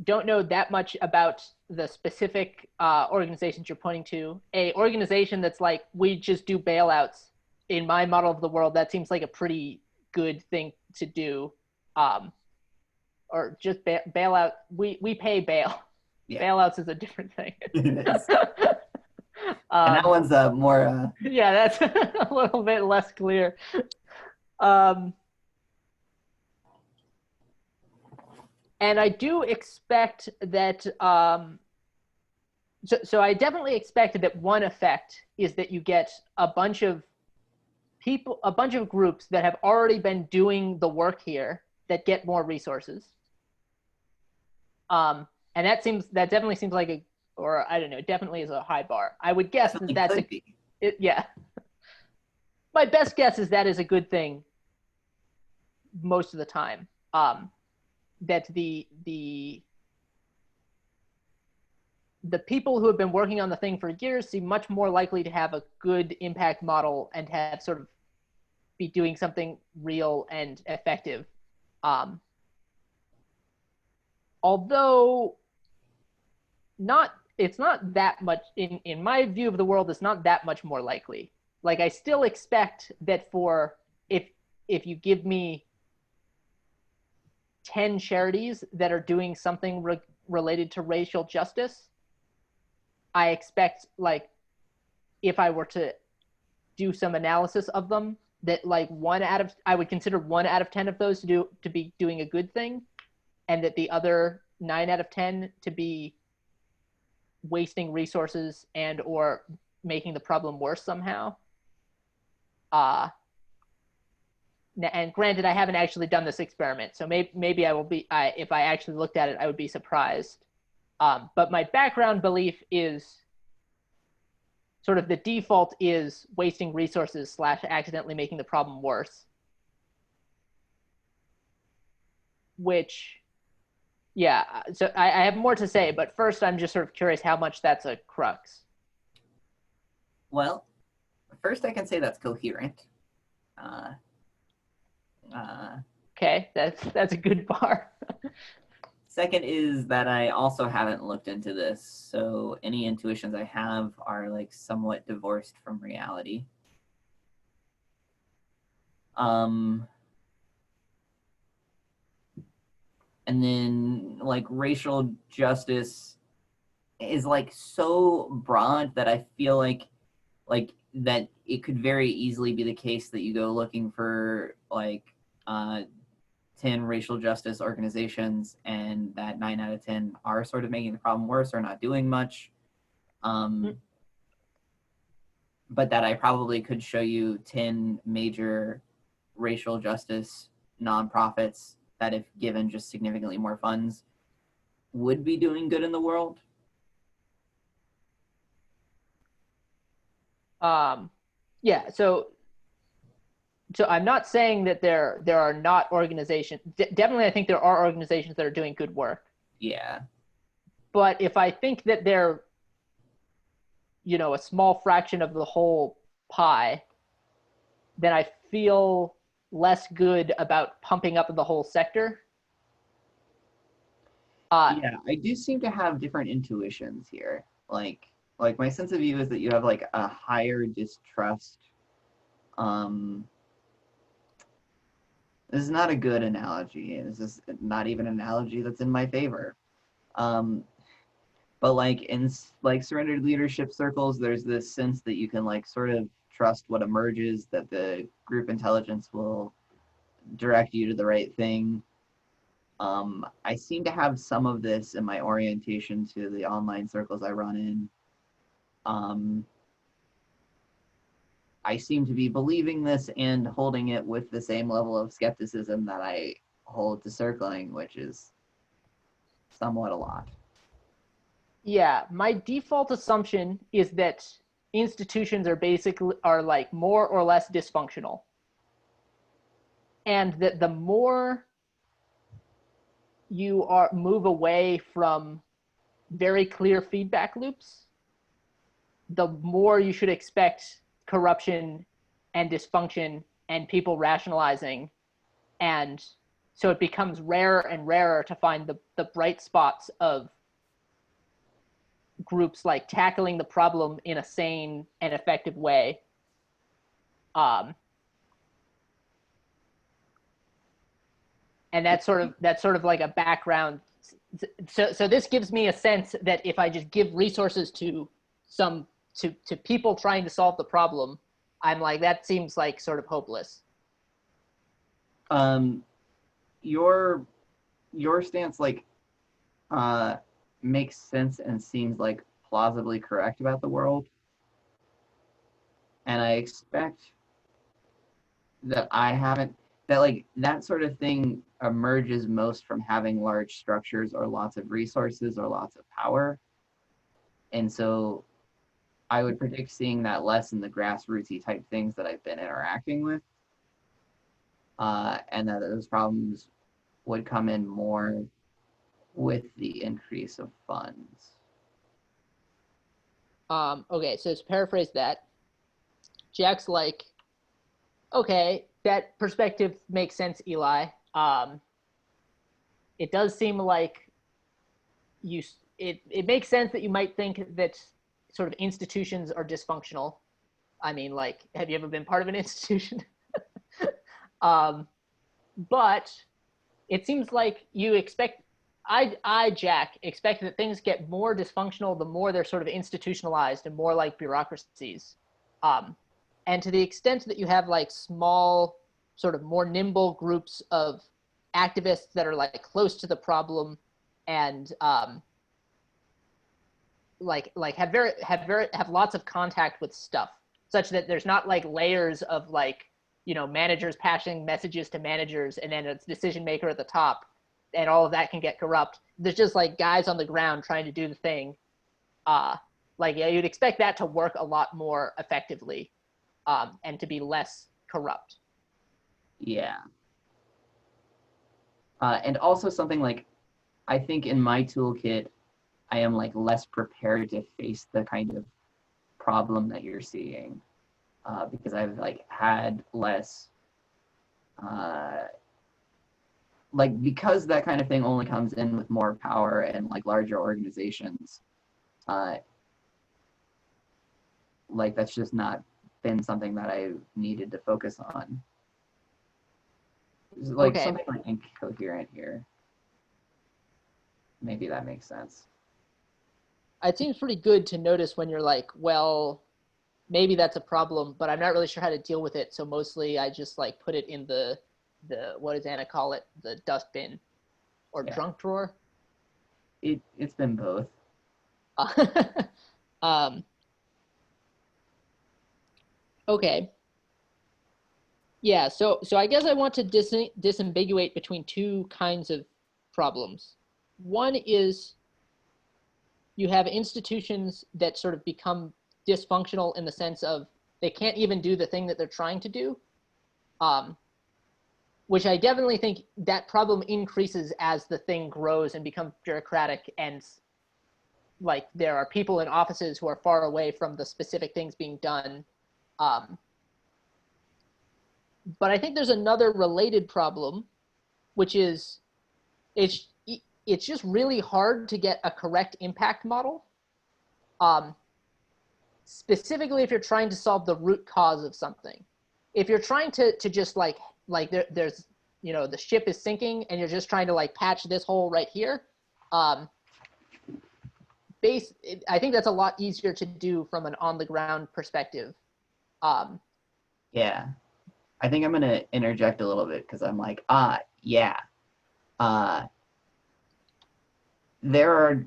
don't know that much about the specific organizations you're pointing to. A organization that's like, we just do bailouts. In my model of the world, that seems like a pretty good thing to do. Or just bailout. We pay bail.
Yeah,
Bailouts is a different thing.
it is. And that one's more.
Yeah, that's a little bit less clear. Um, and I do expect that. So I definitely expect that one effect is that you get a bunch of people, a bunch of groups that have already been doing the work here that get more resources. And that definitely seems like a, or I don't know, definitely is a high bar. I would guess that
It could be.
Yeah. My best guess is that is a good thing most of the time. That the people who have been working on the thing for years seem much more likely to have a good impact model and have sort of be doing something real and effective. Although it's not that much in my view of the world, it's not that much more likely. Like, I still expect that if you give me 10 charities that are doing something related to racial justice, I expect, like, if I were to do some analysis of them, that like I would consider 1 out of 10 of those to be doing a good thing, and that the other 9 out of 10 to be wasting resources and or making the problem worse somehow. And granted, I haven't actually done this experiment, so maybe I will be. If I actually looked at it, I would be surprised. But my background belief is sort of the default is wasting resources / accidentally making the problem worse. Which, yeah, so I have more to say, but first I'm just sort of curious how much that's a crux.
Well, first I can say that's coherent.
Okay, that's a good bar.
Second is that I also haven't looked into this, so any intuitions I have are like somewhat divorced from reality. And then like racial justice is like so broad that I feel like that it could very easily be the case that you go looking for like 10 racial justice organizations and that 9 out of 10 are sort of making the problem worse or not doing much. But that I probably could show you 10 major racial justice nonprofits that, if given just significantly more funds, would be doing good in the world.
Yeah, so I'm not saying that there are not organizations. Definitely, I think there are organizations that are doing good work.
Yeah.
But if I think that they're, a small fraction of the whole pie, then I feel less good about pumping up the whole sector.
Yeah, I do seem to have different intuitions here. Like my sense of you is that you have like a higher distrust. This is not a good analogy. This is not even an analogy that's in my favor. But like in like surrendered leadership circles, there's this sense that you can like sort of trust what emerges, that the group intelligence will direct you to the right thing. I seem to have some of this in my orientation to the online circles I run in. I seem to be believing this and holding it with the same level of skepticism that I hold to circling, which is somewhat a lot.
Yeah, my default assumption is that institutions are like more or less dysfunctional. And that the more you move away from very clear feedback loops, the more you should expect corruption and dysfunction and people rationalizing and so it becomes rarer and rarer to find the bright spots of groups like tackling the problem in a sane and effective way. And that's sort of like a background. So this gives me a sense that if I just give resources to people trying to solve the problem, I'm like, that seems like sort of hopeless.
Your stance like makes sense and seems like plausibly correct about the world, and I expect that that sort of thing emerges most from having large structures or lots of resources or lots of power, and so I would predict seeing that less in the grassrootsy type things that I've been interacting with, and that those problems would come in more with the increase of funds.
Okay, so to paraphrase that, Jack's like, okay, that perspective makes sense, Eli. It does seem like it makes sense that you might think that sort of institutions are dysfunctional. I mean, like, have you ever been part of an institution? But it seems like you expect, Jack, expect that things get more dysfunctional the more they're sort of institutionalized and more like bureaucracies. And to the extent that you have like small, sort of more nimble groups of activists that are like close to the problem and have lots of contact with stuff, such that there's not like layers of like, you know, managers passing messages to managers and then a decision maker at the top, and all of that can get corrupt. There's just like guys on the ground trying to do the thing. You'd expect that to work a lot more effectively, and to be less corrupt.
Yeah. And also something like, I think in my toolkit, I am like less prepared to face the kind of problem that you're seeing, because I've like had less, because that kind of thing only comes in with more power and like larger organizations. That's just not been something that I needed to focus on. Like
Okay.
something like incoherent here. Maybe that makes sense.
It seems pretty good to notice when you're like, well, maybe that's a problem, but I'm not really sure how to deal with it. So mostly I just like put it in the what does Anna call it? The dustbin or drunk drawer.
It's been both.
Okay. Yeah, so I guess I want to disambiguate between two kinds of problems. One is you have institutions that sort of become dysfunctional in the sense of they can't even do the thing that they're trying to do, which I definitely think that problem increases as the thing grows and becomes bureaucratic, and like there are people in offices who are far away from the specific things being done. But I think there's another related problem, which is it's just really hard to get a correct impact model. Specifically, if you're trying to solve the root cause of something. If you're trying to just there's, you know, the ship is sinking and you're just trying to like patch this hole right here. I think that's a lot easier to do from an on the ground perspective.
Yeah. I think I'm going to interject a little bit because I'm like, yeah. There are,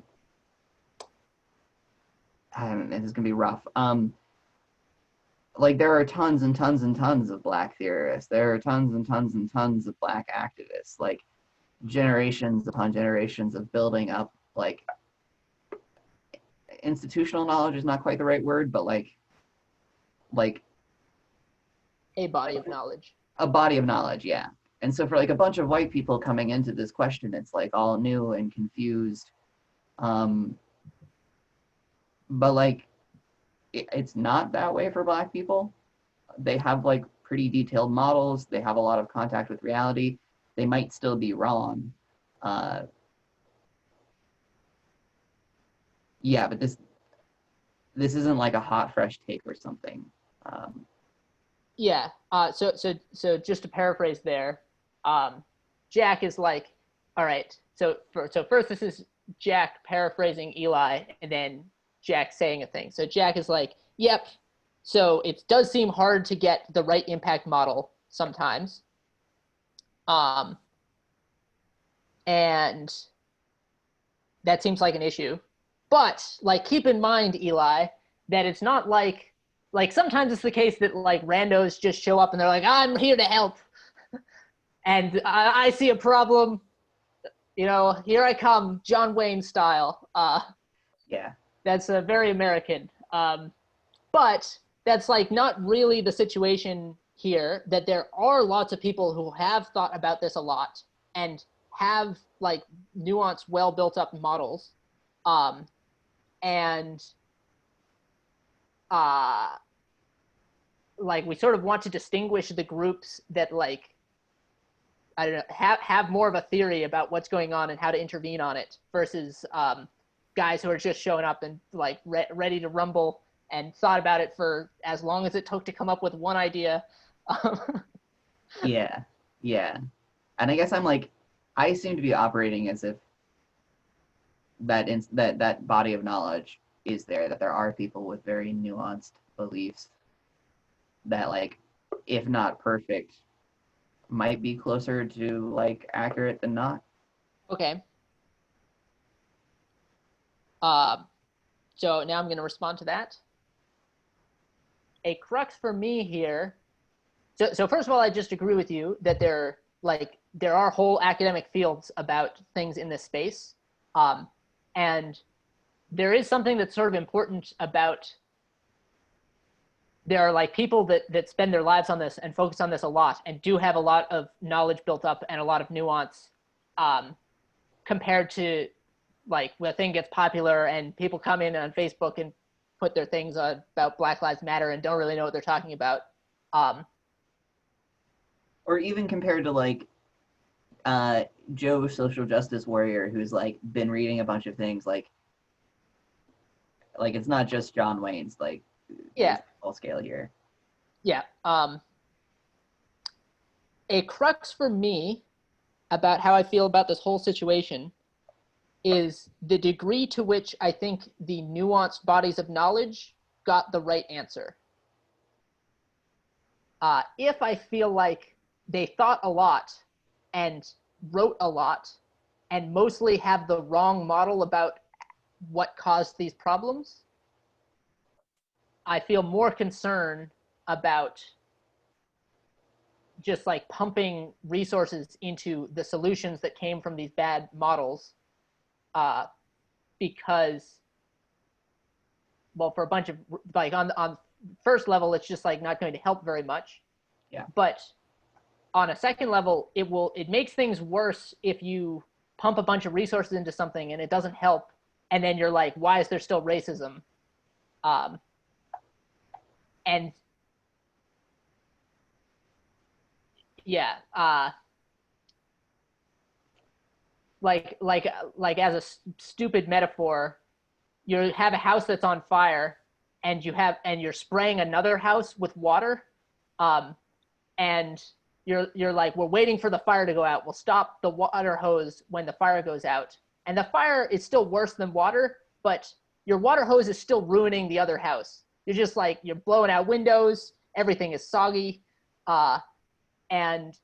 this is going to be rough. There are tons and tons and tons of Black theorists. There are tons and tons and tons of Black activists. Like, generations upon generations of building up, like, institutional knowledge is not quite the right word, but like
a body of knowledge.
A body of knowledge, yeah. And so for like a bunch of white people coming into this question, it's like all new and confused. But like, it's not that way for Black people. They have like pretty detailed models. They have a lot of contact with reality. they might still be wrong. Yeah, but this isn't like a hot fresh take or something.
Yeah. So just to paraphrase there, Jack is like, all right. So first, this is Jack paraphrasing Eli, and then Jack saying a thing. So Jack is like, yep. So it does seem hard to get the right impact model sometimes. And that seems like an issue. But like, keep in mind, Eli, that it's not like sometimes it's the case that like randos just show up and they're like, I'm here to help, and I see a problem, here I come, John Wayne style.
Yeah.
That's very American. But that's like not really the situation here. That there are lots of people who have thought about this a lot and have like nuanced, well built up models, and like we sort of want to distinguish the groups that like I don't know have more of a theory about what's going on and how to intervene on it versus guys who are just showing up and like ready to rumble and thought about it for as long as it took to come up with one idea.
Yeah. Yeah. And I guess I seem to be operating as if that body of knowledge is there, that there are people with very nuanced beliefs that, like, if not perfect, might be closer to like accurate than not.
Okay. So now I'm going to respond to that. A crux for me here. So first of all, I just agree with you that there are whole academic fields about things in this space, and there is something that's sort of important about. There are like people that spend their lives on this and focus on this a lot and do have a lot of knowledge built up and a lot of nuance, compared to like when a thing gets popular and people come in on Facebook and put their things about Black Lives Matter and don't really know what they're talking about.
Or even compared to like Joe social justice warrior who's like been reading a bunch of things like it's not just John Wayne's, like
Yeah.
full scale here.
Yeah. A crux for me about how I feel about this whole situation is the degree to which I think the nuanced bodies of knowledge got the right answer. If I feel like they thought a lot and wrote a lot and mostly have the wrong model about what caused these problems, I feel more concern about just like pumping resources into the solutions that came from these bad models, because, well, for a bunch of like on first level, it's just like not going to help very much.
Yeah.
But on a second level, it makes things worse if you pump a bunch of resources into something and it doesn't help, and then you're like, why is there still racism? And yeah, like as a stupid metaphor, you have a house that's on fire, and you're spraying another house with water, and you're like, we're waiting for the fire to go out. We'll stop the water hose when the fire goes out, and the fire is still worse than water, but your water hose is still ruining the other house. You're just like, you're blowing out windows. Everything is soggy, and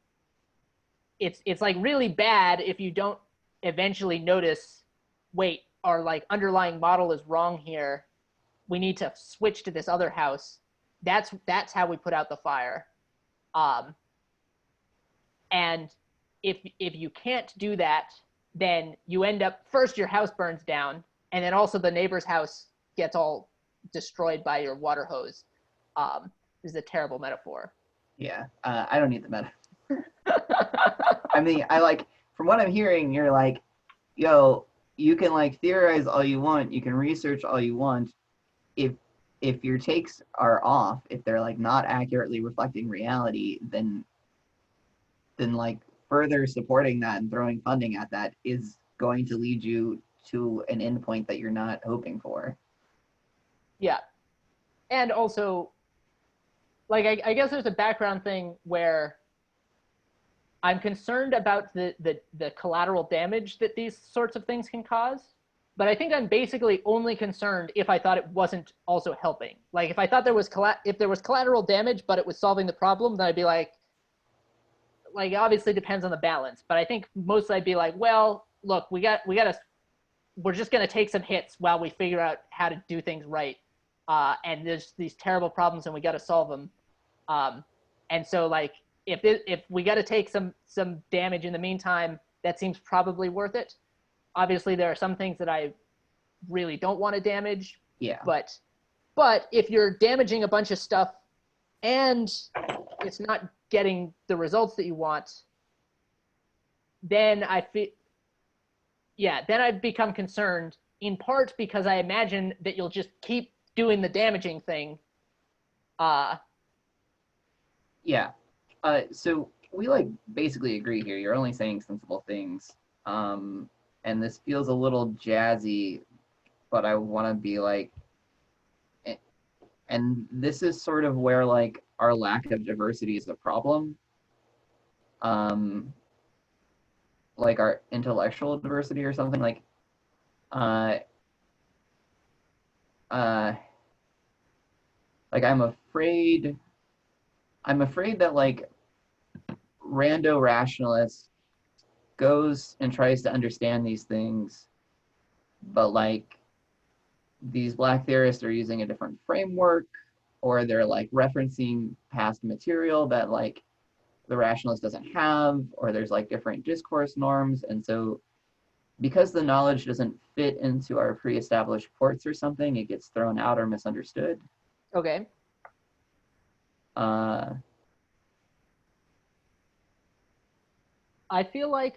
it's like really bad if you don't eventually notice, wait, our like underlying model is wrong here. We need to switch to this other house. That's how we put out the fire. And if you can't do that, then you end up, first your house burns down, and then also the neighbor's house gets all destroyed by your water hose. This is a terrible metaphor.
Yeah, I don't need the metaphor. I mean, from what I'm hearing, you're like, yo, you can like theorize all you want, you can research all you want. If your takes are off, if they're like not accurately reflecting reality, then like further supporting that and throwing funding at that is going to lead you to an endpoint that you're not hoping for.
Yeah. And also, like, I guess there's a background thing where I'm concerned about the collateral damage that these sorts of things can cause. But I think I'm basically only concerned if I thought it wasn't also helping. Like if I thought there was if there was collateral damage, but it was solving the problem, then I'd be like obviously depends on the balance. But I think mostly I'd be like, well, look, we're just gonna take some hits while we figure out how to do things right. And there's these terrible problems, and we got to solve them. And so like if we got to take some damage in the meantime, that seems probably worth it. Obviously, there are some things that I really don't want to damage.
Yeah.
But if you're damaging a bunch of stuff and it's not getting the results that you want, then I feel, yeah, then I've become concerned, in part because I imagine that you'll just keep doing the damaging thing.
Yeah. So we like basically agree here. You're only saying sensible things. And this feels a little jazzy, but I want to be like, and this is sort of where like our lack of diversity is a problem. Like our intellectual diversity or something like, like I'm afraid that like rando rationalist goes and tries to understand these things, but like these Black theorists are using a different framework, or they're like referencing past material that like the rationalist doesn't have, or there's like different discourse norms. And so because the knowledge doesn't fit into our pre-established ports or something, it gets thrown out or misunderstood.
Okay. I feel like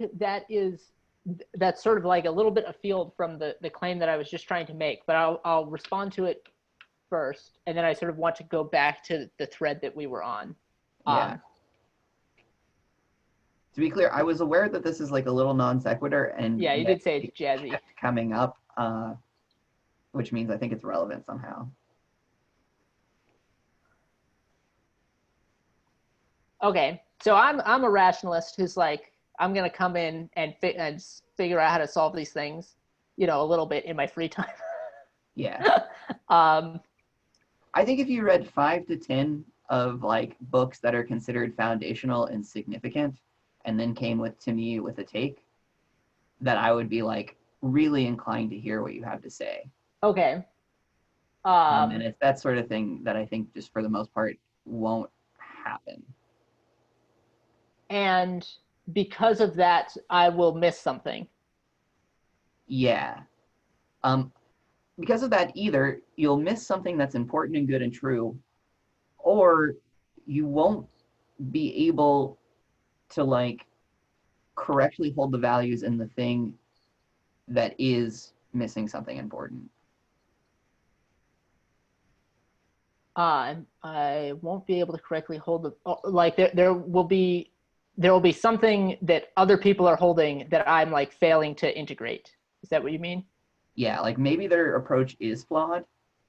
that's sort of like a little bit afield from the claim that I was just trying to make, but I'll respond to it first, and then I sort of want to go back to the thread that we were on.
Yeah. To be clear, I was aware that this is like a little non sequitur, and
yeah, you did say it's jazzy.
Coming up, which means I think it's relevant somehow.
Okay, so I'm a rationalist who's like, I'm gonna come in and figure out how to solve these things, a little bit in my free time.
Yeah. I think if you read 5 to 10 of like books that are considered foundational and significant, and then came to me with a take, that I would be like really inclined to hear what you have to say.
Okay.
And it's that sort of thing that I think just for the most part won't happen.
And because of that, I will miss something.
Yeah. Because of that, either you'll miss something that's important and good and true, or you won't be able to like correctly hold the values in the thing that is missing something important.
I won't be able to correctly hold like there will be something that other people are holding that I'm like failing to integrate. Is that what you mean?
Yeah, like maybe their approach is flawed,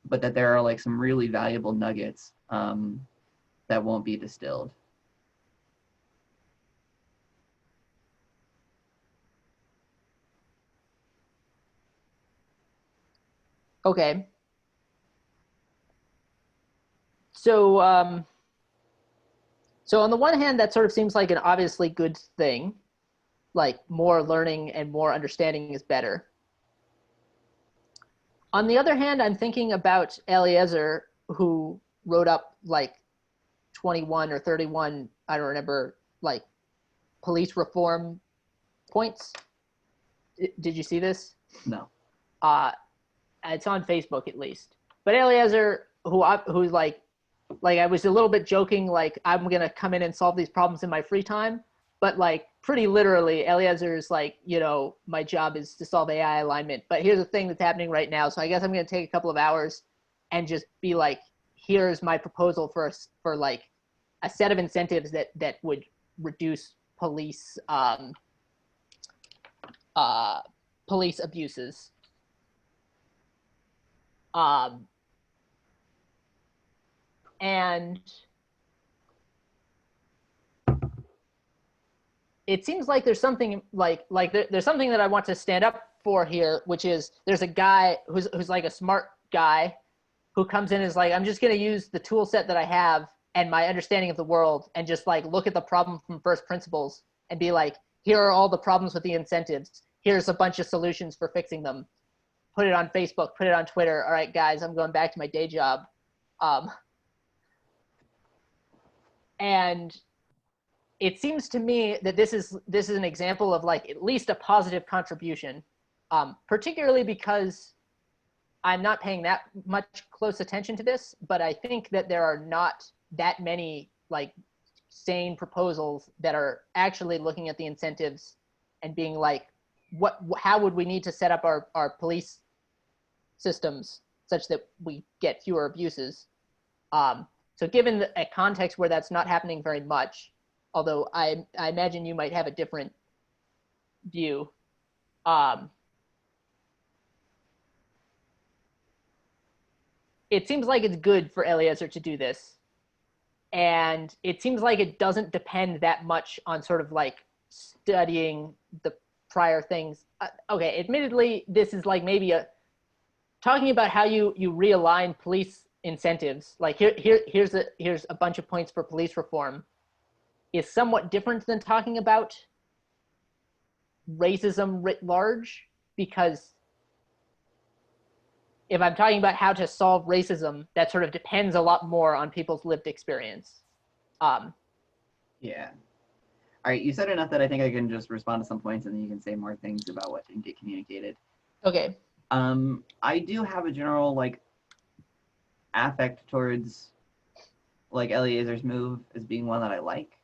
but that there are like some really valuable nuggets that won't be distilled.
Okay. So on the one hand, that sort of seems like an obviously good thing, like more learning and more understanding is better. On the other hand, I'm thinking about Eliezer, who wrote up like 21 or 31, I don't remember, like police reform points. Did you see this?
No.
It's on Facebook at least. But Eliezer, who's like I was a little bit joking, like I'm gonna come in and solve these problems in my free time, but like pretty literally, Eliezer is like, my job is to solve AI alignment. But here's the thing that's happening right now, so I guess I'm gonna take a couple of hours and just be like, here's my proposal for like a set of incentives that would reduce police police abuses. And it seems like there's something there's something that I want to stand up for here, which is there's a guy who's like a smart guy who comes in and is like, I'm just going to use the tool set that I have and my understanding of the world and just like look at the problem from first principles and be like, here are all the problems with the incentives. Here's a bunch of solutions for fixing them. Put it on Facebook, put it on Twitter. All right, guys, I'm going back to my day job. And it seems to me that this is an example of like at least a positive contribution, particularly because I'm not paying that much close attention to this, but I think that there are not that many like sane proposals that are actually looking at the incentives and being like, how would we need to set up our police systems such that we get fewer abuses? So given a context where that's not happening very much, although I imagine you might have a different view, it seems like it's good for Eliezer to do this. And it seems like it doesn't depend that much on sort of like studying the prior things. Okay, admittedly, this is like maybe talking about how you realign police incentives. Like here's a bunch of points for police reform is somewhat different than talking about racism writ large, because if I'm talking about how to solve racism, that sort of depends a lot more on people's lived experience.
Yeah. All right, you said enough that I think I can just respond to some points and then you can say more things about what didn't get communicated.
Okay.
I do have a general like affect towards like Eliezer's move as being one that I like.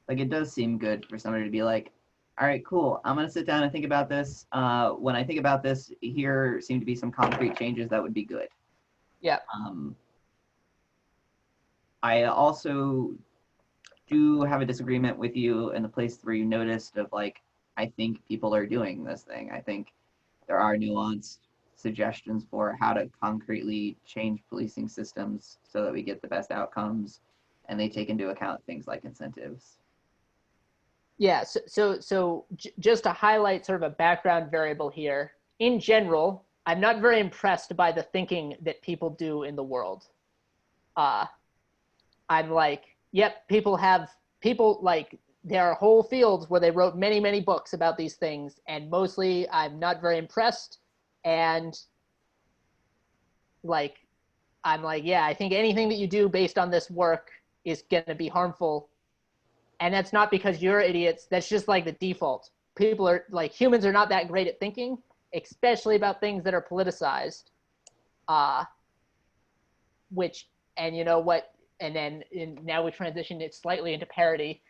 Like it does seem good for somebody to be like, all right, cool, I'm gonna sit down and think about this. When I think about this, here seem to be some concrete changes that would be good.
Yeah.
I also do have a disagreement with you in the place where you noticed of like, I think people are doing this thing. I think there are nuanced suggestions for how to concretely change policing systems so that we get the best outcomes and they take into account things like incentives.
Yeah, so just to highlight sort of a background variable here, in general, I'm not very impressed by the thinking that people do in the world. I'm like, yep, people like, there are whole fields where they wrote many, many books about these things, and mostly I'm not very impressed. And like, I'm like, yeah, I think anything that you do based on this work is going to be harmful. And that's not because you're idiots. That's just like the default. People are like, humans are not that great at thinking, especially about things that are politicized. And you know what? And then now we transition it slightly into parody.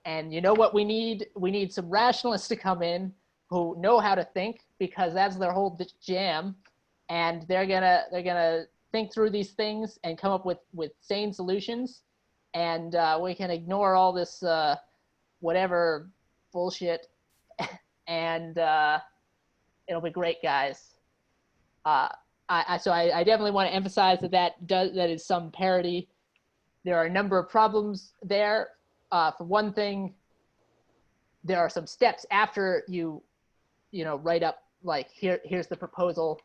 And you know what we need? We need some rationalists to come in who know how to think, because that's their whole jam. And they're gonna think through these things and come up with sane solutions. And we can ignore all this whatever bullshit, and it'll be great, guys. So I definitely want to emphasize that is some parody. There are a number of problems there. For one thing, there are some steps after you write up like here's the proposal.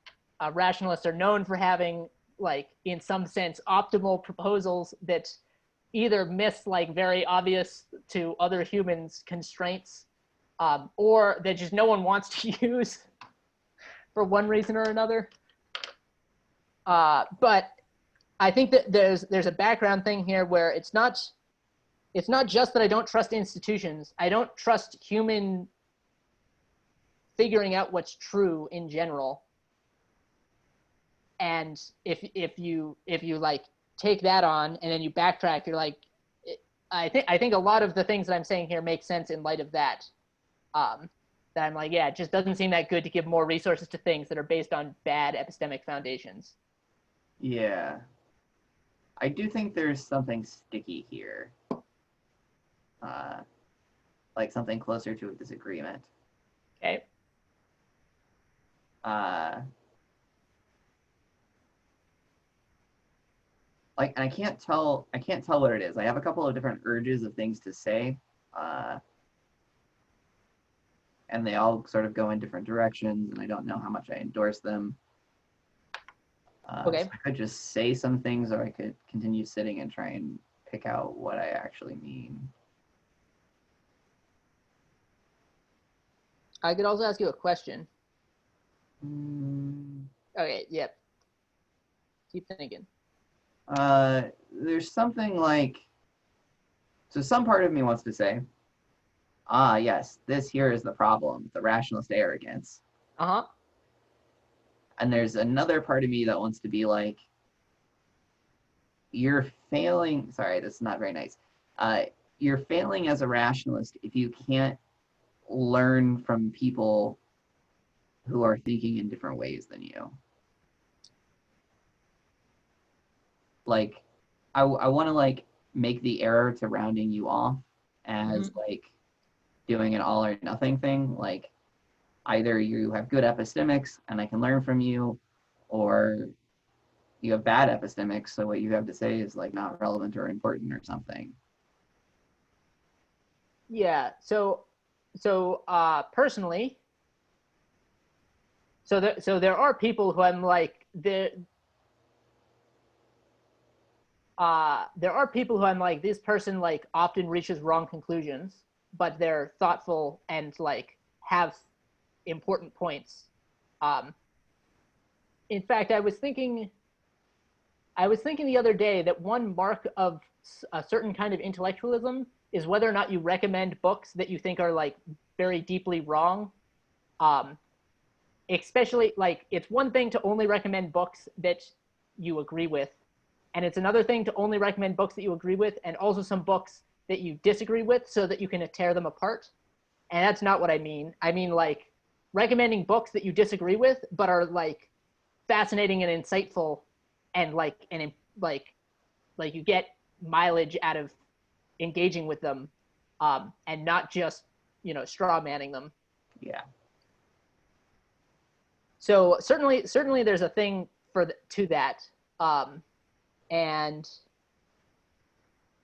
Rationalists are known for having, like, in some sense, optimal proposals that either miss like very obvious to other humans constraints, or that just no one wants to use for one reason or another. But I think that there's a background thing here where it's not just that I don't trust institutions. I don't trust human figuring out what's true in general. And if you like take that on and then you backtrack, you're like, I think a lot of the things that I'm saying here make sense in light of that. That I'm like, yeah, it just doesn't seem that good to give more resources to things that are based on bad epistemic foundations.
Yeah. I do think there's something sticky here. like something closer to a disagreement.
Okay.
Like, and I can't tell what it is. I have a couple of different urges of things to say, and they all sort of go in different directions, and I don't know how much I endorse them.
Okay.
So I could just say some things, or I could continue sitting and try and pick out what I actually mean.
I could also ask you a question.
Mm,
Okay. Yep. Keep thinking.
there's something like, so some part of me wants to say, yes, this here is the problem, the rationalist arrogance.
Uh-huh.
And there's another part of me that wants to be like, you're failing. Sorry, this is not very nice. You're failing as a rationalist if you can't learn from people who are thinking in different ways than you. Like, I want to like make the error to rounding you off as like doing an all or nothing thing. Like, either you have good epistemics and I can learn from you, or you have bad epistemics, so what you have to say is like not relevant or important or something.
Yeah. So personally, so there are people who I'm like there are people who I'm like, this person like often reaches wrong conclusions, but they're thoughtful and like have important points. In fact, I was thinking the other day that one mark of a certain kind of intellectualism is whether or not you recommend books that you think are like very deeply wrong. Especially like, it's one thing to only recommend books that you agree with, and it's another thing to only recommend books that you agree with and also some books that you disagree with so that you can tear them apart. And that's not what I mean. I mean like recommending books that you disagree with but are like fascinating and insightful, and like you get mileage out of engaging with them, and not just straw manning them.
Yeah.
So certainly there's a thing to that, and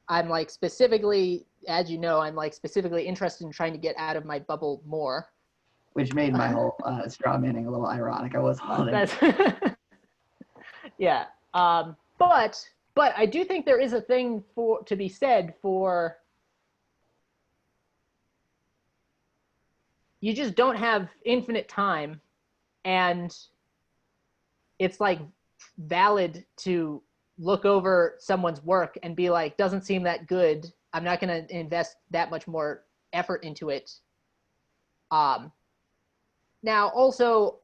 I'm like specifically, as you know, I'm like specifically interested in trying to get out of my bubble more.
Which made my whole straw manning a little ironic. I was holding.
Yeah. But I do think there is a thing to be said for, you just don't have infinite time, and it's like valid to look over someone's work and be like, doesn't seem that good. I'm not going to invest that much more effort into it. Now, also,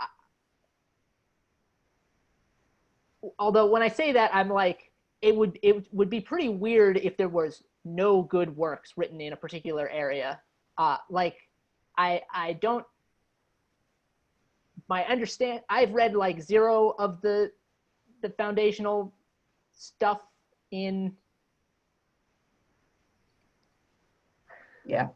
although when I say that, I'm like, it would be pretty weird if there was no good works written in a particular area. Like, I don't. I've read like zero of the foundational stuff in.
Yeah.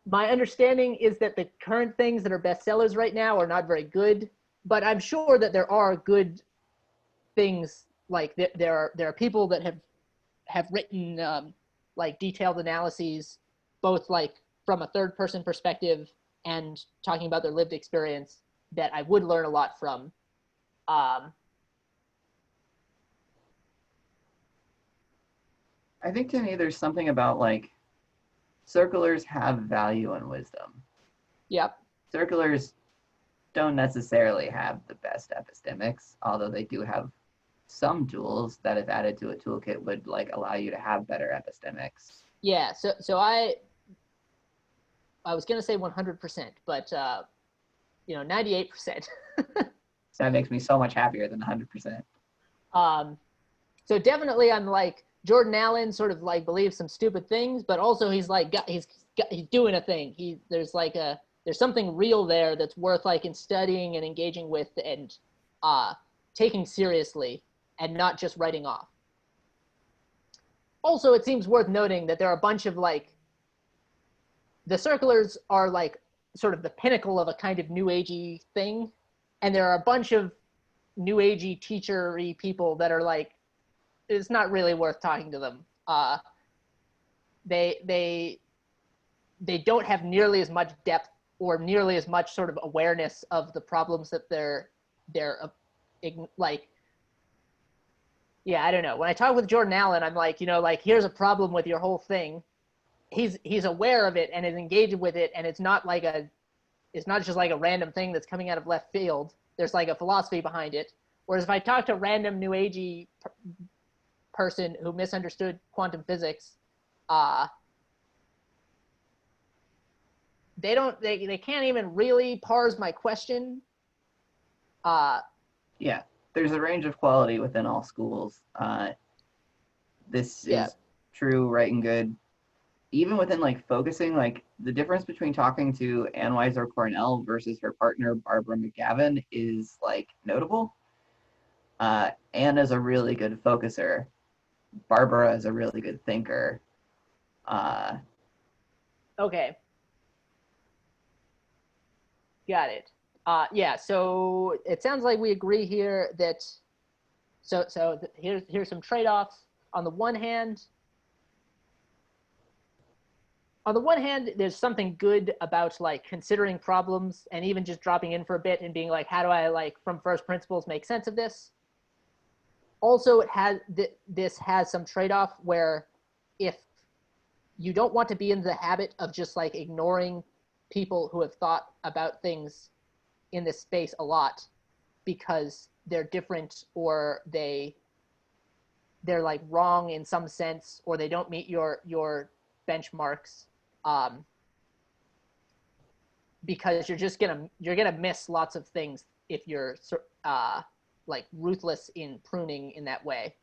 My understanding is that the current things that are bestsellers right now are not very good, but I'm sure that there are good things. Like there are people that have written like detailed analyses, both like from a third person perspective and talking about their lived experience, that I would learn a lot from.
I think to me there's something about like circulars have value and wisdom.
Yep.
Circulars don't necessarily have the best epistemics, although they do have some tools that, if added to a toolkit, would like allow you to have better epistemics.
Yeah. So I was gonna say 100%, but 98%.
That makes me so much happier than 100%.
So definitely, I'm like, Jordan Allen sort of like believes some stupid things, but also he's like he's doing a thing. There's something real there that's worth like in studying and engaging with and taking seriously, and not just writing off. also, it seems worth noting that there are a bunch of like, the circulars are like sort of the pinnacle of a kind of new agey thing, and there are a bunch of new agey teacher-y people that are like, it's not really worth talking to them. They don't have nearly as much depth or nearly as much sort of awareness of the problems that they're like. Yeah, I don't know. When I talk with Jordan Allen, I'm like, like, here's a problem with your whole thing. He's aware of it and is engaged with it, and it's not just like a random thing that's coming out of left field. There's like a philosophy behind it. Whereas if I talk to a random new agey person who misunderstood quantum physics, they can't even really parse my question.
Yeah, there's a range of quality within all schools. This
Yeah.
is true, right, and good. Even within like focusing, like the difference between talking to Ann Weiser Cornell versus her partner Barbara McGavin is like notable. Ann is a really good focuser. Barbara is a really good thinker.
Okay. Got it. Yeah. So it sounds like we agree here that. Here's some trade-offs. On the one hand, there's something good about like considering problems and even just dropping in for a bit and being like, how do I like from first principles make sense of this? Also, this has some trade-off where if you don't want to be in the habit of just like ignoring people who have thought about things in this space a lot because they're different or they're like wrong in some sense or they don't meet your benchmarks, because you're gonna miss lots of things if you're like ruthless in pruning in that way,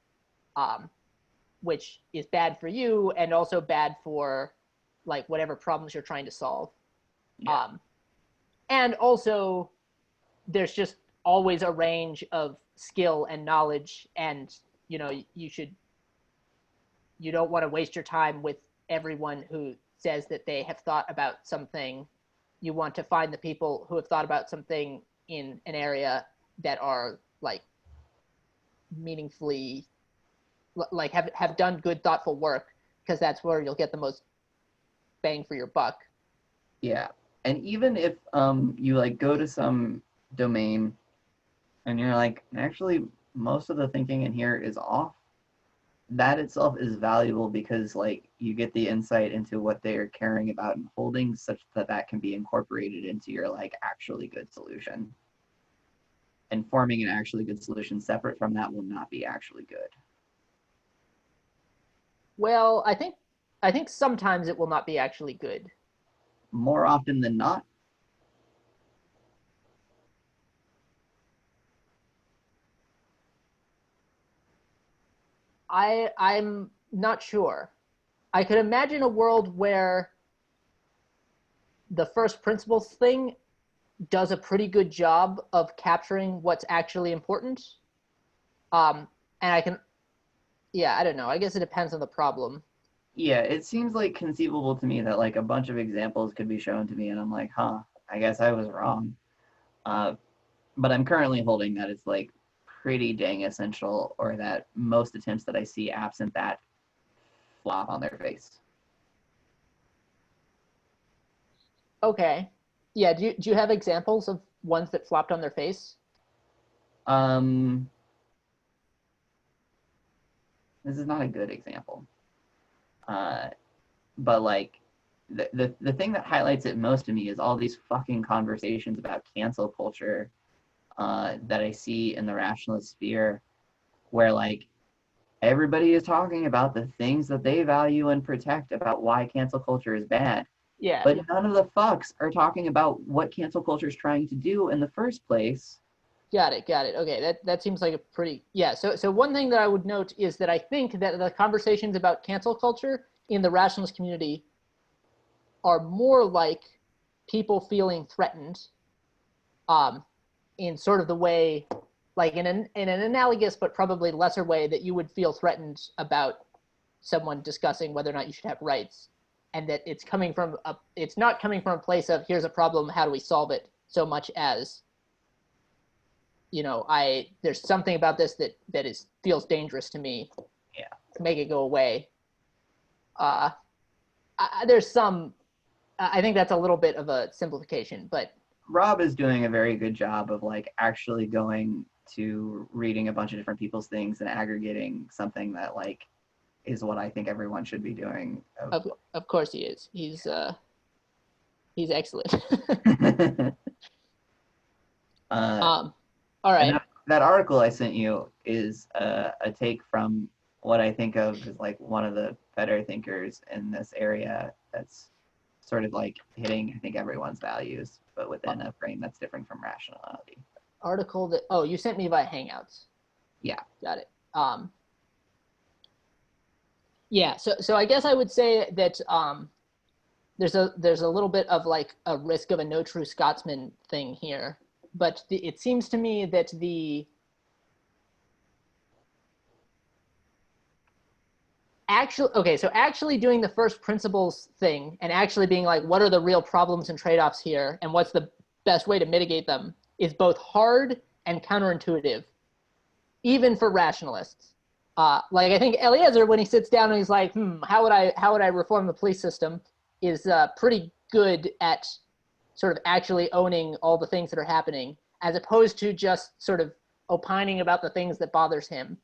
which is bad for you and also bad for like whatever problems you're trying to solve.
Yeah.
And also there's just always a range of skill and knowledge, and you don't want to waste your time with everyone who says that they have thought about something. You want to find the people who have thought about something in an area that are like meaningfully like have done good thoughtful work, because that's where you'll get the most bang for your buck.
Yeah. And even if you like go to some domain and you're like, actually most of the thinking in here is off, that itself is valuable because like you get the insight into what they're caring about and holding, such that that can be incorporated into your like actually good solution. And forming an actually good solution separate from that will not be actually good.
Well, I think sometimes it will not be actually good.
More often than not,
I'm not sure. I could imagine a world where the first principles thing does a pretty good job of capturing what's actually important. And I can, yeah, I don't know. I guess it depends on the problem.
yeah, it seems like conceivable to me that like a bunch of examples could be shown to me and I'm like, huh, I guess I was wrong. Uh, but I'm currently holding that it's like pretty dang essential, or that most attempts that I see absent that flop on their face.
Okay. Yeah. Do you have examples of ones that flopped on their face?
Um, this is not a good example. Uh, but like the thing that highlights it most to me is all these fucking conversations about cancel culture that I see in the rationalist sphere, where like everybody is talking about the things that they value and protect about why cancel culture is bad.
Yeah.
But none of the fucks are talking about what cancel culture is trying to do in the first place.
Got it. Got it. Okay. That seems like a pretty, yeah. So one thing that I would note is that I think that the conversations about cancel culture in the rationalist community are more like people feeling threatened, in sort of the way, like in an analogous but probably lesser way that you would feel threatened about someone discussing whether or not you should have rights, and that it's not coming from a place of here's a problem, how do we solve it, so much as, there's something about this that feels dangerous to me.
Yeah.
To make it go away. There's some. I think that's a little bit of a simplification, but
Rob is doing a very good job of like actually going to reading a bunch of different people's things and aggregating something that like is what I think everyone should be doing.
Of course he is. He's excellent. All right.
That article I sent you is a take from what I think of as like one of the better thinkers in this area that's sort of like hitting, I think, everyone's values, but within a frame that's different from rationality.
Article that, you sent me via Hangouts.
Yeah.
Got it. Yeah, so I guess I would say that there's a little bit of like a risk of a no true Scotsman thing here, but it seems to me that actually doing the first principles thing and actually being like, what are the real problems and trade-offs here, and what's the best way to mitigate them, is both hard and counterintuitive, even for rationalists. Like I think Eliezer, when he sits down and he's like, how would I reform the police system, is pretty good at sort of actually owning all the things that are happening, as opposed to just sort of opining about the things that bothers him.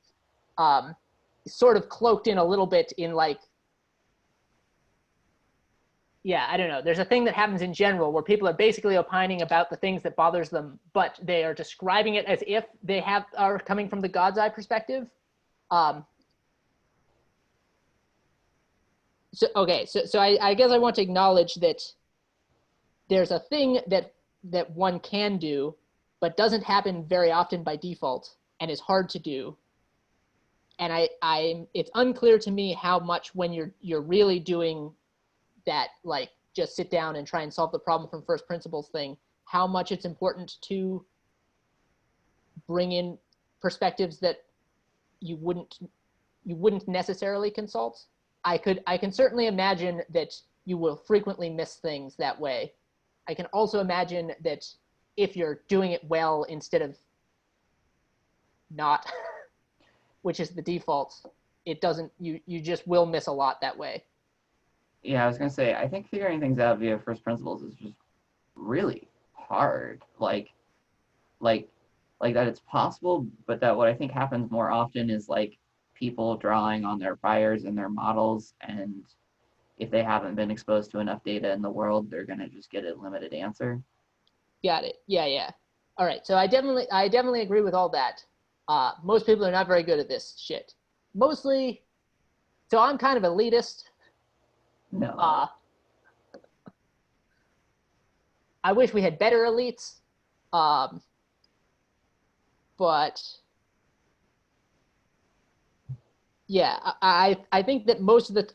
Sort of cloaked in a little bit in like, I don't know. There's a thing that happens in general where people are basically opining about the things that bothers them, but they are describing it as if they are coming from the God's eye perspective. So I guess I want to acknowledge that there's a thing that one can do, but doesn't happen very often by default and is hard to do. And it's unclear to me how much, when you're really doing that, like just sit down and try and solve the problem from first principles thing, how much it's important to bring in perspectives that you wouldn't necessarily consult. I can certainly imagine that you will frequently miss things that way. I can also imagine that if you're doing it well instead of not, which is the default, it doesn't, you just will miss a lot that way.
Yeah, I was gonna say, I think figuring things out via first principles is just really hard. Like that it's possible, but that what I think happens more often is like people drawing on their priors and their models, and if they haven't been exposed to enough data in the world, they're gonna just get a limited answer.
Got it. Yeah. All right. So I definitely agree with all that. Most people are not very good at this shit. Mostly, so I'm kind of elitist.
No.
I wish we had better elites. But yeah, I think that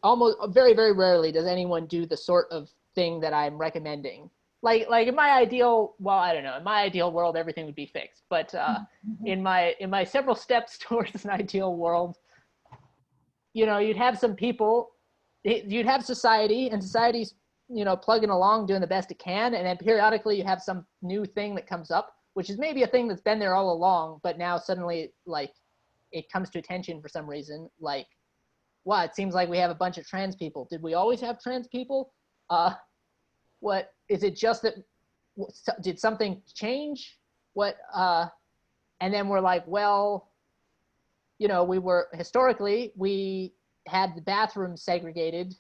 almost very, very rarely does anyone do the sort of thing that I'm recommending. Like in my ideal, well, I don't know, in my ideal world, everything would be fixed. But in my several steps towards an ideal world, you'd have some people, you'd have society, and society's, plugging along, doing the best it can. And then periodically you have some new thing that comes up, which is maybe a thing that's been there all along, but now suddenly, like, it comes to attention for some reason. Like, wow, it seems like we have a bunch of trans people. Did we always have trans people? What is it? Just that? Did something change? What? And then we're like, well, historically we had the bathrooms segregated.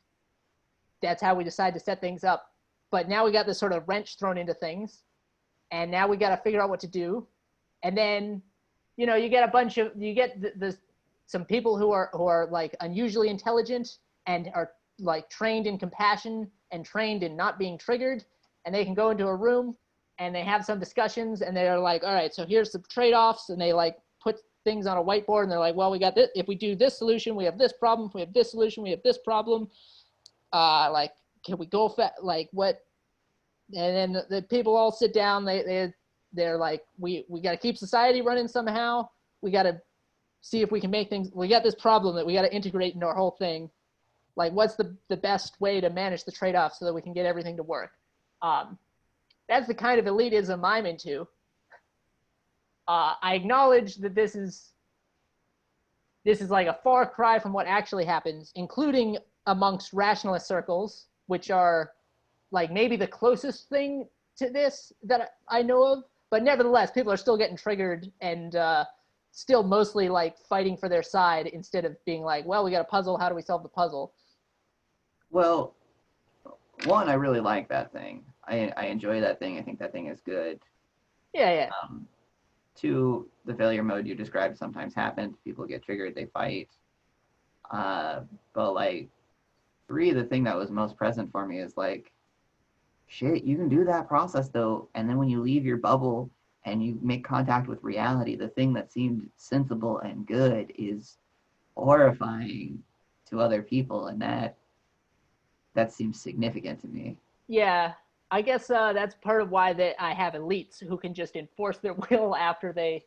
That's how we decided to set things up. But now we got this sort of wrench thrown into things, and now we got to figure out what to do. And then, you get some people who are like unusually intelligent and are like trained in compassion and trained in not being triggered, and they can go into a room and they have some discussions, and they're like, all right, so here's the trade-offs, and they like put things on a whiteboard, and they're like, well, we got this. If we do this solution, we have this problem. If we have this solution, we have this problem. Like, can we go like what? And then the people all sit down. They're like, we got to keep society running somehow. We got to see if we can make things. We got this problem that we got to integrate into our whole thing. Like, what's the best way to manage the trade-off so that we can get everything to work? That's the kind of elitism I'm into. I acknowledge that this is like a far cry from what actually happens, including amongst rationalist circles, which are like maybe the closest thing to this that I know of. But nevertheless, people are still getting triggered and still mostly like fighting for their side instead of being like, well, we got a puzzle. How do we solve the puzzle?
Well, one, I really like that thing. I enjoy that thing. I think that thing is good.
Yeah, yeah.
Two, the failure mode you described sometimes happens. People get triggered, they fight. But like, three, the thing that was most present for me is like, shit, you can do that process though, and then when you leave your bubble and you make contact with reality, the thing that seemed sensible and good is horrifying to other people, and that seems significant to me.
Yeah, I guess that's part of why that I have elites who can just enforce their will after they,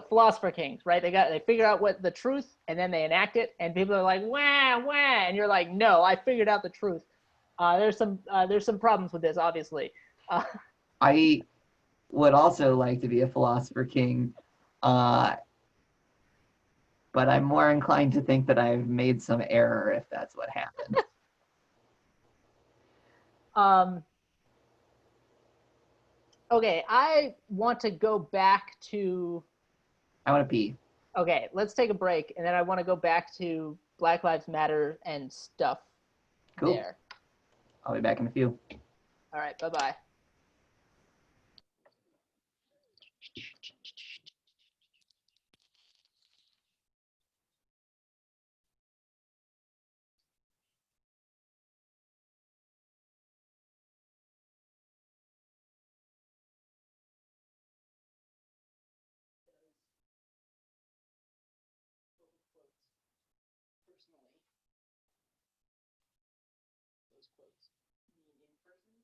philosopher kings, right? They figure out what the truth and then they enact it, and people are like, wah wah, and you're like, no, I figured out the truth. There's some problems with this, obviously. Uh,
I would also like to be a philosopher king, uh, but I'm more inclined to think that I've made some error if that's what happened.
um, okay, I want to go back to.
I want to pee.
Okay, let's take a break, and then I want to go back to Black Lives Matter and stuff
Cool.
there.
I'll be back in a few.
All right, bye bye. Personally, those quotes mean in person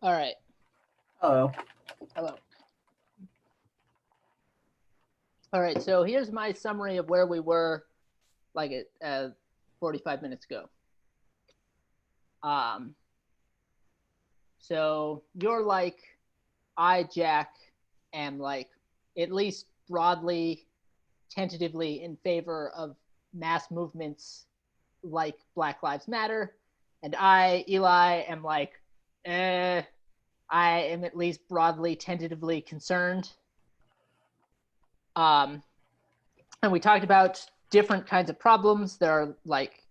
All right.
Oh,
Hello. All right. So here's my summary of where we were, like 45 minutes ago. So you're like, I, Jack, am like at least broadly, tentatively in favor of mass movements like Black Lives Matter, and I, Eli, am like, I am at least broadly, tentatively concerned. And we talked about different kinds of problems. There are like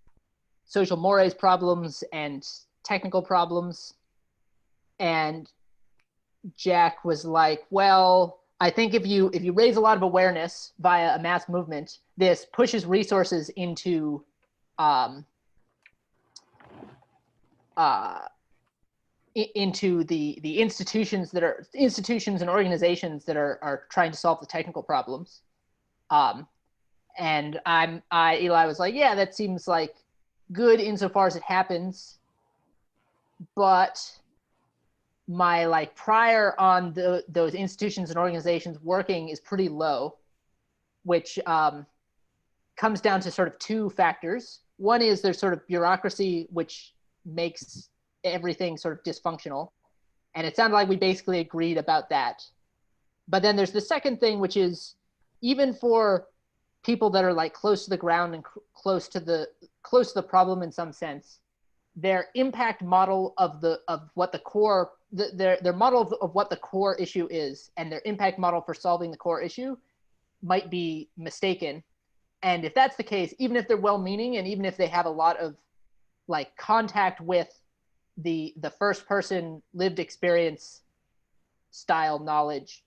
social mores problems and technical problems. And Jack was like, well, I think if you raise a lot of awareness via a mass movement, this pushes resources into into the institutions and organizations that are trying to solve the technical problems. And Eli was like, yeah, that seems like good insofar as it happens, but my like prior on those institutions and organizations working is pretty low, which comes down to sort of two factors. One is there's sort of bureaucracy, which makes everything sort of dysfunctional. And it sounded like we basically agreed about that. But then there's the second thing, which is even for people that are like close to the ground and close to the problem in some sense, their impact model of what the core their model of what the core issue is and their impact model for solving the core issue might be mistaken. And if that's the case, even if they're well-meaning and even if they have a lot of like contact with the first person lived experience style knowledge,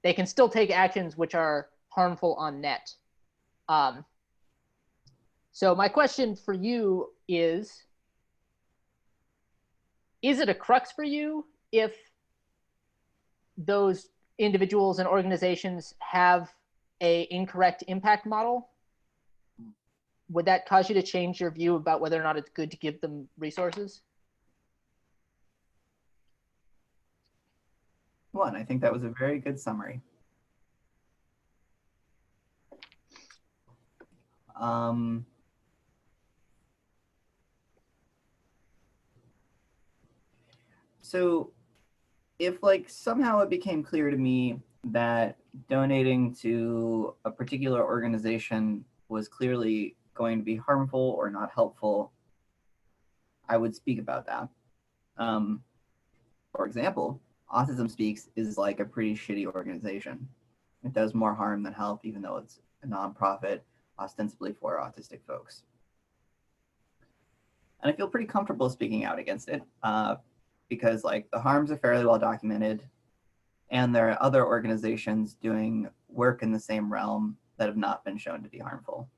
they can still take actions which are harmful on net. So my question for you is it a crux for you if those individuals and organizations have a incorrect impact model? Would that cause you to change your view about whether or not it's good to give them resources?
one. I think that was a very good summary. So if like somehow it became clear to me that donating to a particular organization was clearly going to be harmful or not helpful, I would speak about that. For example, Autism Speaks is like a pretty shitty organization. It does more harm than help, even though it's a nonprofit ostensibly for autistic folks. And I feel pretty comfortable speaking out against it because like the harms are fairly well documented, and there are other organizations doing work in the same realm that have not been shown to be harmful.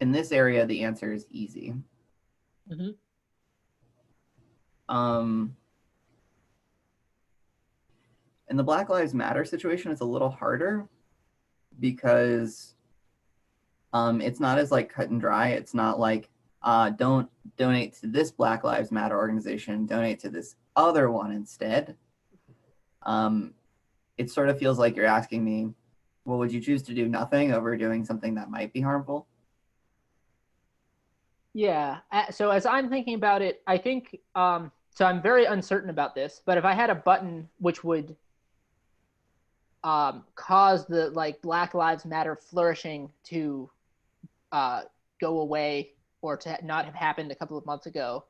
In this area, the answer is easy.
Mm-hmm.
In the Black Lives Matter situation, it's a little harder because it's not as like cut and dry. It's not like don't donate to this Black Lives Matter organization, donate to this other one instead. It sort of feels like you're asking me, well, would you choose to do nothing over doing something that might be harmful?
Yeah. So as I'm thinking about it, I think so I'm very uncertain about this, but if I had a button which would cause the like Black Lives Matter flourishing to go away or to not have happened a couple of months ago,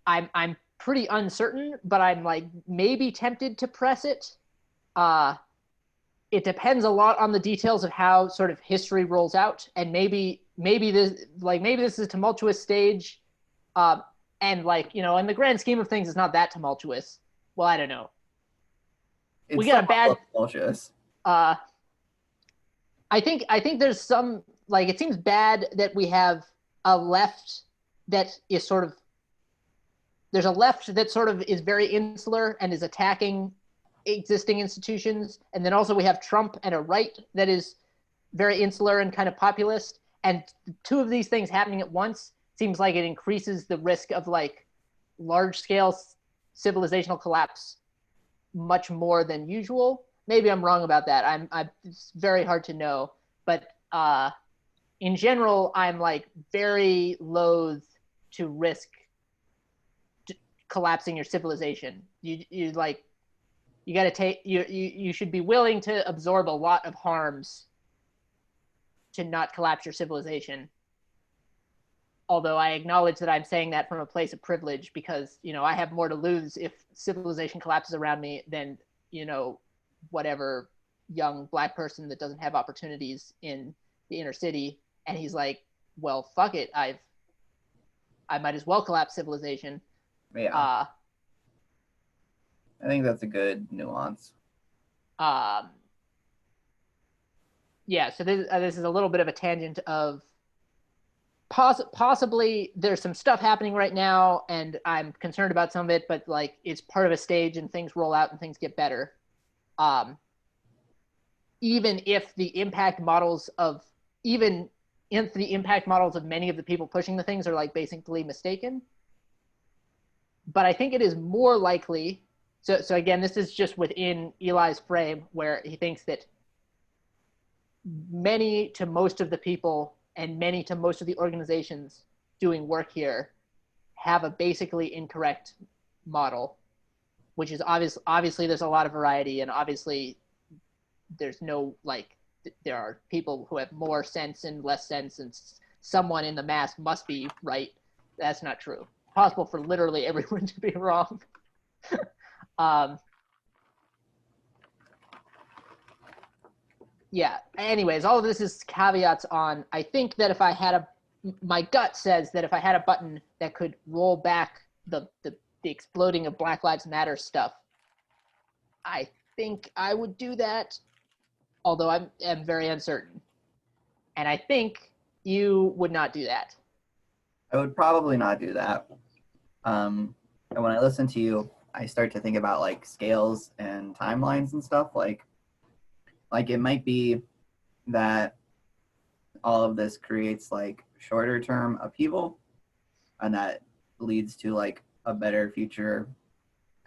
I'm pretty uncertain, but I'm like maybe tempted to press it. It depends a lot on the details of how sort of history rolls out, and maybe this is a tumultuous stage, and like in the grand scheme of things, it's not that tumultuous. Well, I don't know. We got a bad
tumultuous.
I think there's some like it seems bad that we have a left that is sort of there's a left that sort of is very insular and is attacking existing institutions, and then also we have Trump and a right that is very insular and kind of populist, and two of these things happening at once seems like it increases the risk of like large scale civilizational collapse much more than usual. Maybe I'm wrong about that. It's very hard to know, but in general, I'm like very loath to risk collapsing your civilization. You like, you got to take, you should be willing to absorb a lot of harms to not collapse your civilization. Although I acknowledge that I'm saying that from a place of privilege, because, you know, I have more to lose if civilization collapses around me than, you know, whatever young black person that doesn't have opportunities in the inner city. And he's like, well, fuck it. I might as well collapse civilization.
Yeah. I think that's a good nuance.
Yeah, so this is a little bit of a tangent of possibly there's some stuff happening right now and I'm concerned about some of it, but like it's part of a stage and things roll out and things get better. Even if the impact models of many of the people pushing the things are like basically mistaken. But I think it is more likely. So again, this is just within Eli's frame where he thinks that many to most of the people and many to most of the organizations doing work here have a basically incorrect model, which is obviously there's a lot of variety, and obviously there's no, like, there are people who have more sense and less sense, and someone in the mass must be right. That's not true. It's possible for literally everyone to be wrong. Yeah, anyways, all of this is caveats on, I think that if I had my gut says that if I had a button that could roll back the exploding of Black Lives Matter stuff, I think I would do that, although I'm very uncertain. And I think you would not do that.
I would probably not do that. And when I listen to you, I start to think about like scales and timelines and stuff. Like it might be that all of this creates like shorter term upheaval, and that leads to like a better future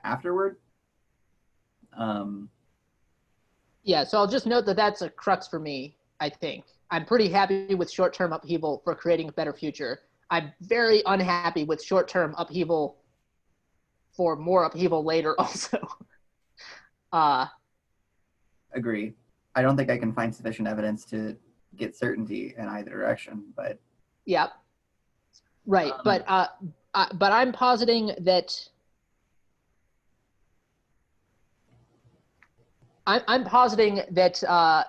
afterward.
Yeah, so I'll just note that that's a crux for me, I think. I'm pretty happy with short-term upheaval for creating a better future. I'm very unhappy with short-term upheaval for more upheaval later also.
Agree. I don't think I can find sufficient evidence to get certainty in either direction, but
yeah, right. But I'm positing that I'm positing that.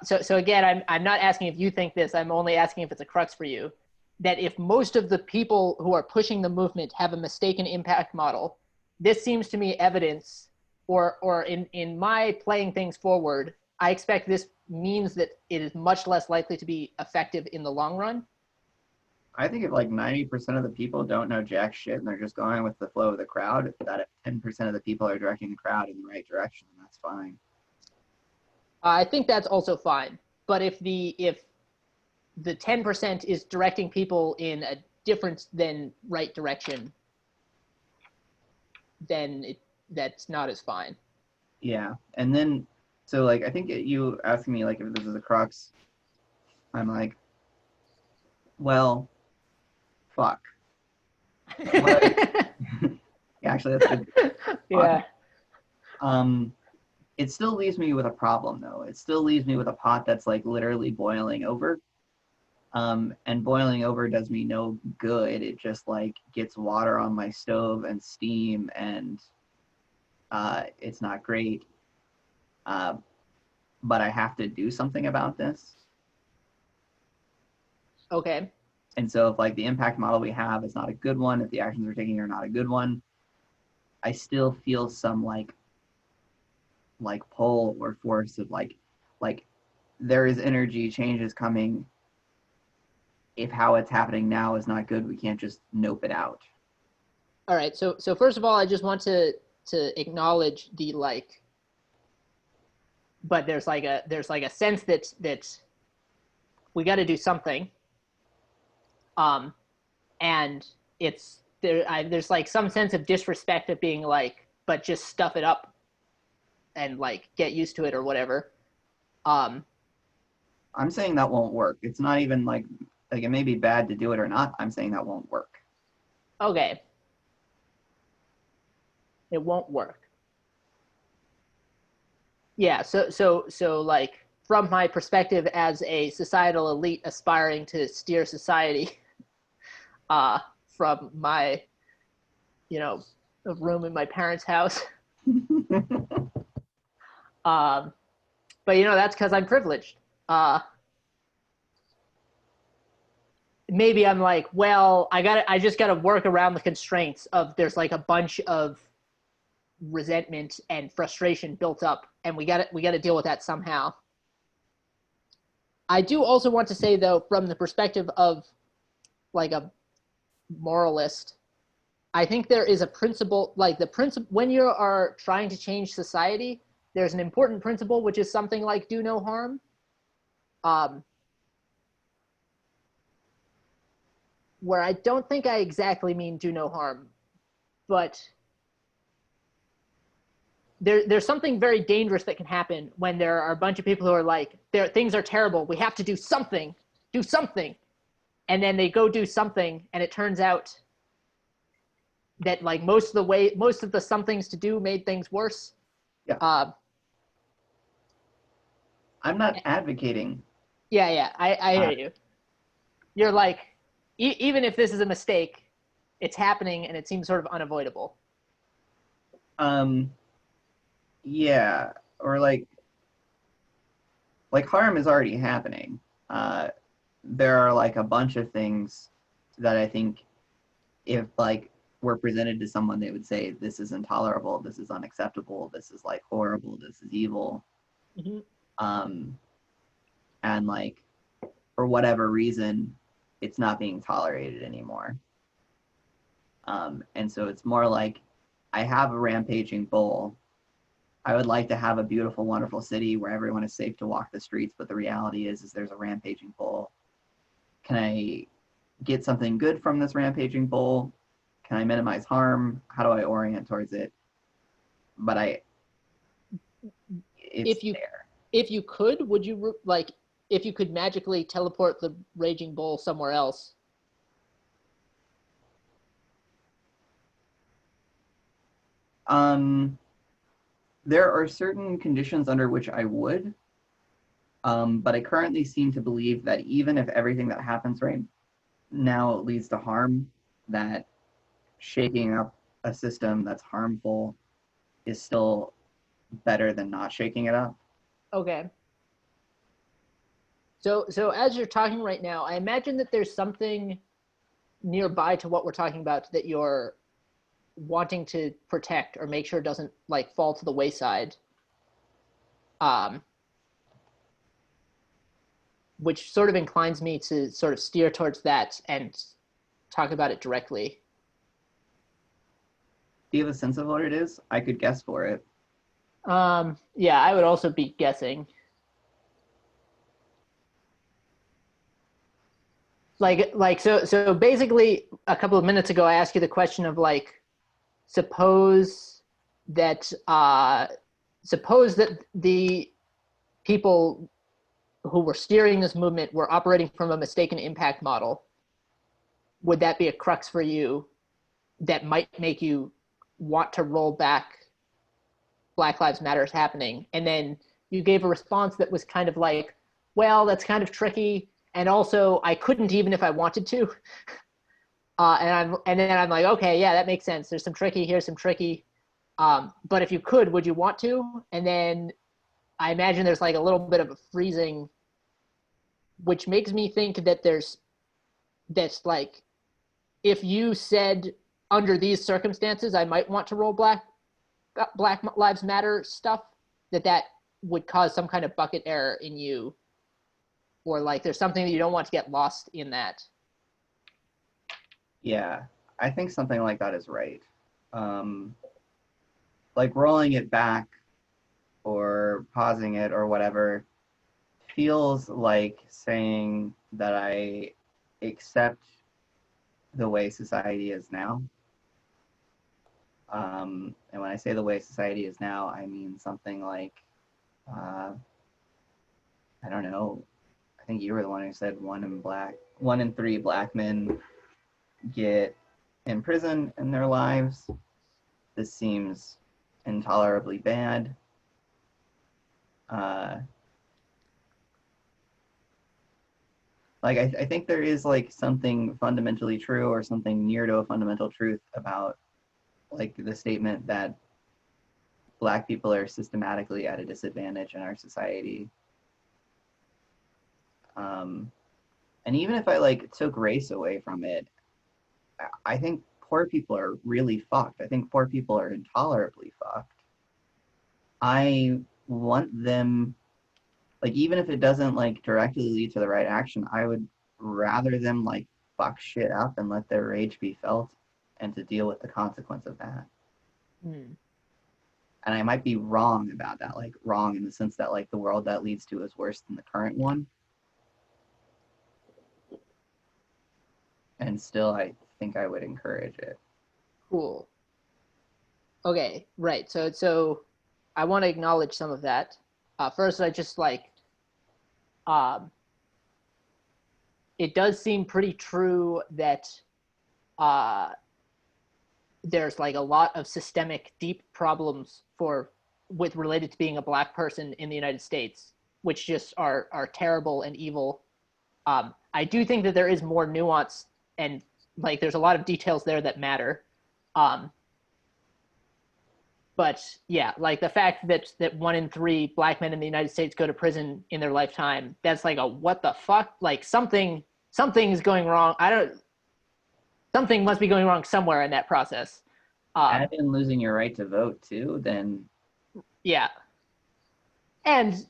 So again, I'm not asking if you think this. I'm only asking if it's a crux for you. That if most of the people who are pushing the movement have a mistaken impact model, this seems to me evidence, or in my playing things forward, I expect this means that it is much less likely to be effective in the long run.
I think if like 90% of the people don't know jack shit and they're just going with the flow of the crowd, that 10% of the people are directing the crowd in the right direction, that's fine.
I think that's also fine. But if the 10% is directing people in a different than right direction, then that's not as fine.
Yeah, and then so like I think you asking me like if this is a crux, I'm like, well, fuck. Yeah, actually, that's good.
Yeah.
It still leaves me with a problem though. It still leaves me with a pot that's like literally boiling over. And boiling over does me no good. It just like gets water on my stove and steam, and it's not great. But I have to do something about this.
Okay.
And so if like the impact model we have is not a good one, if the actions we're taking are not a good one, I still feel some like pull or force of like there is energy changes coming. If how it's happening now is not good, we can't just nope it out.
All right. So first of all, I just want to acknowledge the like, but there's like a sense that we got to do something. and there's like some sense of disrespect of being like, but just stuff it up and like get used to it or whatever. Um,
I'm saying that won't work. It's not even like it may be bad to do it or not. I'm saying that won't work.
okay, it won't work. Yeah, so like from my perspective as a societal elite aspiring to steer society, uh, from my, you know, room in my parents' house. Um, but that's because I'm privileged. Uh, Maybe I'm like, well, I just gotta work around the constraints of there's like a bunch of resentment and frustration built up, and we gotta deal with that somehow. I do also want to say though, from the perspective of like a moralist, I think there is a principle, like the principle when you are trying to change society, there's an important principle which is something like do no harm. Um, where I don't think I exactly mean do no harm, but there's something very dangerous that can happen when there are a bunch of people who are like, things are terrible, we have to do something, and then they go do something, and it turns out that like most of the somethings to do made things worse.
Yeah. I'm not advocating.
Yeah, I hear you. You're like, even if this is a mistake, it's happening and it seems sort of unavoidable.
Um, yeah, or like harm is already happening. There are like a bunch of things that I think if like were presented to someone, they would say this is intolerable, this is unacceptable, this is like horrible, this is evil.
Mm-hmm.
Um, and like for whatever reason, it's not being tolerated anymore. And so it's more like I have a rampaging bull. I would like to have a beautiful, wonderful city where everyone is safe to walk the streets, but the reality is there's a rampaging bull. Can I get something good from this rampaging bull? Can I minimize harm? How do I orient towards it? But it's
If you
there.
if you could, would you like if you could magically teleport the raging bull somewhere else?
Um, there are certain conditions under which I would, but I currently seem to believe that even if everything that happens right now leads to harm, that shaking up a system that's harmful is still better than not shaking it up.
Okay. So as you're talking right now, I imagine that there's something nearby to what we're talking about that you're wanting to protect or make sure doesn't like fall to the wayside. Um, which sort of inclines me to sort of steer towards that and talk about it directly.
Do you have a sense of what it is? I could guess for it.
Yeah, I would also be guessing. So basically a couple of minutes ago I asked you the question of like suppose that suppose that the people who were steering this movement were operating from a mistaken impact model. Would that be a crux for you that might make you want to roll back Black Lives Matter is happening? And then you gave a response that was kind of like, well, that's kind of tricky. And also, I couldn't even if I wanted to. And then I'm like, okay, yeah, that makes sense. There's some tricky, here's some tricky. But if you could, would you want to? And then I imagine there's like a little bit of a freezing, which makes me think that that's like, if you said under these circumstances, I might want to roll Black Lives Matter stuff, that would cause some kind of bucket error in you, or like there's something that you don't want to get lost in that.
Yeah, I think something like that is right. Um, like rolling it back or pausing it or whatever feels like saying that I accept the way society is now. And when I say the way society is now, I mean something like, uh, I don't know, I think you were the one who said 1 in 3 black men get in prison in their lives. This seems intolerably bad. Uh, I think there is like something fundamentally true or something near to a fundamental truth about like the statement that black people are systematically at a disadvantage in our society. And even if I like took race away from it, I think poor people are really fucked. I think poor people are intolerably fucked. I want them, like, even if it doesn't like directly lead to the right action, I would rather them like fuck shit up and let their rage be felt and to deal with the consequence of that.
Mm.
And I might be wrong about that, like wrong in the sense that like the world that leads to is worse than the current one. And still, I think I would encourage it.
Cool. Okay, right. So I want to acknowledge some of that. First, I just like um, it does seem pretty true that uh, there's like a lot of systemic, deep problems with related to being a black person in the United States, which just are terrible and evil. I do think that there is more nuance and like there's a lot of details there that matter. Um, but yeah, like the fact that 1 in 3 black men in the United States go to prison in their lifetime, that's like a what the fuck? Like something's going wrong. I don't something must be going wrong somewhere in that process.
Add in losing your right to vote too, then
Yeah, and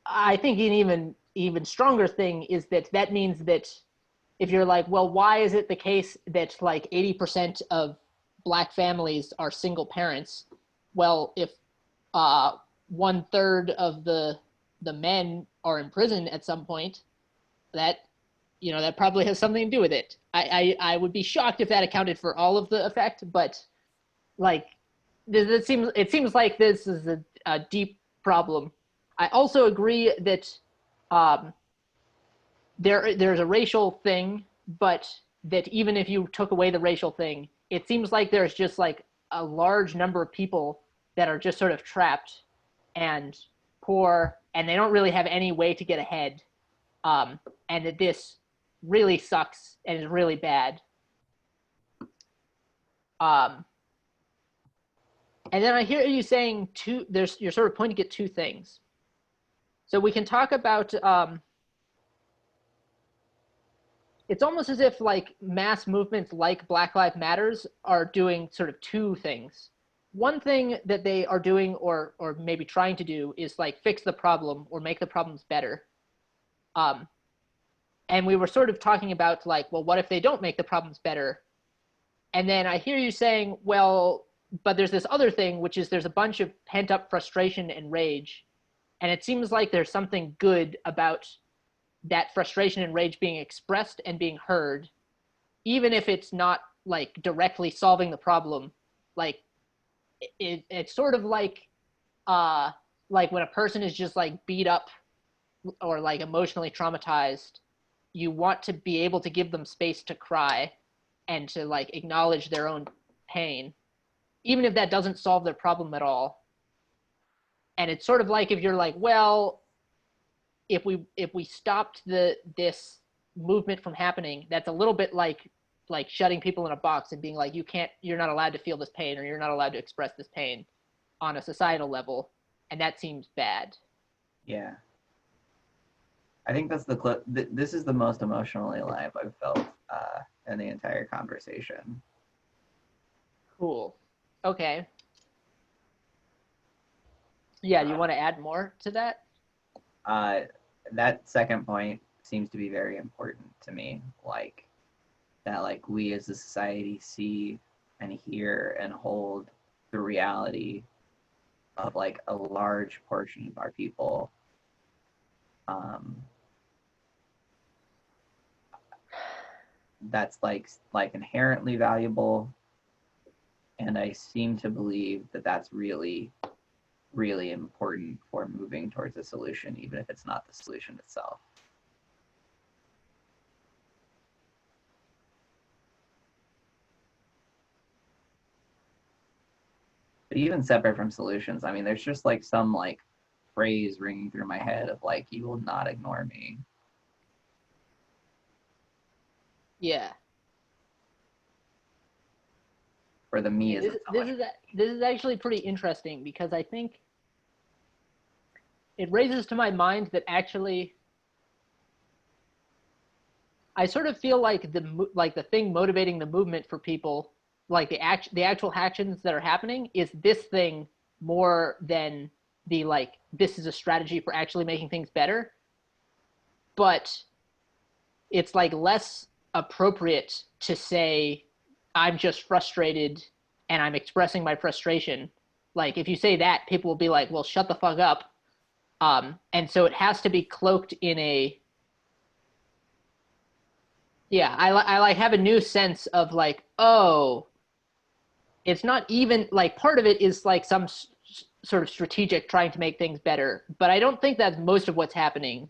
I think an even stronger thing is that means that if you're like, well, why is it the case that like 80% of black families are single parents? Well, if 1/3 of the men are in prison at some point, that that probably has something to do with it. I would be shocked if that accounted for all of the effect, but like it seems like this is a deep problem. I also agree that um, there's a racial thing, but that even if you took away the racial thing, it seems like there's just like a large number of people that are just sort of trapped and poor, and they don't really have any way to get ahead. Um, and that this really sucks and is really bad. Um, and then I hear you saying you're sort of pointing at two things. So we can talk about it's almost as if like mass movements like Black Lives Matters are doing sort of two things. One thing that they are doing or maybe trying to do is like fix the problem or make the problems better. Um, and we were sort of talking about like, well, what if they don't make the problems better? And then I hear you saying, well, but there's this other thing, which is there's a bunch of pent up frustration and rage. And it seems like there's something good about that frustration and rage being expressed and being heard, even if it's not like directly solving the problem. Like it's sort of like when a person is just like beat up or like emotionally traumatized, you want to be able to give them space to cry and to like acknowledge their own pain, even if that doesn't solve their problem at all. And it's sort of like if you're like, well, if we stopped this movement from happening, that's a little bit like shutting people in a box and being like, you're not allowed to feel this pain or you're not allowed to express this pain on a societal level, and that seems bad.
yeah. I think that's the clip. This is the most emotionally alive I've felt in the entire conversation.
Cool. Okay. Yeah, you
Uh,
want to add more to that?
uh, that second point seems to be very important to me. Like that, like we as a society see and hear and hold the reality of like a large portion of our people. Um, that's like inherently valuable, and I seem to believe that that's really really important for moving towards a solution, even if it's not the solution itself. But even separate from solutions, I mean, there's just like some like phrase ringing through my head of like, you will not ignore me.
Yeah.
For the me
Yeah,
isn't so much.
this is actually pretty interesting because I think it raises to my mind that actually I sort of feel like the thing motivating the movement for people, like the actual actions that are happening, is this thing more than the like this is a strategy for actually making things better. But it's like less appropriate to say I'm just frustrated and I'm expressing my frustration. Like if you say that, people will be like, "Well, shut the fuck up." And so it has to be cloaked in a yeah. I like have a new sense of like, oh, it's not even like part of it is like some sort of strategic trying to make things better, but I don't think that's most of what's happening.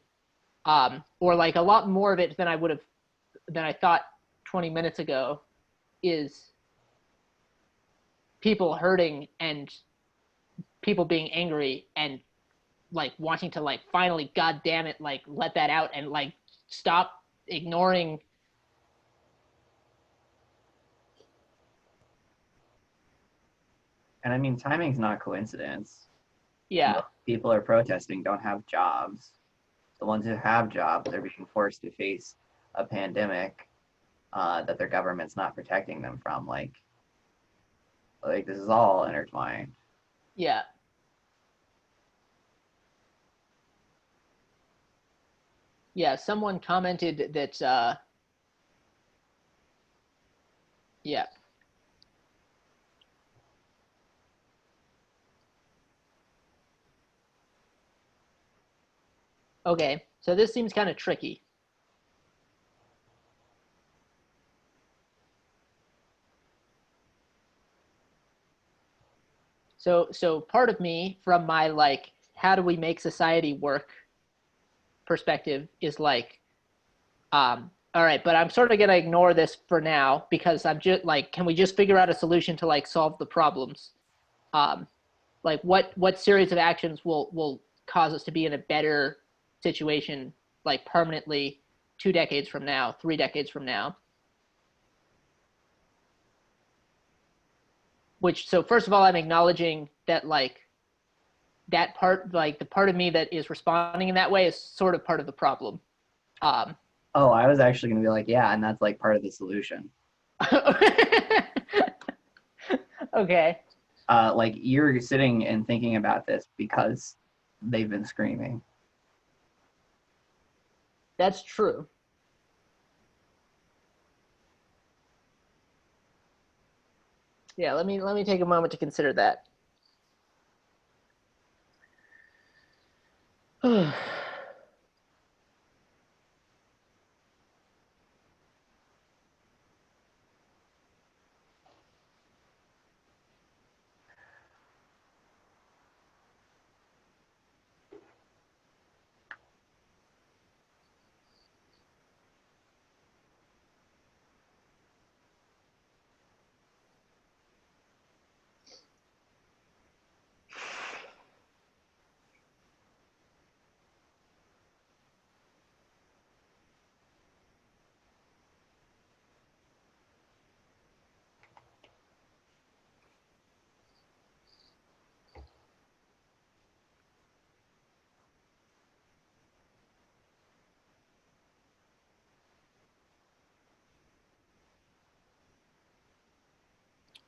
Or like a lot more of it than I thought 20 minutes ago is people hurting and people being angry and like wanting to like finally god damn it like let that out and like stop ignoring.
And I mean, timing's not coincidence.
Yeah.
Most people are protesting don't have jobs. The ones who have jobs are being forced to face a pandemic that their government's not protecting them from. Like this is all intertwined.
Yeah. Yeah, someone commented that yeah. Okay, so this seems kind of tricky. So part of me from my like how do we make society work perspective is like all right, but I'm sort of gonna ignore this for now because I'm just like, can we just figure out a solution to like solve the problems? Um, like what series of actions will cause us to be in a better situation, like permanently, 2 decades from now, 3 decades from now? Which so first of all, I'm acknowledging that like that part, like the part of me that is responding in that way, is sort of part of the problem. Um,
Oh, I was actually going to be like, yeah, and that's like part of the solution.
okay.
Like you're sitting and thinking about this because they've been screaming.
That's true. Yeah, let me take a moment to consider that.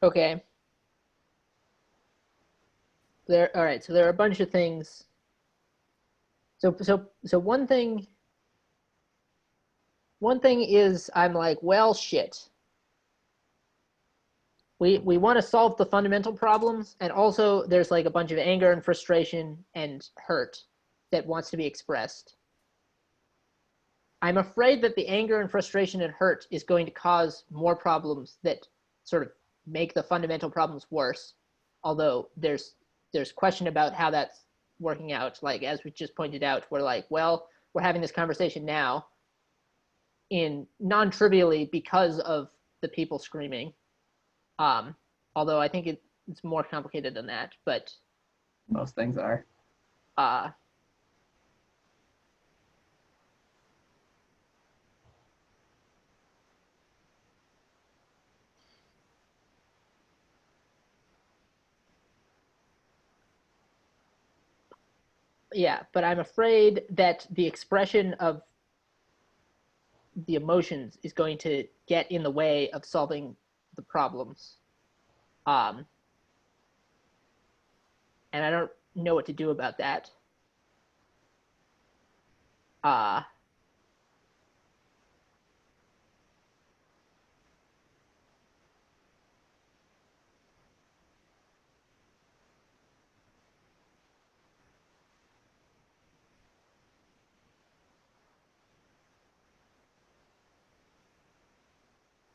Okay. There. All right. So there are a bunch of things. So one thing is I'm like, well, shit. We want to solve the fundamental problems, and also there's like a bunch of anger and frustration and hurt that wants to be expressed. I'm afraid that the anger and frustration and hurt is going to cause more problems that sort of make the fundamental problems worse. Although there's question about how that's working out. Like, as we just pointed out, we're like, well, we're having this conversation now in non-trivially because of the people screaming. Although I think it's more complicated than that, but
most things are.
Yeah, but I'm afraid that the expression of the emotions is going to get in the way of solving the problems. And I don't know what to do about that.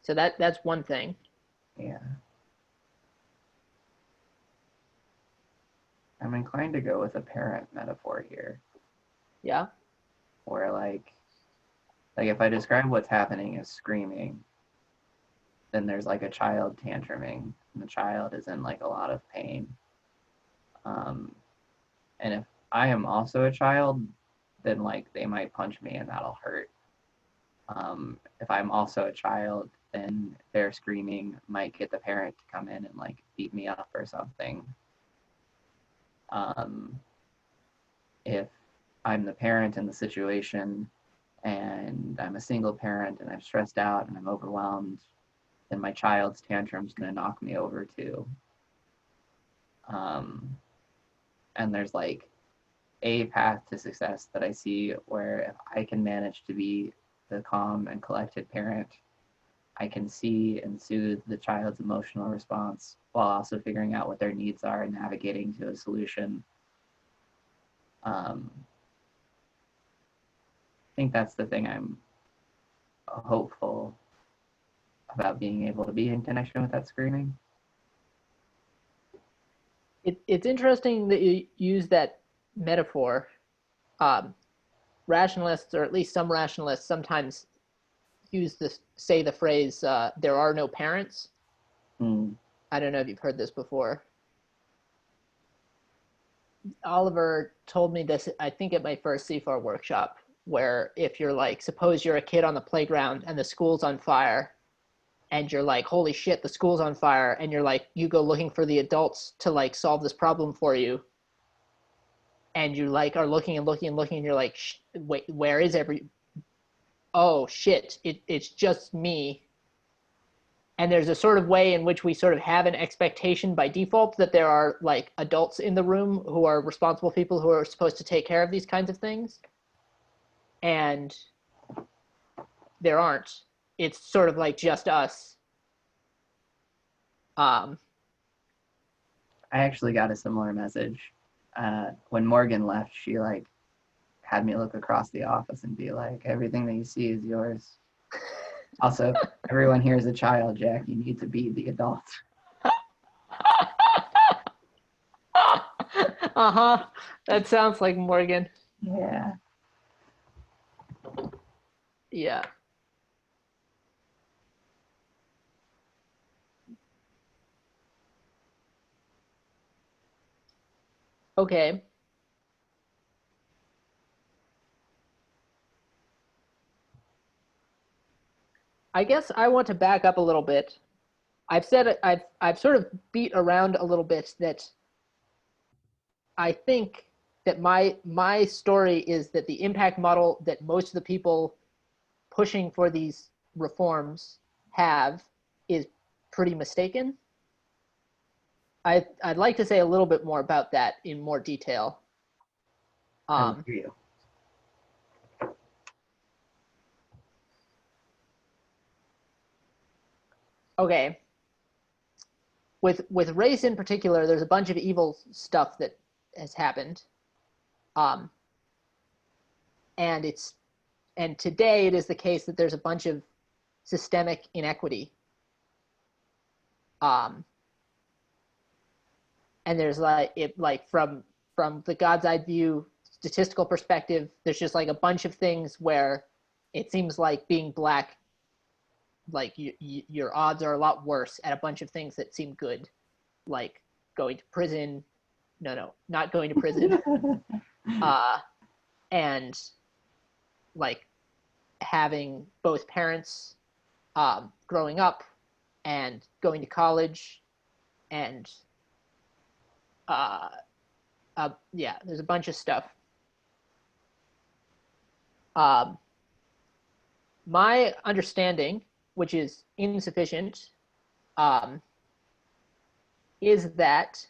So that's one thing.
Yeah. I'm inclined to go with a parent metaphor here.
Yeah.
Where like if I describe what's happening as screaming, then there's like a child tantruming, and the child is in like a lot of pain. And if I am also a child, then like they might punch me and that'll hurt. If I'm also a child, then their screaming might get the parent to come in and like beat me up or something. If I'm the parent in the situation and I'm a single parent and I'm stressed out and I'm overwhelmed, then my child's tantrum's gonna knock me over too. And there's like a path to success that I see where if I can manage to be the calm and collected parent, I can see and soothe the child's emotional response while also figuring out what their needs are and navigating to a solution. I think that's the thing I'm hopeful about being able to be in connection with that screaming.
It's interesting that you use that metaphor. Rationalists, or at least some rationalists, sometimes say the phrase, there are no parents. I don't know if you've heard this before. Oliver told me this, I think, at my first CFAR workshop, where if you're like, suppose you're a kid on the playground and the school's on fire, and you're like, holy shit, the school's on fire, and you're like, you go looking for the adults to like solve this problem for you, and you like are looking and looking and looking, and you're like, wait, where is oh shit, it's just me. And there's a sort of way in which we sort of have an expectation by default that there are like adults in the room who are responsible people who are supposed to take care of these kinds of things. And there aren't. It's sort of like just us.
I actually got a similar message. When Morgan left, she like had me look across the office and be like, everything that you see is yours. Also, everyone here is a child, Jack. You need to be the adult.
Uh-huh. That sounds like Morgan.
Yeah.
Yeah. Okay. I guess I want to back up a little bit. I've sort of beat around a little bit that I think that my story is that the impact model that most of the people pushing for these reforms have is pretty mistaken. I'd like to say a little bit more about that in more detail.
I will hear you.
Okay. With race in particular, there's a bunch of evil stuff that has happened, and and today it is the case that there's a bunch of systemic inequity. And there's from the God's eye view statistical perspective, there's just like a bunch of things where it seems like being black, like your odds are a lot worse at a bunch of things that seem good, like going to prison. No, not going to prison. And like having both parents growing up and going to college, and there's a bunch of stuff. My understanding, which is insufficient, is that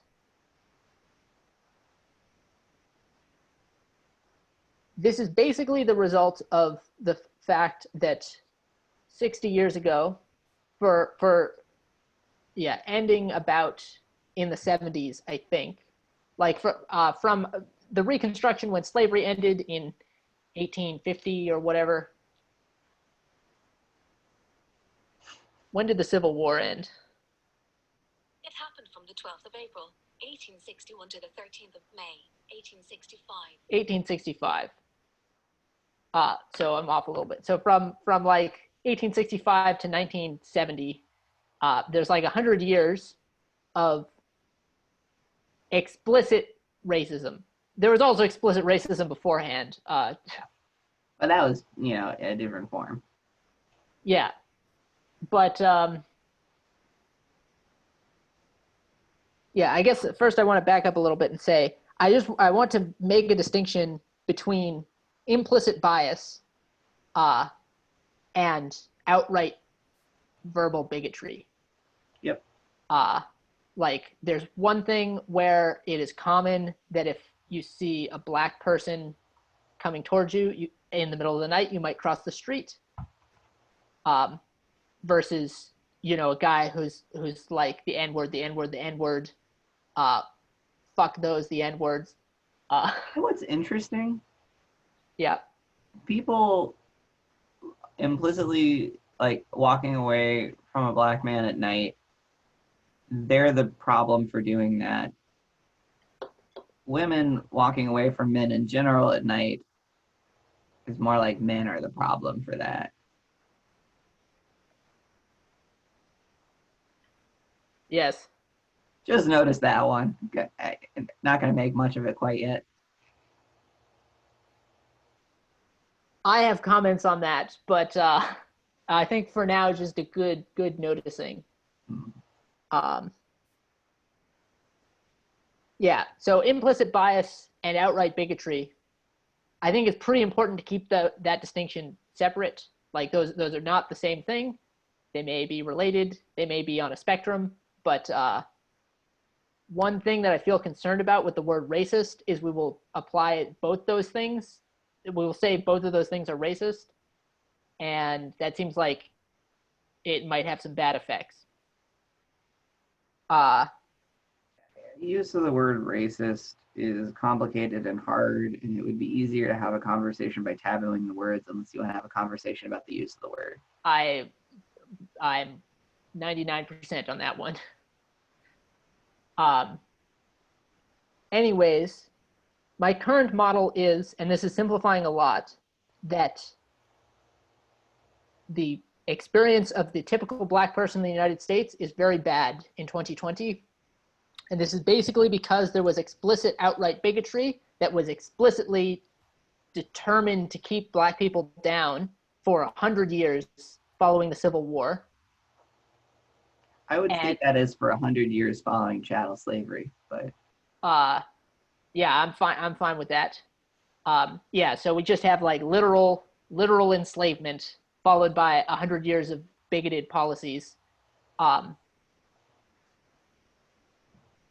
this is basically the result of the fact that 60 years ago, ending about in the 70s, I think, like from the Reconstruction, when slavery ended in 1850 or whatever. When did the Civil War end?
It happened from the 12th of April, 1861 to the 13th of May, 1865.
1865. So I'm off a little bit. So from like 1865 to 1970, there's like 100 years of explicit racism. There was also explicit racism beforehand.
But that was, a different form.
Yeah. But I guess first I want to back up a little bit and say, I want to make a distinction between implicit bias and outright verbal bigotry.
Yep.
Like there's one thing where it is common that if you see a black person coming towards you in the middle of the night, you might cross the street. Versus, a guy who's like the N-word, the N-word, the N-word, fuck those, the N-words.
What's interesting?
Yeah.
People implicitly, like, walking away from a black man at night, they're the problem for doing that. Women walking away from men in general at night is more like men are the problem for that.
Yes.
Just notice that one. I'm not going to make much of it quite yet.
I have comments on that, but I think for now it's just a good noticing. So implicit bias and outright bigotry, I think it's pretty important to keep that distinction separate. Like those are not the same thing. They may be related. They may be on a spectrum. But one thing that I feel concerned about with the word racist is we will apply both those things. We will say both of those things are racist. And that seems like it might have some bad effects.
Use of the word racist is complicated and hard, and it would be easier to have a conversation by tabulating the words unless you want to have a conversation about the use of the word.
I'm 99% on that one. Anyways, my current model is, and this is simplifying a lot, that the experience of the typical black person in the United States is very bad in 2020. And this is basically because there was explicit outright bigotry that was explicitly determined to keep black people down for 100 years following the Civil War.
I would state that as for 100 years following chattel slavery, but
I'm fine with that. So we just have like literal enslavement followed by 100 years of bigoted policies.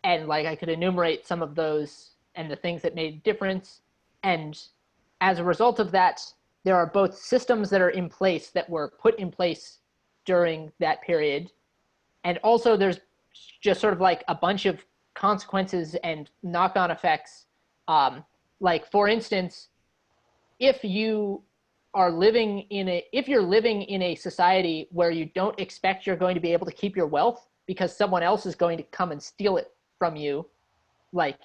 And like I could enumerate some of those and the things that made a difference. And as a result of that, there are both systems that are in place that were put in place during that period. And also there's just sort of like a bunch of consequences and knock-on effects. Like for instance, if you are living in if you're living in a society where you don't expect you're going to be able to keep your wealth because someone else is going to come and steal it from you, like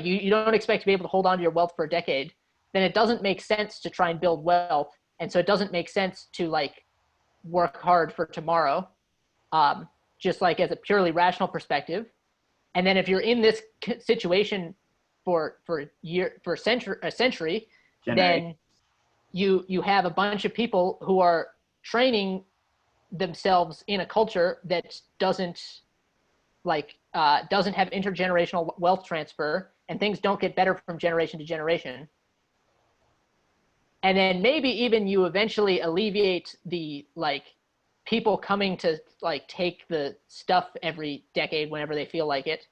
you don't expect to be able to hold on to your wealth for a decade, then it doesn't make sense to try and build wealth. And so it doesn't make sense to like work hard for tomorrow, just like as a purely rational perspective. And then if you're in this situation for a century, then you have a bunch of people who are training themselves in a culture that doesn't have intergenerational wealth transfer, and things don't get better from generation to generation. And then maybe even you eventually alleviate the like people coming to like take the stuff every decade whenever they feel like it.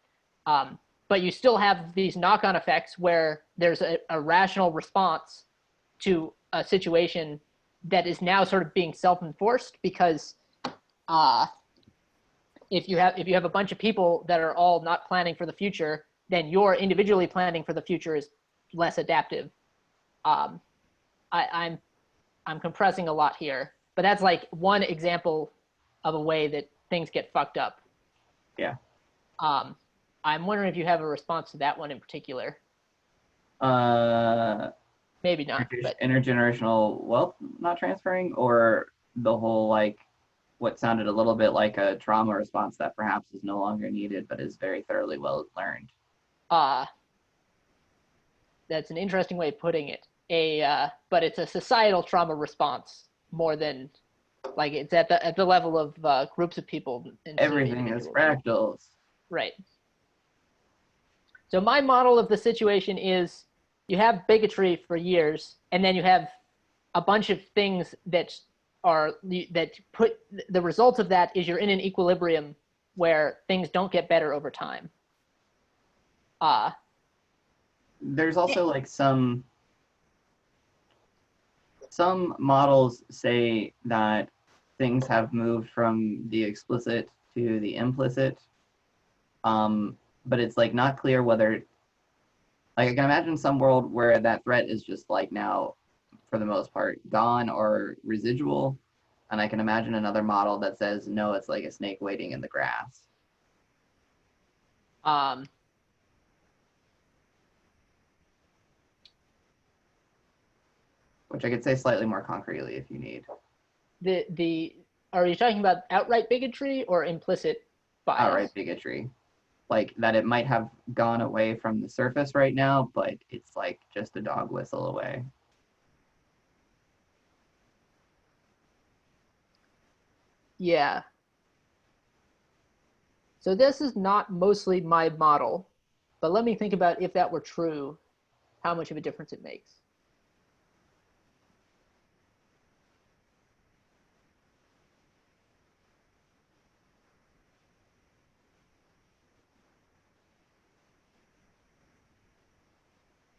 But you still have these knock-on effects where there's a rational response to a situation that is now sort of being self-enforced, because if you have a bunch of people that are all not planning for the future, then your individually planning for the future is less adaptive. I'm compressing a lot here, but that's like one example of a way that things get fucked up.
Yeah.
I'm wondering if you have a response to that one in particular. Maybe not. But
Intergenerational wealth not transferring, or the whole like what sounded a little bit like a trauma response that perhaps is no longer needed but is very thoroughly well learned.
That's an interesting way of putting it. But it's a societal trauma response more than like it's at the level of groups of people.
Everything is fractals.
Right. So my model of the situation is you have bigotry for years, and then you have a bunch of things that put the result of that is you're in an equilibrium where things don't get better over time.
There's also like some models say that things have moved from the explicit to the implicit, but it's like not clear whether, like I can imagine some world where that threat is just like now for the most part gone or residual, and I can imagine another model that says no, it's like a snake waiting in the grass. Which I could say slightly more concretely if you need.
Are you talking about outright bigotry or implicit bias?
Outright bigotry. Like that it might have gone away from the surface right now, but it's like just a dog whistle away.
Yeah. So this is not mostly my model, but let me think about if that were true, how much of a difference it makes.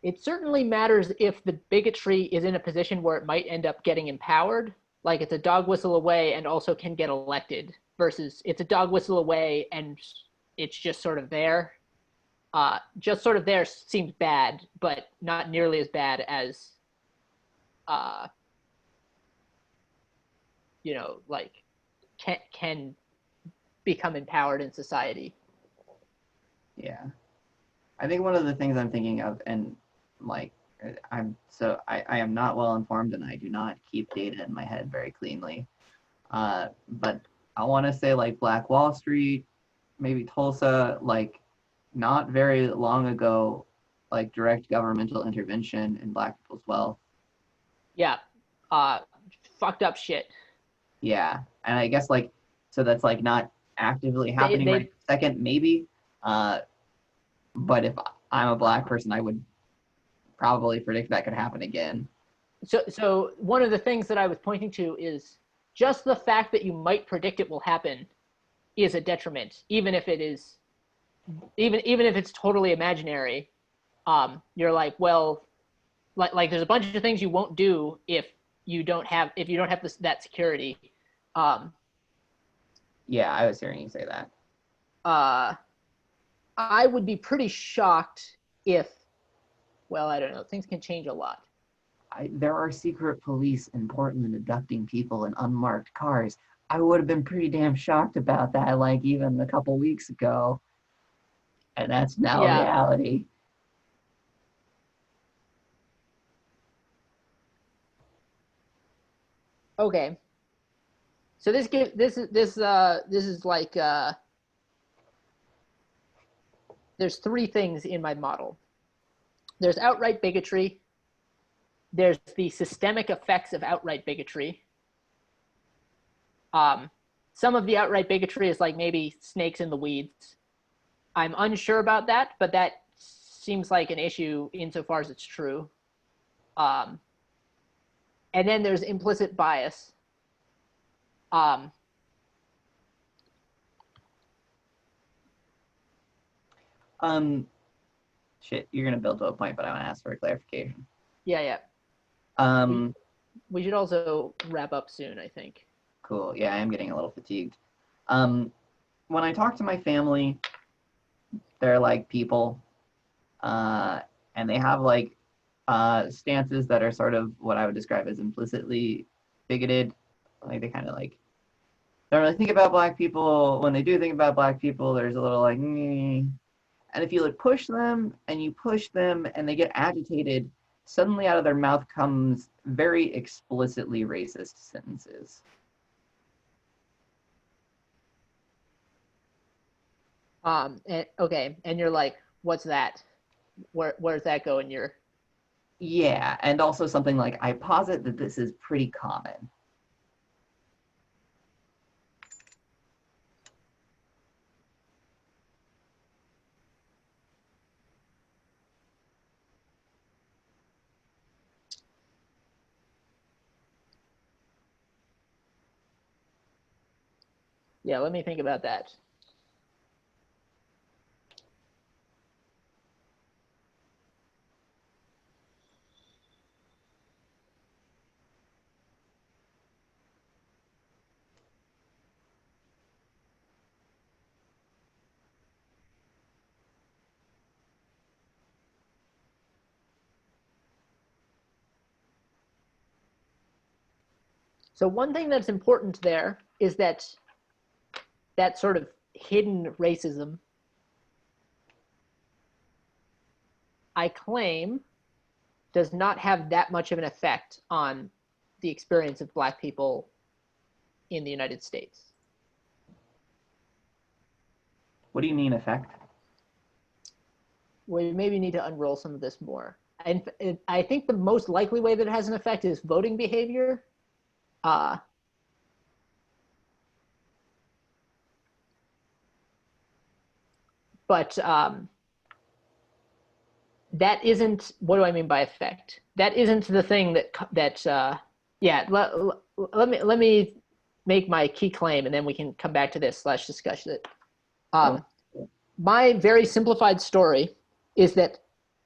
It certainly matters if the bigotry is in a position where it might end up getting empowered, like it's a dog whistle away and also can get elected, versus it's a dog whistle away and it's just sort of there. Just sort of there seems bad, but not nearly as bad as, like can become empowered in society.
Yeah. I think one of the things I'm thinking of, and like I am not well informed and I do not keep data in my head very cleanly. But I want to say like Black Wall Street, maybe Tulsa, like not very long ago, like direct governmental intervention in Black people's wealth.
Yeah. Fucked up shit.
Yeah. And I guess like, so that's like not actively happening right second, maybe. But if I'm a Black person, I would probably predict that could happen again.
So one of the things that I was pointing to is just the fact that you might predict it will happen is a detriment, even if it's totally imaginary. You're like, well, like there's a bunch of things you won't do if you don't have that security.
Yeah, I was hearing you say that.
I would be pretty shocked if, well, I don't know, things can change a lot.
there are secret police in Portland abducting people in unmarked cars. I would have been pretty damn shocked about that, like even a couple weeks ago, and that's now
Yeah.
reality.
Okay. So this is like there's three things in my model. There's outright bigotry. There's the systemic effects of outright bigotry. Some of the outright bigotry is like maybe snakes in the weeds. I'm unsure about that, but that seems like an issue insofar as it's true. And then there's implicit bias.
Shit, you're gonna build to a point, but I want to ask for a clarification.
Yeah.
Um,
we should also wrap up soon, I think.
Cool. Yeah, I am getting a little fatigued. When I talk to my family, they're like people, and they have like stances that are sort of what I would describe as implicitly bigoted. Like they kind of like don't really think about black people. When they do think about black people, there's a little like, mm. And if you like push them and you push them and they get agitated, suddenly out of their mouth comes very explicitly racist sentences.
And you're like, what's that? Where's that go in your?
Yeah, and also something like, I posit that this is pretty common.
Yeah, let me think about that. So one thing that's important there is that sort of hidden racism, I claim, does not have that much of an effect on the experience of black people in the United States.
What do you mean effect?
We maybe need to unroll some of this more. And I think the most likely way that it has an effect is voting behavior. But that isn't, what do I mean by effect? That isn't the thing yeah, let me make my key claim and then we can come back to this / discuss it. My very simplified story is that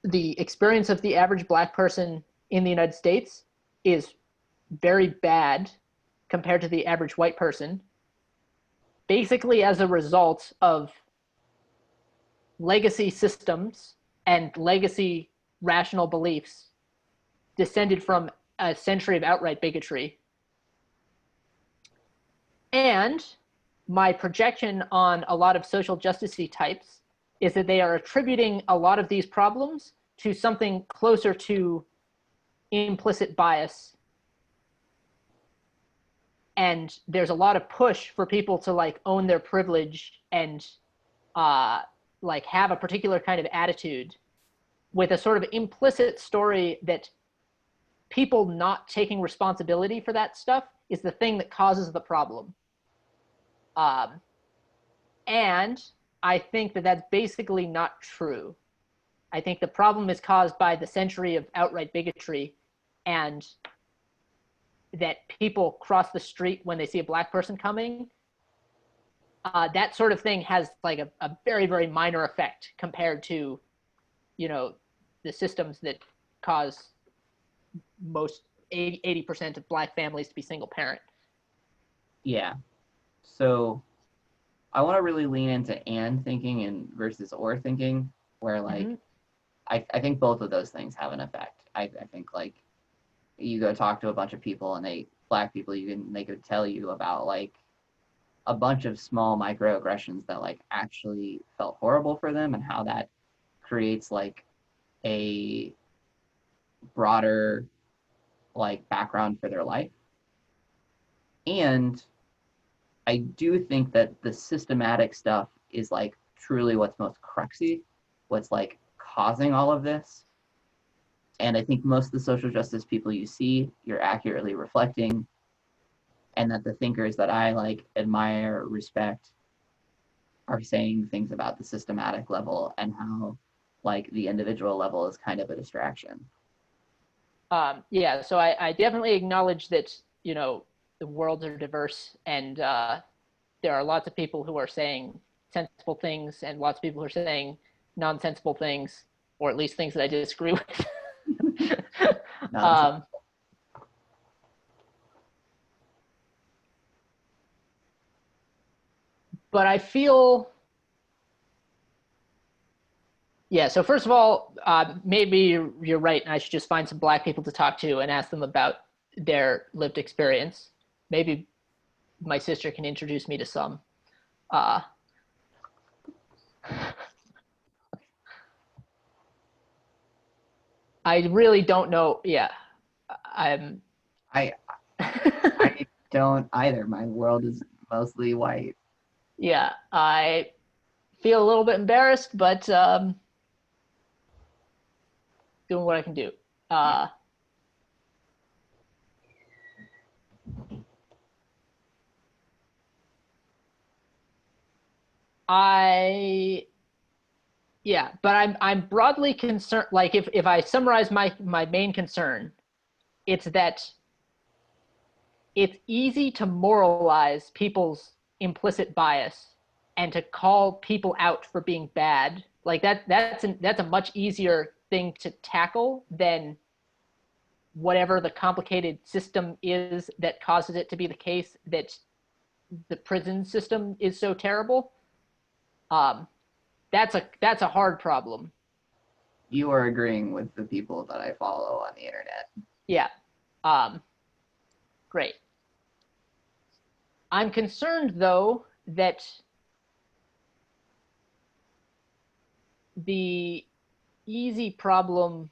the experience of the average black person in the United States is very bad compared to the average white person, basically as a result of legacy systems and legacy rational beliefs descended from a century of outright bigotry. And my projection on a lot of social justice-y types is that they are attributing a lot of these problems to something closer to implicit bias. And there's a lot of push for people to like own their privilege and like have a particular kind of attitude with a sort of implicit story that people not taking responsibility for that stuff is the thing that causes the problem. And I think that that's basically not true. I think the problem is caused by the century of outright bigotry and that people cross the street when they see a black person coming. That sort of thing has like a very, very minor effect compared to, you know, the systems that cause most 80% of black families to be single parent.
Yeah. So I want to really lean into and thinking and versus or thinking, where like I think both of those things have an effect. I think like you go talk to a bunch of people and black people, they could tell you about like a bunch of small microaggressions that like actually felt horrible for them, and how that creates like a broader like background for their life. And I do think that the systematic stuff is like truly what's most cruxy, what's like causing all of this. And I think most of the social justice people you see, you're accurately reflecting, and that the thinkers that I like admire, respect, are saying things about the systematic level and how like the individual level is kind of a distraction.
Yeah, so I definitely acknowledge that, you know, the worlds are diverse, and there are lots of people who are saying sensible things and lots of people who are saying nonsensible things, or at least things that I disagree with. um, but I feel, yeah, so first of all, maybe you're right, and I should just find some black people to talk to and ask them about their lived experience. Maybe my sister can introduce me to some. Uh, I really don't know. Yeah, I'm.
I I don't either. My world is mostly white.
Yeah, I feel a little bit embarrassed, but doing what I can do. Uh, I yeah, but I'm broadly concerned. Like if I summarize my main concern, it's that it's easy to moralize people's implicit bias and to call people out for being bad. Like that's a much easier thing to tackle than whatever the complicated system is that causes it to be the case that the prison system is so terrible. Um, that's a hard problem.
You are agreeing with the people that I follow on the internet.
Yeah. Great. I'm concerned though that the easy problem,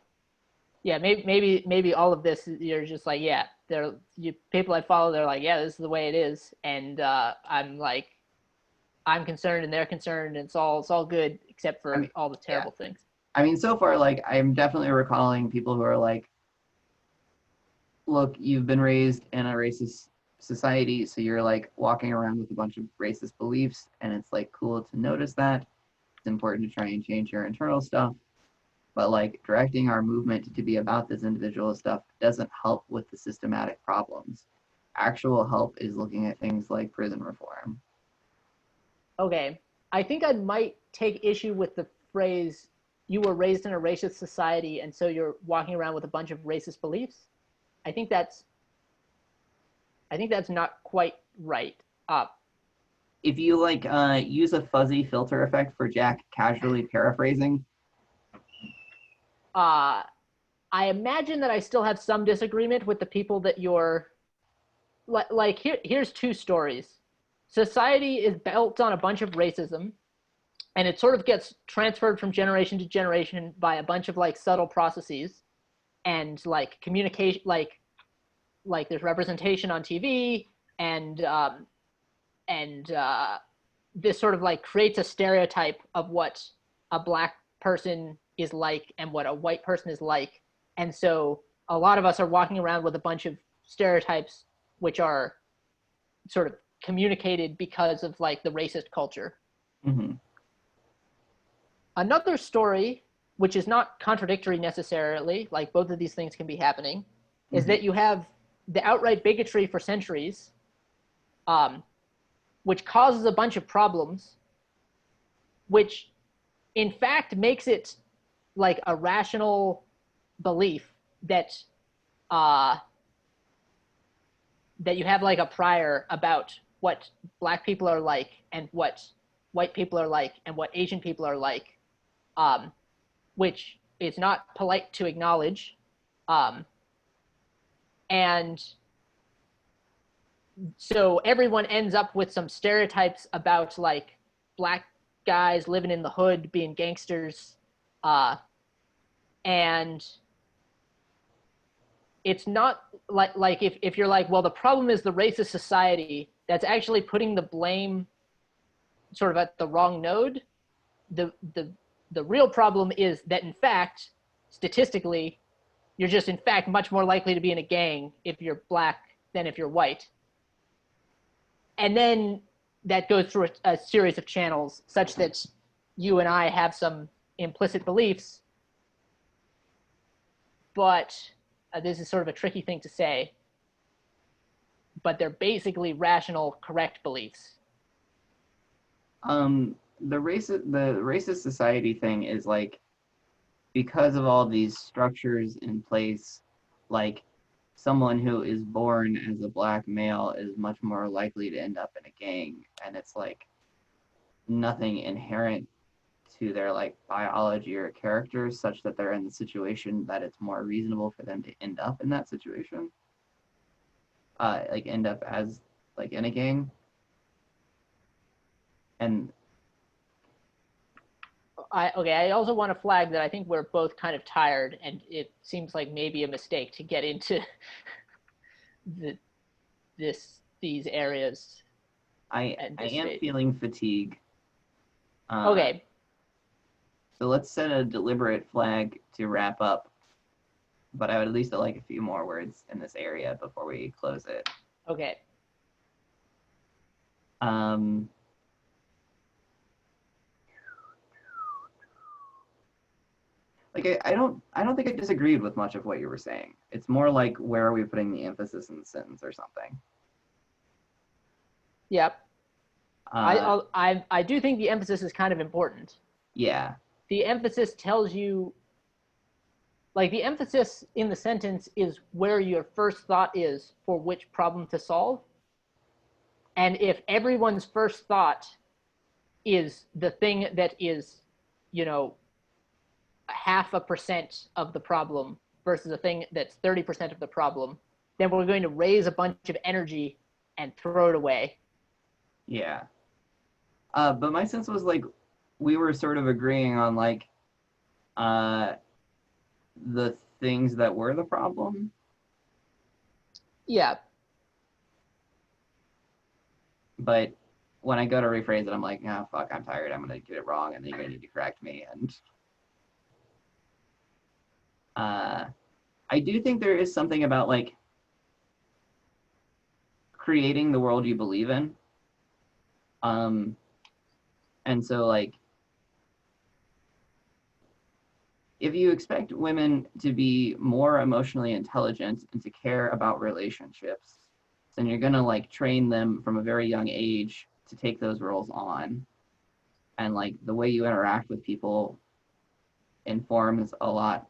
yeah, maybe all of this you're just like, yeah, people I follow, they're like, yeah, this is the way it is, and I'm like, I'm concerned and they're concerned, and it's all good except for all the terrible things.
I mean, so far, like, I'm definitely recalling people who are like, look, you've been raised in a racist society, so you're like walking around with a bunch of racist beliefs, and it's like cool to notice that. It's important to try and change your internal stuff. But like directing our movement to be about this individual stuff doesn't help with the systematic problems. Actual help is looking at things like prison reform.
Okay, I think I might take issue with the phrase "you were raised in a racist society and so you're walking around with a bunch of racist beliefs." I think that's not quite right.
If you like use a fuzzy filter effect for Jack casually paraphrasing,
I imagine that I still have some disagreement with the people that you're like. Here's two stories. Society is built on a bunch of racism, and it sort of gets transferred from generation to generation by a bunch of like subtle processes, and like communication, like there's representation on TV, and this sort of like creates a stereotype of what a black person is like and what a white person is like, and so a lot of us are walking around with a bunch of stereotypes which are sort of communicated because of like the racist culture.
mm-hmm.
Another story, which is not contradictory necessarily, like both of these things can be happening, is that you have the outright bigotry for centuries, which causes a bunch of problems, which in fact makes it like a rational belief that that you have like a prior about what black people are like and what white people are like and what Asian people are like, which is not polite to acknowledge. And so everyone ends up with some stereotypes about like black guys living in the hood being gangsters, and it's not like if you're like, well, the problem is the racist society, that's actually putting the blame sort of at the wrong node. The real problem is that, in fact, statistically, you're just in fact much more likely to be in a gang if you're black than if you're white. And then that goes through a series of channels such that you and I have some implicit beliefs, but this is sort of a tricky thing to say, but they're basically rational, correct beliefs.
The racist society thing is like, because of all these structures in place, like someone who is born as a black male is much more likely to end up in a gang, and it's like nothing inherent to their like biology or character such that they're in the situation that it's more reasonable for them to end up in that situation. Like end up as like in a gang. And
I also want to flag that I think we're both kind of tired, and it seems like maybe a mistake to get into these areas.
I am feeling fatigue.
Okay.
So let's set a deliberate flag to wrap up, but I would at least like a few more words in this area before we close it.
Okay.
Like I don't think I disagreed with much of what you were saying. It's more like, where are we putting the emphasis in the sentence or something?
Yep. I do think the emphasis is kind of important.
Yeah.
The emphasis tells you, like, the emphasis in the sentence is where your first thought is for which problem to solve. And if everyone's first thought is the thing that is, 0.5% of the problem versus a thing that's 30% of the problem, then we're going to raise a bunch of energy and throw it away.
Yeah. But my sense was like, we were sort of agreeing on like the things that were the problem.
Yeah.
But when I go to rephrase it, I'm like, oh, fuck, I'm tired. I'm going to get it wrong, and then you're going to need to correct me. And I do think there is something about like creating the world you believe in. And so like, if you expect women to be more emotionally intelligent and to care about relationships, then you're going to like train them from a very young age to take those roles on. And like the way you interact with people informs a lot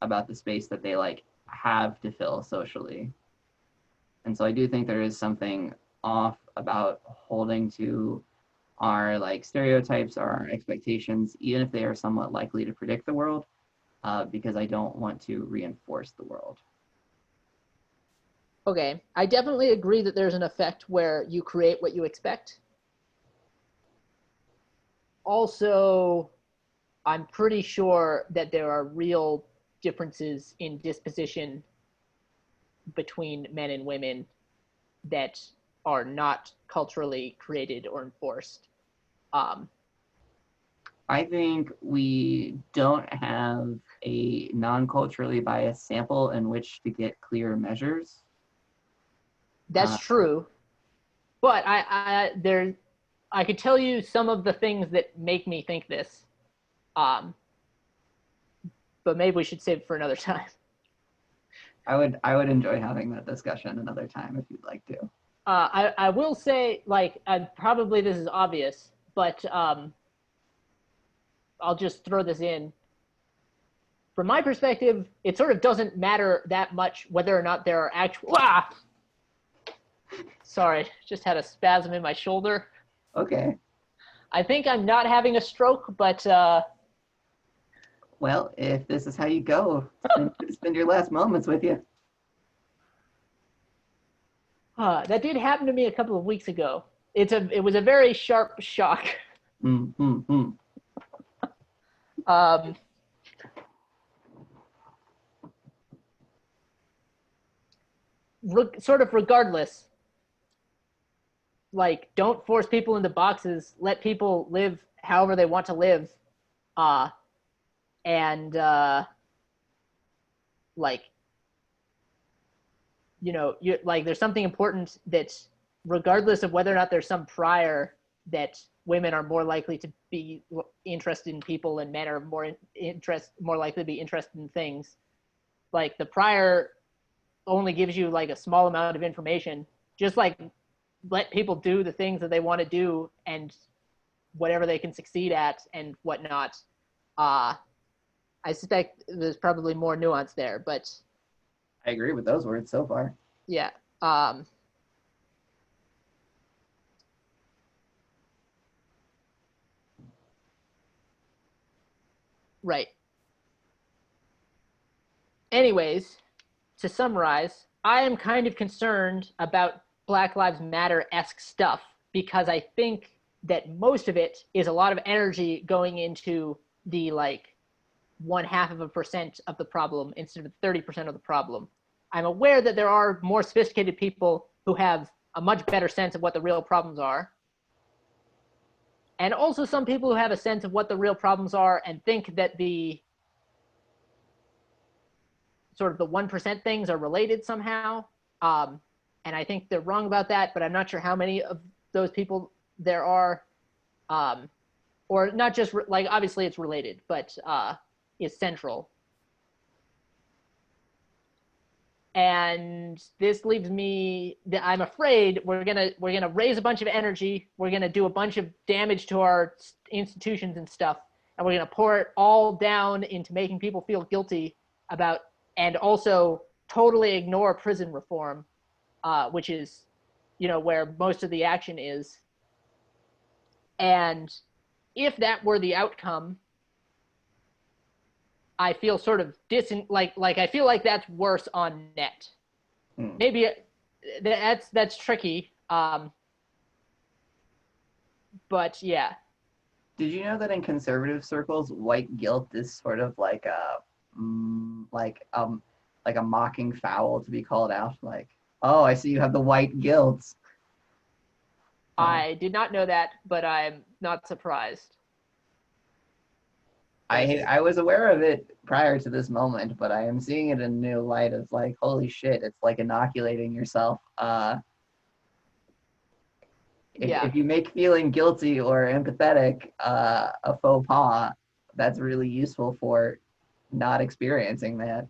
about the space that they like have to fill socially. And so I do think there is something off about holding to our like stereotypes or our expectations, even if they are somewhat likely to predict the world, because I don't want to reinforce the world.
Okay, I definitely agree that there's an effect where you create what you expect. Also, I'm pretty sure that there are real differences in disposition between men and women that are not culturally created or enforced.
I think we don't have a non-culturally biased sample in which to get clear measures.
That's true, but I could tell you some of the things that make me think this, but maybe we should save it for another time.
I would enjoy having that discussion another time if you'd like to.
I will say, like, probably this is obvious, but I'll just throw this in. From my perspective, it sort of doesn't matter that much whether or not there are actual... Sorry, just had a spasm in my shoulder.
Okay.
I think I'm not having a stroke, but...
Well, if this is how you go, spend your last moments with you.
That did happen to me a couple of weeks ago. It was a very sharp shock. Um, Sort of regardless, like, don't force people into boxes. Let people live however they want to live. Uh, and like, like, there's something important that, regardless of whether or not there's some prior that women are more likely to be interested in people and men are more likely to be interested in things. Like, the prior only gives you like a small amount of information. Just like, let people do the things that they want to do and whatever they can succeed at and whatnot. I suspect there's probably more nuance there, but
I agree with those words so far.
yeah. Right. Anyways, to summarize, I am kind of concerned about Black Lives Matter-esque stuff because I think that most of it is a lot of energy going into the like 0.5% of the problem instead of 30% of the problem. I'm aware that there are more sophisticated people who have a much better sense of what the real problems are. And also some people who have a sense of what the real problems are and think that the sort of the 1% things are related somehow. And I think they're wrong about that, but I'm not sure how many of those people there are. Or not just, like, obviously it's related, but is central. And this leaves me, I'm afraid we're gonna raise a bunch of energy, we're gonna do a bunch of damage to our institutions and stuff, and we're gonna pour it all down into making people feel guilty about, and also totally ignore prison reform, which is, where most of the action is. And if that were the outcome, I feel sort of I feel like that's worse on net. Maybe that's tricky. But yeah.
Did you know that in conservative circles, white guilt is sort of like a mocking foul to be called out? Like, oh, I see you have the white guilt.
I did not know that, but I'm not surprised.
I was aware of it prior to this moment, but I am seeing it in a new light of like, holy shit, it's like inoculating yourself. If you make feeling guilty or empathetic a faux pas, that's really useful for not experiencing that.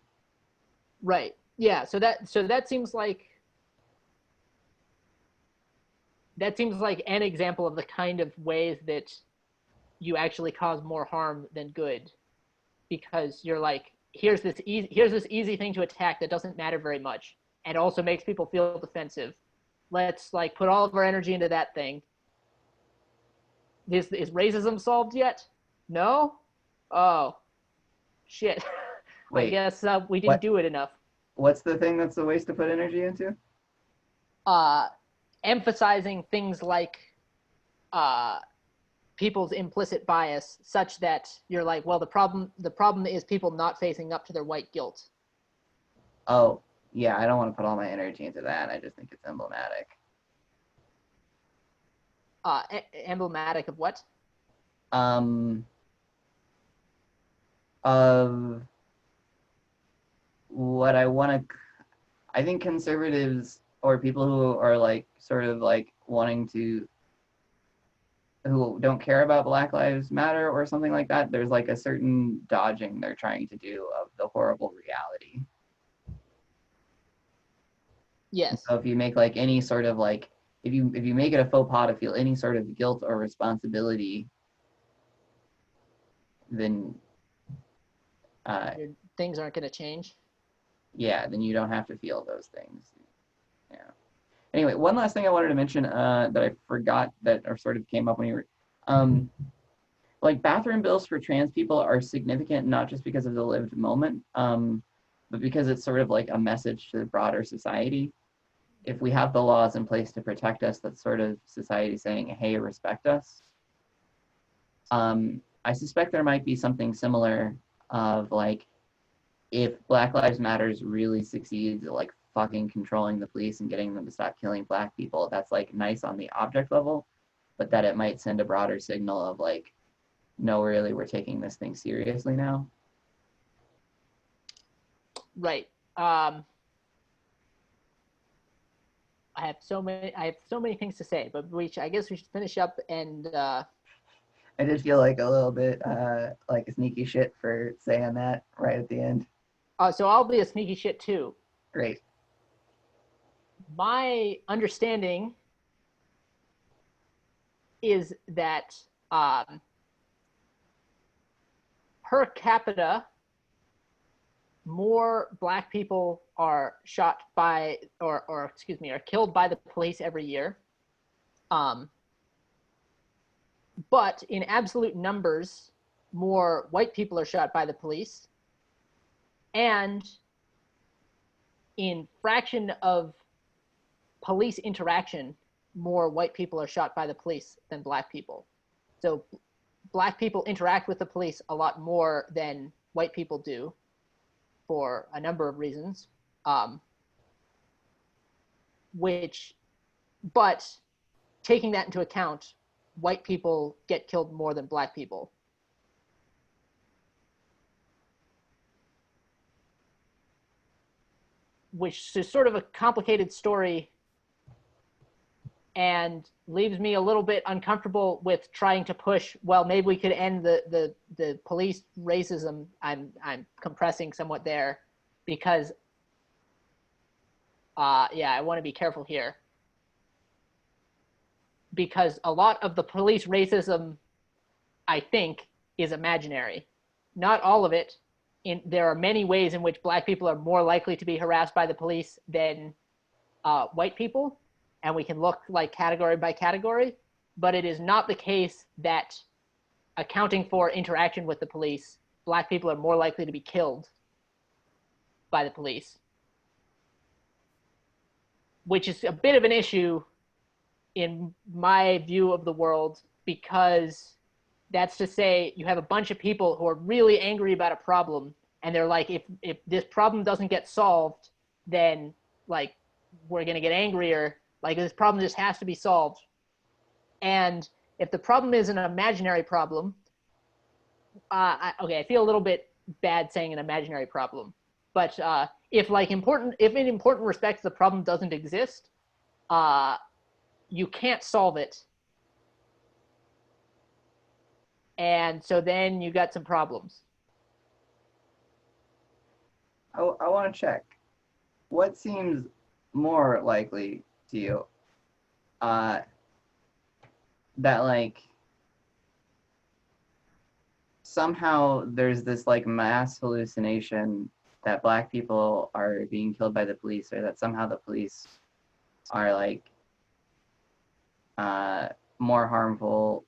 Right. Yeah. So that seems like an example of the kind of ways that you actually cause more harm than good, because you're like, here's this easy thing to attack that doesn't matter very much and also makes people feel defensive. Let's like put all of our energy into that thing. Is racism solved yet? No? Oh, shit.
Wait,
I guess we didn't do it enough.
What's the thing that's a waste to put energy into?
Emphasizing things like people's implicit bias, such that you're like, well, the problem is people not facing up to their white guilt.
Oh, yeah, I don't want to put all my energy into that. I just think it's emblematic.
Emblematic of what?
Of what I think conservatives or people who are like sort of like who don't care about Black Lives Matter or something like that, there's like a certain dodging they're trying to do of the horrible reality.
Yes.
So if you make like any sort of like, if you make it a faux pas to feel any sort of guilt or responsibility, then
things aren't going to change.
Yeah, then you don't have to feel those things. Yeah. Anyway, one last thing I wanted to mention that I forgot that or sort of came up when you were, like bathroom bills for trans people are significant not just because of the lived moment, but because it's sort of like a message to the broader society. if we have the laws in place to protect us, that's sort of society saying, hey, respect us. I suspect there might be something similar of like, if Black Lives Matters really succeeds at like fucking controlling the police and getting them to stop killing Black people, that's like nice on the object level, but that it might send a broader signal of like, no, really, we're taking this thing seriously now.
Right. I have so many things to say, but I guess we should finish up and
I did feel like a little bit like a sneaky shit for saying that right at the end.
so I'll be a sneaky shit too.
Great.
My understanding is that per capita, more Black people are shot by, or excuse me, are killed by the police every year. But in absolute numbers, more white people are shot by the police. And in fraction of police interaction, more white people are shot by the police than Black people. So Black people interact with the police a lot more than white people do for a number of reasons. But taking that into account, white people get killed more than Black people. Which is sort of a complicated story and leaves me a little bit uncomfortable with trying to push, well, maybe we could end the police racism. I'm compressing somewhat there because, yeah, I want to be careful here. Because a lot of the police racism, I think, is imaginary. Not all of it. There are many ways in which Black people are more likely to be harassed by the police than white people, and we can look like category by category, but it is not the case that accounting for interaction with the police, Black people are more likely to be killed by the police, which is a bit of an issue in my view of the world, because that's to say you have a bunch of people who are really angry about a problem, and they're like, if this problem doesn't get solved, then like we're going to get angrier. Like this problem just has to be solved. And if the problem is an imaginary problem, I feel a little bit bad saying an imaginary problem, but if in important respects the problem doesn't exist, you can't solve it. And so then you got some problems.
I want to check. What seems more likely to you? That like somehow there's this like mass hallucination that Black people are being killed by the police, or that somehow the police are like more harmful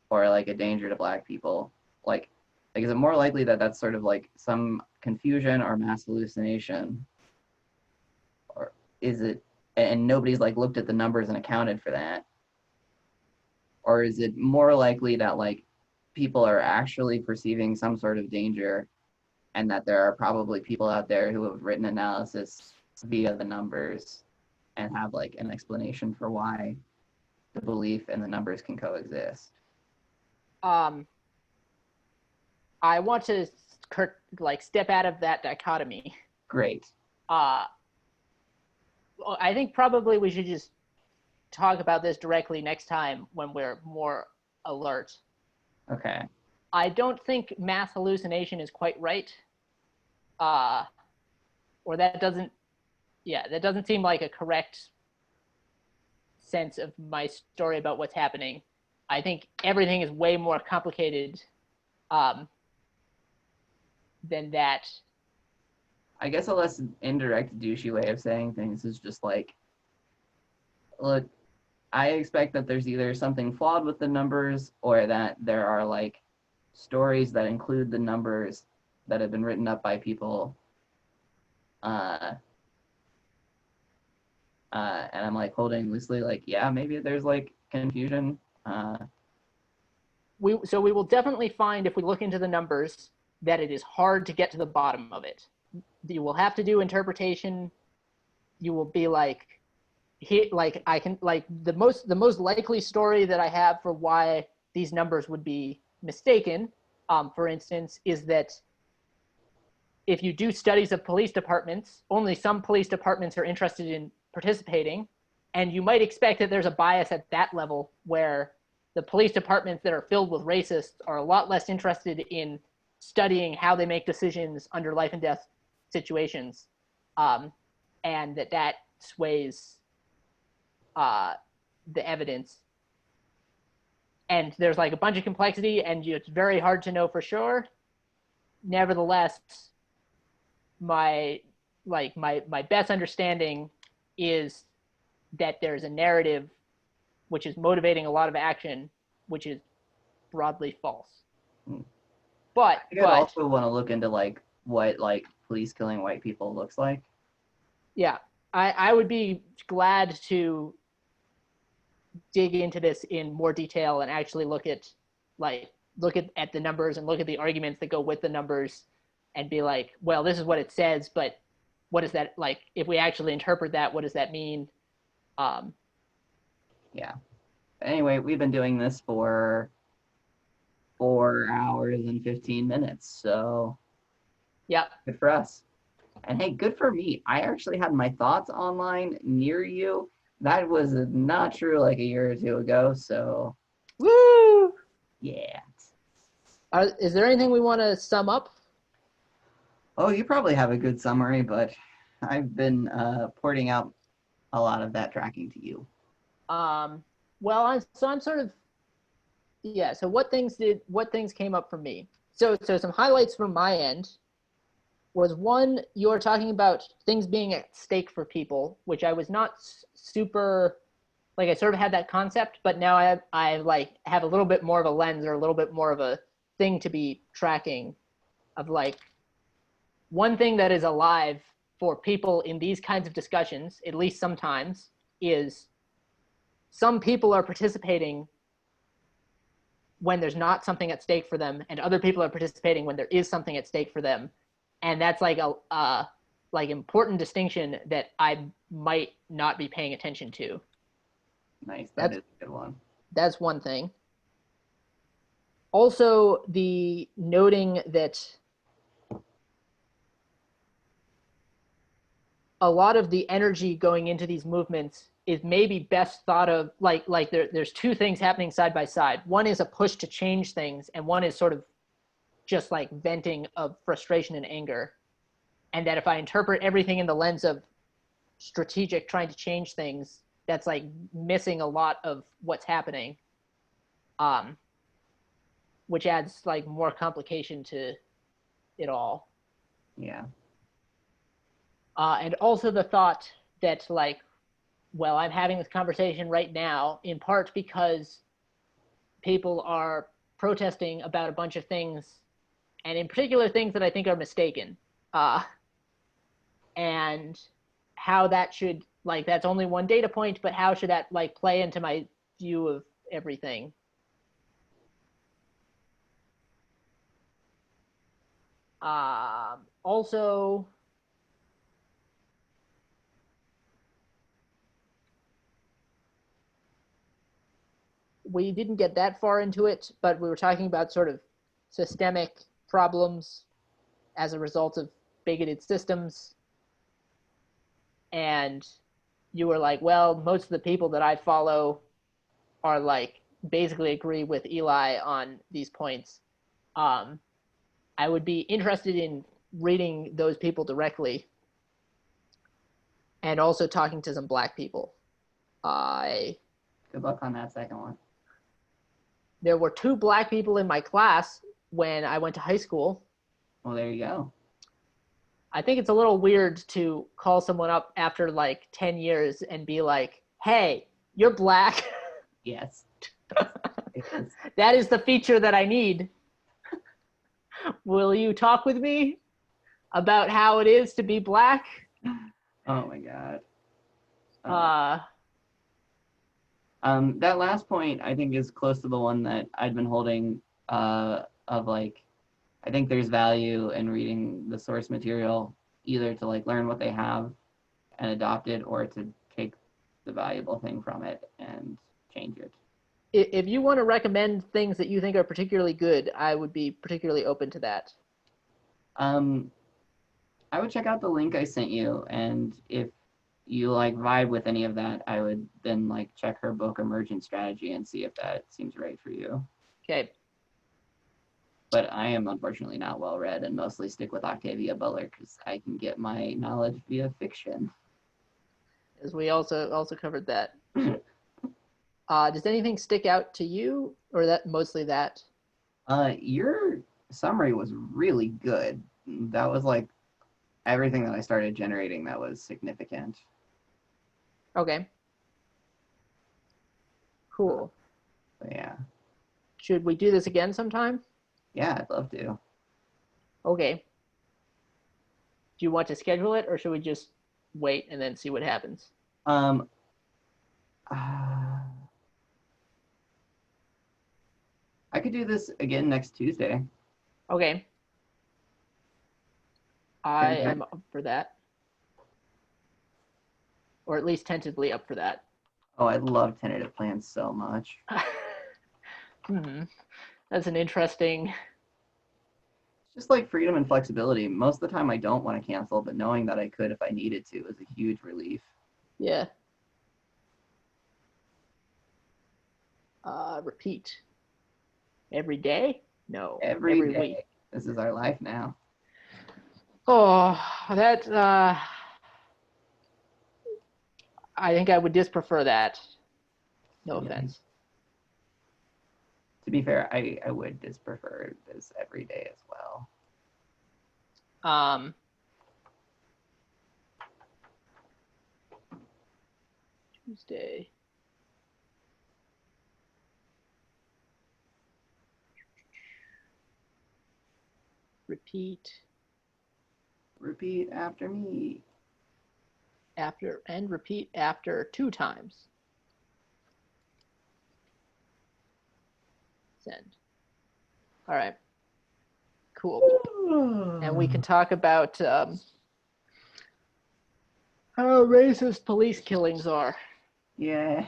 or like a danger to Black people. Like is it more likely that that's sort of like some confusion or mass hallucination, or is it, and nobody's like looked at the numbers and accounted for that? Or is it more likely that like people are actually perceiving some sort of danger, and that there are probably people out there who have written analysis via the numbers and have like an explanation for why the belief and the numbers can coexist?
I want to step out of that dichotomy.
Great.
I think probably we should just talk about this directly next time when we're more alert.
Okay.
I don't think mass hallucination is quite right. Or that doesn't seem like a correct sense of my story about what's happening. I think everything is way more complicated than that.
I guess a less indirect, douchey way of saying things is just like, look, I expect that there's either something flawed with the numbers, or that there are like stories that include the numbers that have been written up by people And I'm like holding loosely, like, yeah, maybe there's like confusion.
So we will definitely find, if we look into the numbers, that it is hard to get to the bottom of it. You will have to do interpretation. You will be like, I can, like, the most likely story that I have for why these numbers would be mistaken, for instance, is that if you do studies of police departments, only some police departments are interested in participating, and you might expect that there's a bias at that level where the police departments that are filled with racists are a lot less interested in studying how they make decisions under life and death situations, and that sways the evidence. And there's like a bunch of complexity, and it's very hard to know for sure. Nevertheless, my best understanding is that there's a narrative which is motivating a lot of action, which is broadly false. But
I could also want to look into like what like police killing white people looks like.
Yeah, I would be glad to dig into this in more detail and actually look at the numbers and look at the arguments that go with the numbers and be like, well, this is what it says, but what is that, like, if we actually interpret that, what does that mean?
Yeah. Anyway, we've been doing this for 4 hours and 15 minutes, so
yeah,
good for us. And hey, good for me. I actually had my thoughts online near you. That was not true like a year or two ago, so
woo!
yeah.
Is there anything we want to sum up?
Oh, you probably have a good summary, but I've been porting out a lot of that tracking to you.
Well, I'm sort of, yeah. So what things came up for me? So some highlights from my end was, one, you were talking about things being at stake for people, which I was not super, like, I sort of had that concept, but now I like have a little bit more of a lens, or a little bit more of a thing to be tracking of, like, one thing that is alive for people in these kinds of discussions, at least sometimes, is some people are participating when there's not something at stake for them, and other people are participating when there is something at stake for them. And that's like a like important distinction that I might not be paying attention to.
Nice, that is a good one.
That's one thing. Also, the noting that a lot of the energy going into these movements is maybe best thought of like there's two things happening side by side. One is a push to change things, and one is sort of just like venting of frustration and anger. And that if I interpret everything in the lens of strategic trying to change things, that's like missing a lot of what's happening, which adds like more complication to it all.
Yeah.
And also the thought that, like, well, I'm having this conversation right now in part because people are protesting about a bunch of things, and in particular things that I think are mistaken. And how that should, like, that's only one data point, but how should that like play into my view of everything? Also, we didn't get that far into it, but we were talking about sort of systemic problems as a result of bigoted systems. And you were like, well, most of the people that I follow are like basically agree with Eli on these points. I would be interested in reading those people directly, and also talking to some Black people.
Good luck on that second one.
There were 2 Black people in my class when I went to high school.
Well, there you go.
I think it's a little weird to call someone up after like 10 years and be like, hey, you're Black.
Yes.
That is the feature that I need. Will you talk with me about how it is to be Black?
Oh my God.
Uh,
That last point I think is close to the one that I'd been holding of like I think there's value in reading the source material either to like learn what they have and adopt it or to take the valuable thing from it and change it.
if you want to recommend things that you think are particularly good, I would be particularly open to that.
I would check out the link I sent you, and if you like vibe with any of that, I would then like check her book Emergent Strategy and see if that seems right for you.
Okay.
But I am unfortunately not well read and mostly stick with Octavia Butler because I can get my knowledge via fiction.
As we also covered that. Does anything stick out to you, or that mostly that?
Your summary was really good. That was like everything that I started generating that was significant.
Okay. Cool.
So yeah.
Should we do this again sometime?
Yeah, I'd love to.
Okay. Do you want to schedule it, or should we just wait and then see what happens?
Um, I could do this again next Tuesday.
Okay. I am up for that. Or at least tentatively up for that.
Oh, I love tentative plans so much.
That's an interesting...
It's just like freedom and flexibility. Most of the time I don't want to cancel, but knowing that I could if I needed to is a huge relief.
Yeah. Repeat. Every day? No.
Every day.
Week.
This is our life now.
Oh, that... I think I would just prefer that. No offense.
To be fair, I would just prefer this every day as well.
Tuesday. Repeat.
Repeat after me.
After and repeat after 2 times. Send. All right. Cool. And we can talk about how racist police killings are.
Yeah.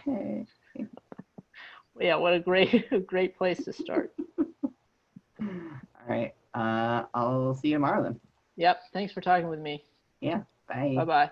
Yeah, what a great place to start.
All right. I'll see you tomorrow then.
Yep. Thanks for talking with me.
Yeah. Bye.
Bye-bye.